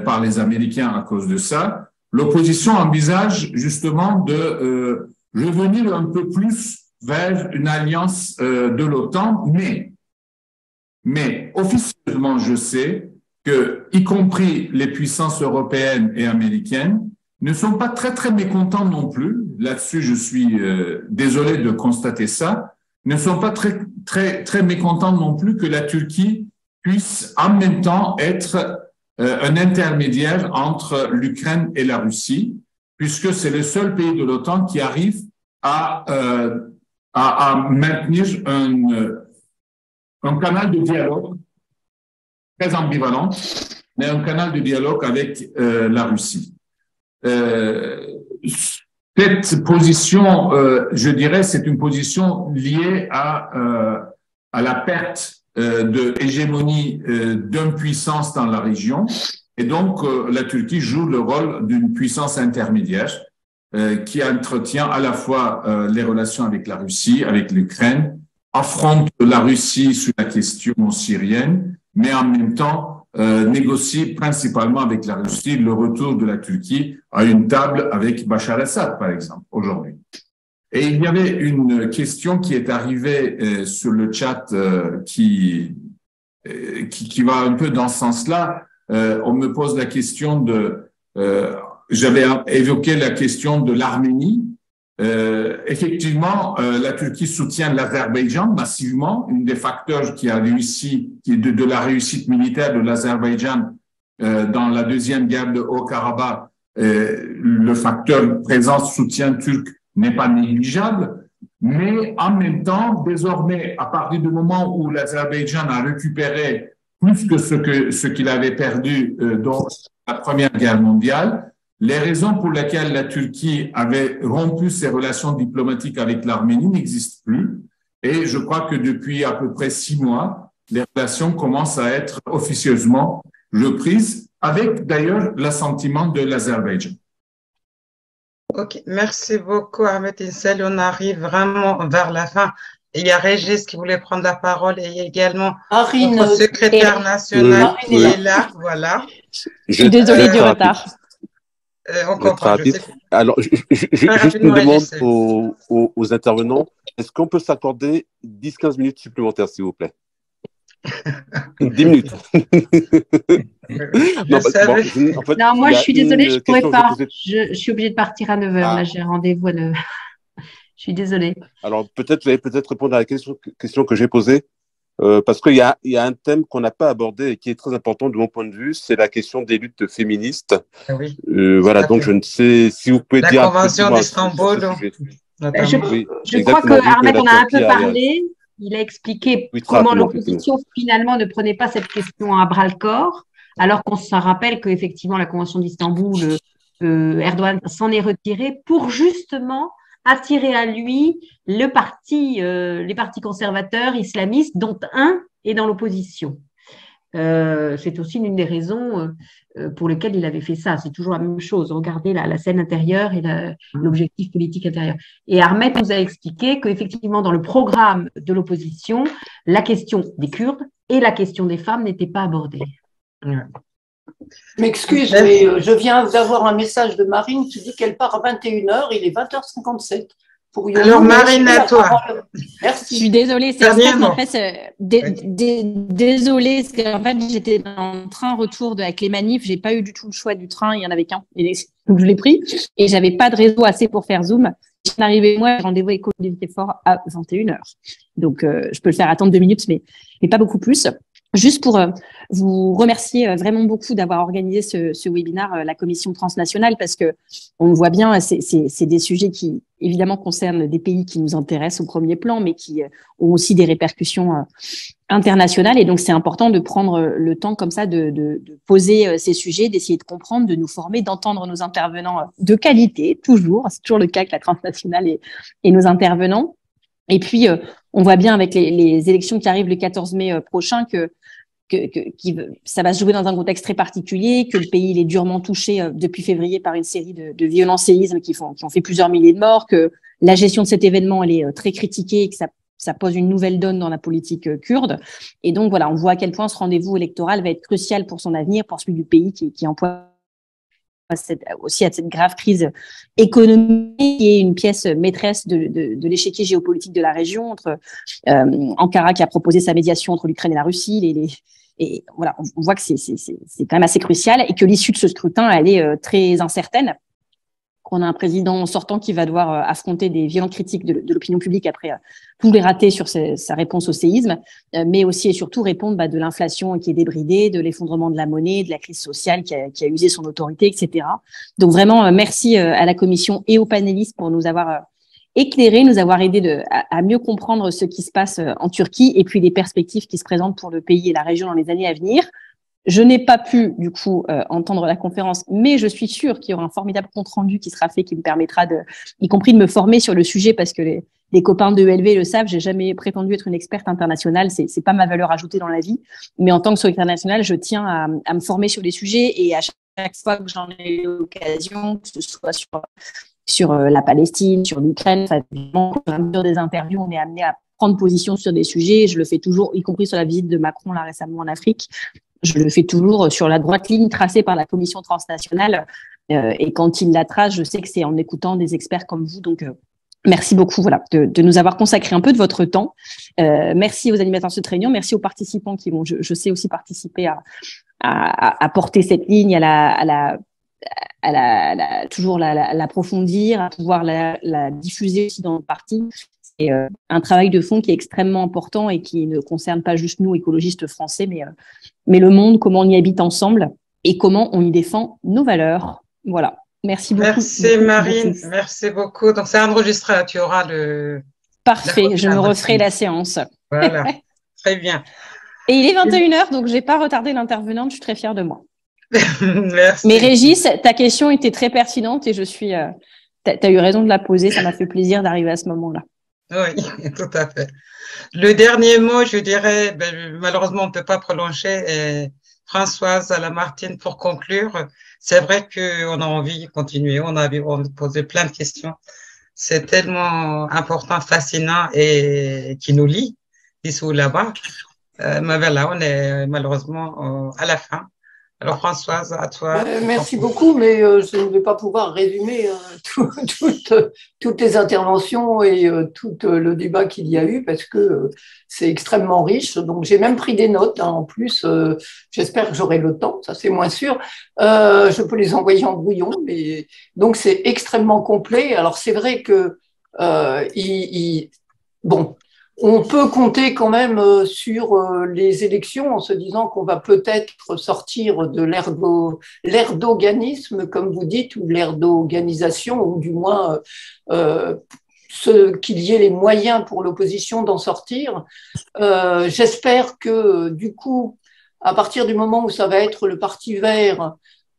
par les Américains à cause de ça. L'opposition envisage justement de revenir un peu plus vers une alliance de l'OTAN, mais officieusement, je sais que, y compris les puissances européennes et américaines, ne sont pas très mécontents non plus. Là-dessus, je suis désolé de constater ça. Ne sont pas très mécontents non plus que la Turquie puisse en même temps être un intermédiaire entre l'Ukraine et la Russie, puisque c'est le seul pays de l'OTAN qui arrive à maintenir un canal de dialogue très ambivalent, mais un canal de dialogue avec la Russie. Cette position, je dirais, c'est une position liée à la perte de hégémonie d'une puissance dans la région. Et donc, la Turquie joue le rôle d'une puissance intermédiaire qui entretient à la fois les relations avec la Russie, avec l'Ukraine, affronte la Russie sur la question syrienne, mais en même temps négocie principalement avec la Russie le retour de la Turquie à une table avec Bachar el-Assad, par exemple, aujourd'hui. Et il y avait une question qui est arrivée sur le chat qui va un peu dans ce sens-là. On me pose la question j'avais évoqué la question de l'Arménie. Effectivement, la Turquie soutient l'Azerbaïdjan massivement. Un des facteurs qui a réussi, qui est de la réussite militaire de l'Azerbaïdjan dans la deuxième guerre de Haut-Karabakh, le facteur présence soutien turc n'est pas négligeable. Mais en même temps, désormais, à partir du moment où l'Azerbaïdjan a récupéré plus que ce qu'il avait perdu dans la Première Guerre mondiale, les raisons pour lesquelles la Turquie avait rompu ses relations diplomatiques avec l'Arménie n'existent plus. Et je crois que depuis à peu près 6 mois, les relations commencent à être officieusement reprises, avec d'ailleurs l'assentiment de l'Azerbaïdjan. Ok, merci beaucoup Ahmed Insel. On arrive vraiment vers la fin. Il y a Régis qui voulait prendre la parole et il y a également notre secrétaire national qui est là. Voilà. Je suis désolée du retard. On comprend. Alors, juste une demande aux intervenants. Est-ce qu'on peut s'accorder 10-15 minutes supplémentaires, s'il vous plaît? 10 minutes. Non, moi, je suis désolée, je ne pourrais pas. Je suis obligée de partir à 9h. Là, j'ai rendez-vous à 9h. Je suis désolée. Alors, peut-être, vous allez peut-être répondre à la question que j'ai posée. Parce qu'il y a un thème qu'on n'a pas abordé et qui est très important de mon point de vue, c'est la question des luttes féministes. Oui. Voilà, donc je ne sais si vous pouvez dire... La Convention d'Istanbul. Je crois qu'Ahmed en a un peu parlé. Il a expliqué comment l'opposition finalement ne prenait pas cette question à bras-le-corps, alors qu'on se rappelle qu'effectivement la Convention d'Istanbul, Erdogan s'en est retiré pour justement attirer à lui les partis conservateurs islamistes, dont un est dans l'opposition. C'est aussi l'une des raisons pour lesquelles il avait fait ça. C'est toujours la même chose. Regardez la scène intérieure et l'objectif politique intérieur. Et Ahmed nous a expliqué qu'effectivement, dans le programme de l'opposition, la question des Kurdes et la question des femmes n'étaient pas abordées. M'excuse, mais je viens d'avoir un message de Marine qui dit qu'elle part à 21h, il est 20h57. Alors Marine, à toi. Merci. Je suis désolée, c'est en fait, désolée, parce qu'en fait j'étais dans le train retour avec les manifs, j'ai pas eu du tout le choix du train, il y en avait qu'un, donc je l'ai pris et j'avais pas de réseau assez pour faire Zoom. Je suis arrivée moi, rendez-vous avec Olivier Faure à 21h, donc je peux le faire attendre 2 minutes, mais pas beaucoup plus. Juste pour vous remercier vraiment beaucoup d'avoir organisé ce webinaire, la commission transnationale, parce que on le voit bien, c'est des sujets qui évidemment concernent des pays qui nous intéressent au premier plan, mais qui ont aussi des répercussions internationales. Et donc c'est important de prendre le temps comme ça de poser ces sujets, d'essayer de comprendre, de nous former, d'entendre nos intervenants de qualité, toujours. C'est toujours le cas avec la transnationale et nos intervenants. Et puis, on voit bien avec les élections qui arrivent le 14 mai prochain que ça va se jouer dans un contexte très particulier, que le pays il est durement touché depuis février par une série de violents séismes qui ont fait plusieurs milliers de morts, que la gestion de cet événement elle est très critiquée et que ça pose une nouvelle donne dans la politique kurde. Et donc voilà, on voit à quel point ce rendez-vous électoral va être crucial pour son avenir, pour celui du pays qui emploie aussi à cette grave crise économique qui est une pièce maîtresse de l'échiquier géopolitique de la région, entre Ankara qui a proposé sa médiation entre l'Ukraine et la Russie, et voilà, on voit que c'est quand même assez crucial et que l'issue de ce scrutin elle est très incertaine. On a un président sortant qui va devoir affronter des violentes critiques de l'opinion publique après tous les ratés sur sa réponse au séisme, mais aussi et surtout répondre de l'inflation qui est débridée, de l'effondrement de la monnaie, de la crise sociale qui a usé son autorité, etc. Donc vraiment, merci à la commission et aux panélistes pour nous avoir éclairés, nous avoir aidés à mieux comprendre ce qui se passe en Turquie et puis les perspectives qui se présentent pour le pays et la région dans les années à venir. Je n'ai pas pu, du coup, entendre la conférence, mais je suis sûre qu'il y aura un formidable compte-rendu qui sera fait, qui me permettra y compris de me former sur le sujet, parce que les copains de ELV le savent, j'ai jamais prétendu être une experte internationale, c'est pas ma valeur ajoutée dans la vie, mais en tant que secrétaire national, je tiens à me former sur les sujets, et à chaque fois que j'en ai l'occasion, que ce soit sur la Palestine, sur l'Ukraine, au fur et à mesure des interviews, on est amené à prendre position sur des sujets, je le fais toujours, y compris sur la visite de Macron là récemment en Afrique. Je le fais toujours sur la droite ligne tracée par la commission transnationale. Et quand il la trace, je sais que c'est en écoutant des experts comme vous. Donc, merci beaucoup de nous avoir consacré un peu de votre temps. Merci aux animateurs de cette réunion. Merci aux participants qui vont, je sais aussi, participer à porter cette ligne, toujours l'approfondir, à pouvoir la diffuser aussi dans le parti. C'est un travail de fond qui est extrêmement important et qui ne concerne pas juste nous, écologistes français, mais le monde, comment on y habite ensemble et comment on y défend nos valeurs. Voilà. Merci beaucoup. Merci Marine, merci beaucoup. Donc c'est enregistré, tu auras le... Parfait, je me referai la séance. Voilà, très bien. Et il est 21h, donc je n'ai pas retardé l'intervenante, je suis très fière de moi. Merci. Mais Régis, ta question était très pertinente et tu as eu raison de la poser, ça m'a fait plaisir d'arriver à ce moment-là. Oui, tout à fait. Le dernier mot, je dirais, malheureusement, on ne peut pas prolonger. Et Françoise Lamartine, pour conclure, c'est vrai qu'on a envie de continuer, on a posé plein de questions. C'est tellement important, fascinant et qui nous lie ici ou là-bas. Mais voilà, on est malheureusement à la fin. Alors Françoise, à toi. Merci beaucoup, mais je ne vais pas pouvoir résumer toutes les interventions et tout le débat qu'il y a eu parce que c'est extrêmement riche. Donc j'ai même pris des notes. En plus, j'espère que j'aurai le temps. Ça c'est moins sûr. Je peux les envoyer en brouillon, mais donc c'est extrêmement complet. Alors c'est vrai que bon. On peut compter quand même sur les élections en se disant qu'on va peut-être sortir de l'erdoganisme, comme vous dites, ou de l'erdoganisation, ou du moins qu'il y ait les moyens pour l'opposition d'en sortir. J'espère que du coup, à partir du moment où ça va être le Parti vert,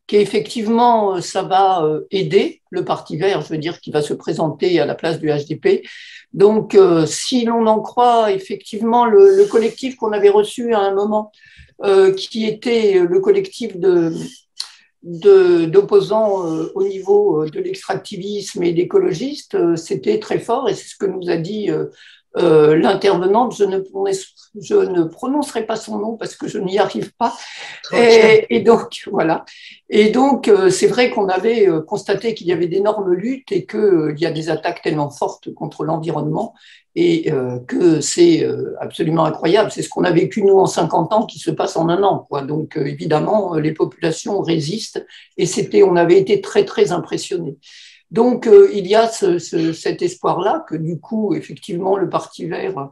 qu'effectivement, ça va aider le Parti vert, je veux dire, qui va se présenter à la place du HDP. Donc, si l'on en croit effectivement le collectif qu'on avait reçu à un moment, qui était le collectif d'opposants au niveau de l'extractivisme et d'écologistes, c'était très fort et c'est ce que nous a dit l'intervenante. Je ne prononcerai pas son nom parce que je n'y arrive pas. Et donc, voilà. Et donc, c'est vrai qu'on avait constaté qu'il y avait d'énormes luttes et qu'il y a des attaques tellement fortes contre l'environnement et que c'est absolument incroyable. C'est ce qu'on a vécu, nous, en 50 ans qui se passe en un an, quoi. Donc, évidemment, les populations résistent et on avait été très, très impressionnés. Donc, il y a cet espoir-là que, du coup, effectivement, le Parti vert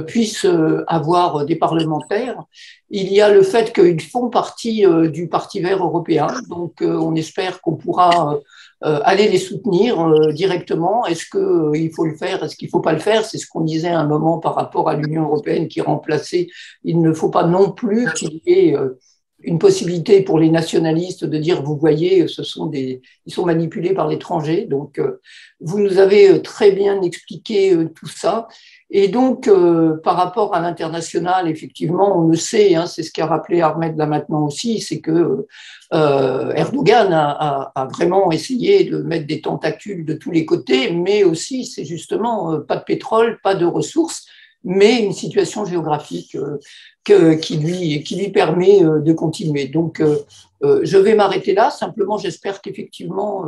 puisse avoir des parlementaires. Il y a le fait qu'ils font partie du Parti vert européen. Donc, on espère qu'on pourra aller les soutenir directement. Est-ce qu'il faut le faire? Est-ce qu'il ne faut pas le faire? C'est ce qu'on disait à un moment par rapport à l'Union européenne qui remplaçait. Il ne faut pas non plus qu'il y ait une possibilité pour les nationalistes de dire, vous voyez, ils sont manipulés par l'étranger. Donc, vous nous avez très bien expliqué tout ça. Et donc, par rapport à l'international, effectivement, on le sait, hein, c'est ce qu'a rappelé Ahmed là maintenant aussi, c'est que Erdogan a vraiment essayé de mettre des tentacules de tous les côtés, mais aussi, c'est justement pas de pétrole, pas de ressources, mais une situation géographique qui lui permet de continuer. Donc, je vais m'arrêter là. Simplement, j'espère qu'effectivement,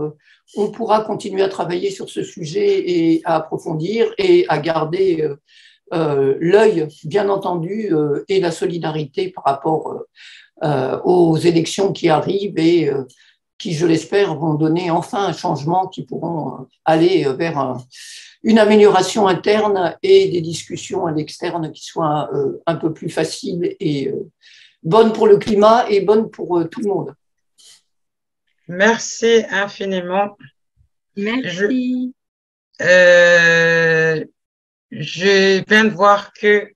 on pourra continuer à travailler sur ce sujet et à approfondir et à garder l'œil, bien entendu, et la solidarité par rapport aux élections qui arrivent et qui, je l'espère, vont donner enfin un changement qui pourront aller vers une amélioration interne et des discussions à l'externe qui soient un peu plus faciles et bonnes pour le climat et bonnes pour tout le monde. Merci infiniment. Merci. Je viens de voir que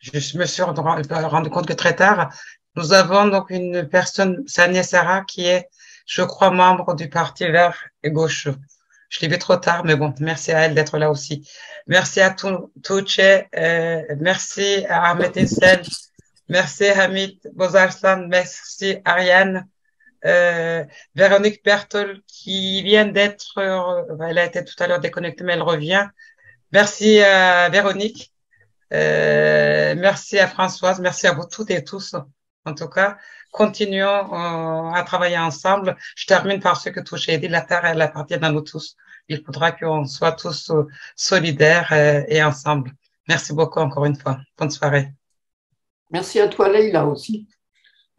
je me suis rendu compte que très tard, nous avons donc une personne, Sania Sarah, qui est, je crois, membre du Parti vert et gauche. Je l'ai vu trop tard, mais bon, merci à elle d'être là aussi. Merci à Touche, merci à Ahmed Insel, merci à Hamid Bozarslan, merci Ariane, Véronique Bertol qui vient d'être, elle a été tout à l'heure déconnectée, mais elle revient. Merci à Véronique, merci à Françoise, merci à vous toutes et tous. En tout cas, continuons à travailler ensemble. Je termine par ce que Touche a dit, la terre, elle appartient à nous tous. Il faudra qu'on soit tous solidaires et ensemble. Merci beaucoup encore une fois. Bonne soirée. Merci à toi, Leïla, aussi.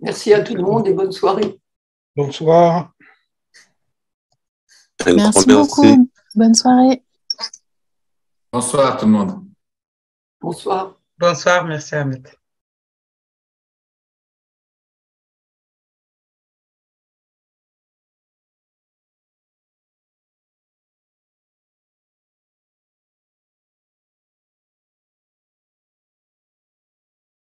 Merci à tout le monde et bonne soirée. Bonsoir. Merci beaucoup. Bonne soirée. Bonsoir tout le monde. Bonsoir. Bonsoir, merci Ahmed.